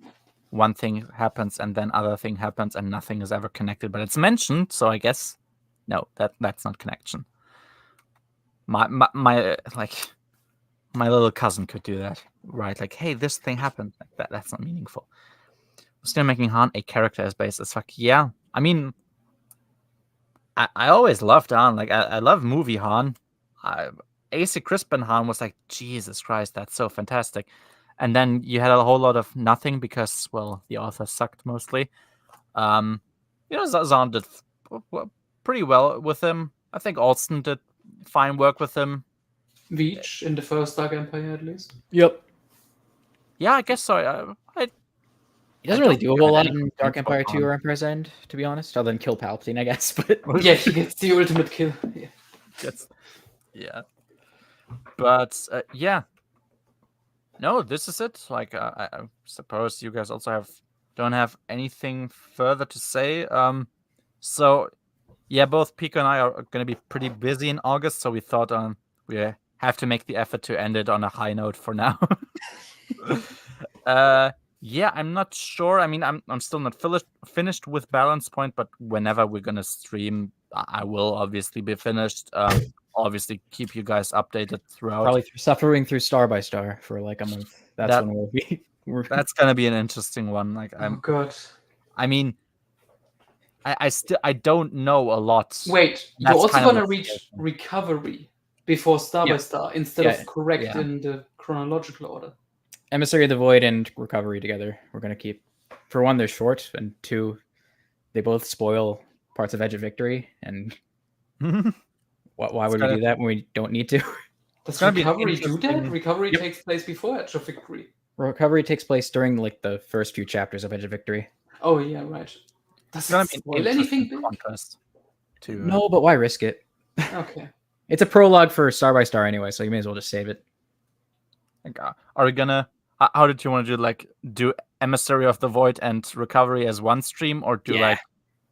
one thing happens and then other thing happens and nothing is ever connected. But it's mentioned, so I guess no, that's not connection. My like my little cousin could do that, right? Like, hey, this thing happened. Like that's not meaningful. Still making Han a character as base as fuck. Yeah, I mean, I always loved Han. Like I love movie Han. AC Crispin Han was like, Jesus Christ, that's so fantastic. And then you had a whole lot of nothing because, well, the author sucked mostly. Zahn did pretty well with him. I think Alston did fine work with him.
Veach in the first Dark Empire, at least.
Yep.
Yeah, I guess so.
He doesn't really do a whole lot in Dark Empire 2 or Emperor's End, to be honest, other than kill Palpatine, I guess. But
yeah, he gets the ultimate kill.
Yeah. But yeah. No, this is it. Like I suppose you guys also don't have anything further to say. So yeah, both Pico and I are going to be pretty busy in August, so we thought we have to make the effort to end it on a high note for now. Yeah, I'm not sure. I mean, I'm still not finished with Balance Point, but whenever we're gonna stream, I will obviously be finished. Obviously, keep you guys updated throughout.
Probably suffering through Star by Star for like a month. When we'll be.
That's gonna be an interesting one. Like,
oh god.
I mean, I don't know a lot.
Wait, you're also gonna reach Recovery before Star by Star instead of correct in the chronological order.
Emissary of the Void and Recovery together. We're going to keep. For one, they're short, and two, they both spoil parts of Edge of Victory. And why would we do that when we don't need to?
Does Recovery do that? Recovery takes place before Edge of Victory.
Recovery takes place during like the first few chapters of Edge of Victory.
Oh yeah, right. Does it spoil anything big?
No, but why risk it?
Okay.
It's a prologue for Star by Star anyway, so you may as well just save it.
Like, are we gonna? How did you want to do Emissary of the Void and Recovery as one stream, or do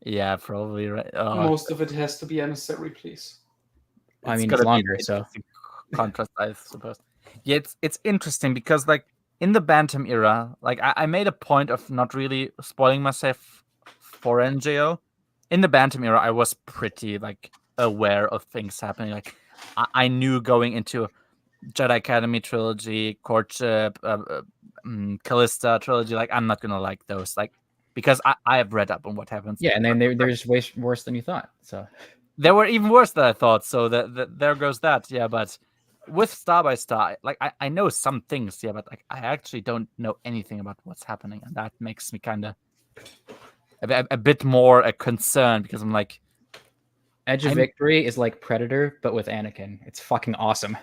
Yeah, probably right.
Most of it has to be Emissary, please.
I mean, it's longer, so
contrast, I suppose. Yeah, it's interesting because like in the Bantam era, like I made a point of not really spoiling myself for NJO. In the Bantam era, I was pretty like aware of things happening. Like I knew going into Jedi Academy trilogy, Courtship, Callista trilogy, like I'm not gonna like those, like because I have read up on what happens.
Yeah, and then they're just way worse than you thought. So
they were even worse than I thought. So there goes that. Yeah, but with Star by Star, like I know some things, yeah, but like I actually don't know anything about what's happening, and that makes me kind of a bit more concerned because I'm like,
Edge of Victory is like Predator, but with Anakin. It's fucking awesome.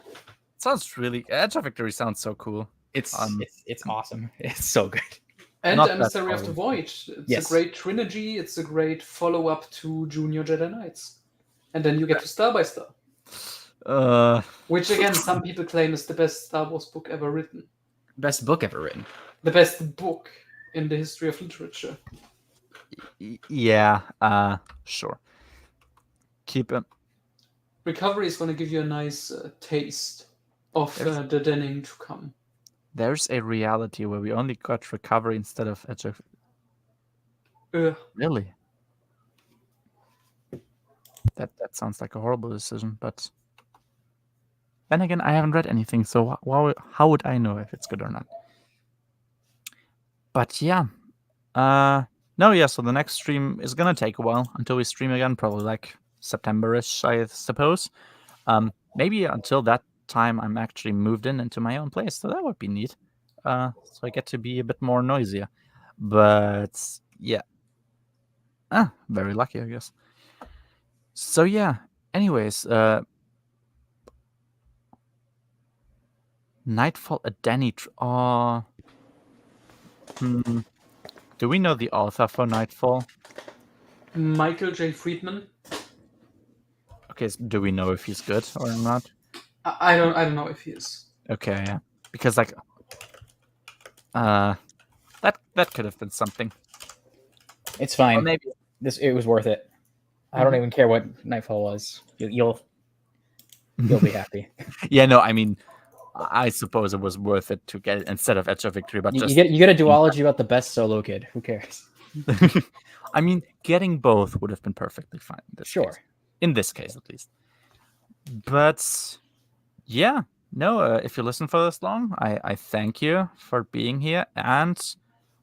Sounds really Edge of Victory sounds so cool.
It's awesome. It's so good.
And Emissary of the Void. It's a great trilogy. It's a great follow-up to Junior Jedi Knights. And then you get to Star by Star. Which again, some people claim is the best Star Wars book ever written.
Best book ever written.
The best book in the history of literature.
Yeah, sure. Keep it.
Recovery is going to give you a nice taste of the Denning to come.
There's a reality where we only got Recovery instead of Edge of... Really? That sounds like a horrible decision, but then again, I haven't read anything, so how would I know if it's good or not? But yeah. So the next stream is gonna take a while until we stream again, probably like September-ish, I suppose. Maybe until that time I'm actually moved into my own place, so that would be neat. So I get to be a bit more noisier. But yeah. Very lucky, I guess. So yeah. Anyways, Nightfall, a Danny. Do we know the author for Nightfall?
Michael J. Friedman.
Okay, so do we know if he's good or not?
I don't know if he is.
Okay, yeah. Because like that could have been something.
It's fine.
maybe
It was worth it. I don't even care what Nightfall was. You'll be happy.
Yeah, no, I mean, I suppose it was worth it to get it instead of Edge of Victory, but
you
just
get a duology about the best solo kid. Who cares?
I mean, getting both would have been perfectly fine.
Sure.
In this case, at least. But yeah, no, if you listen for this long, I thank you for being here, and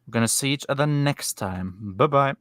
we're gonna see each other next time. Bye-bye.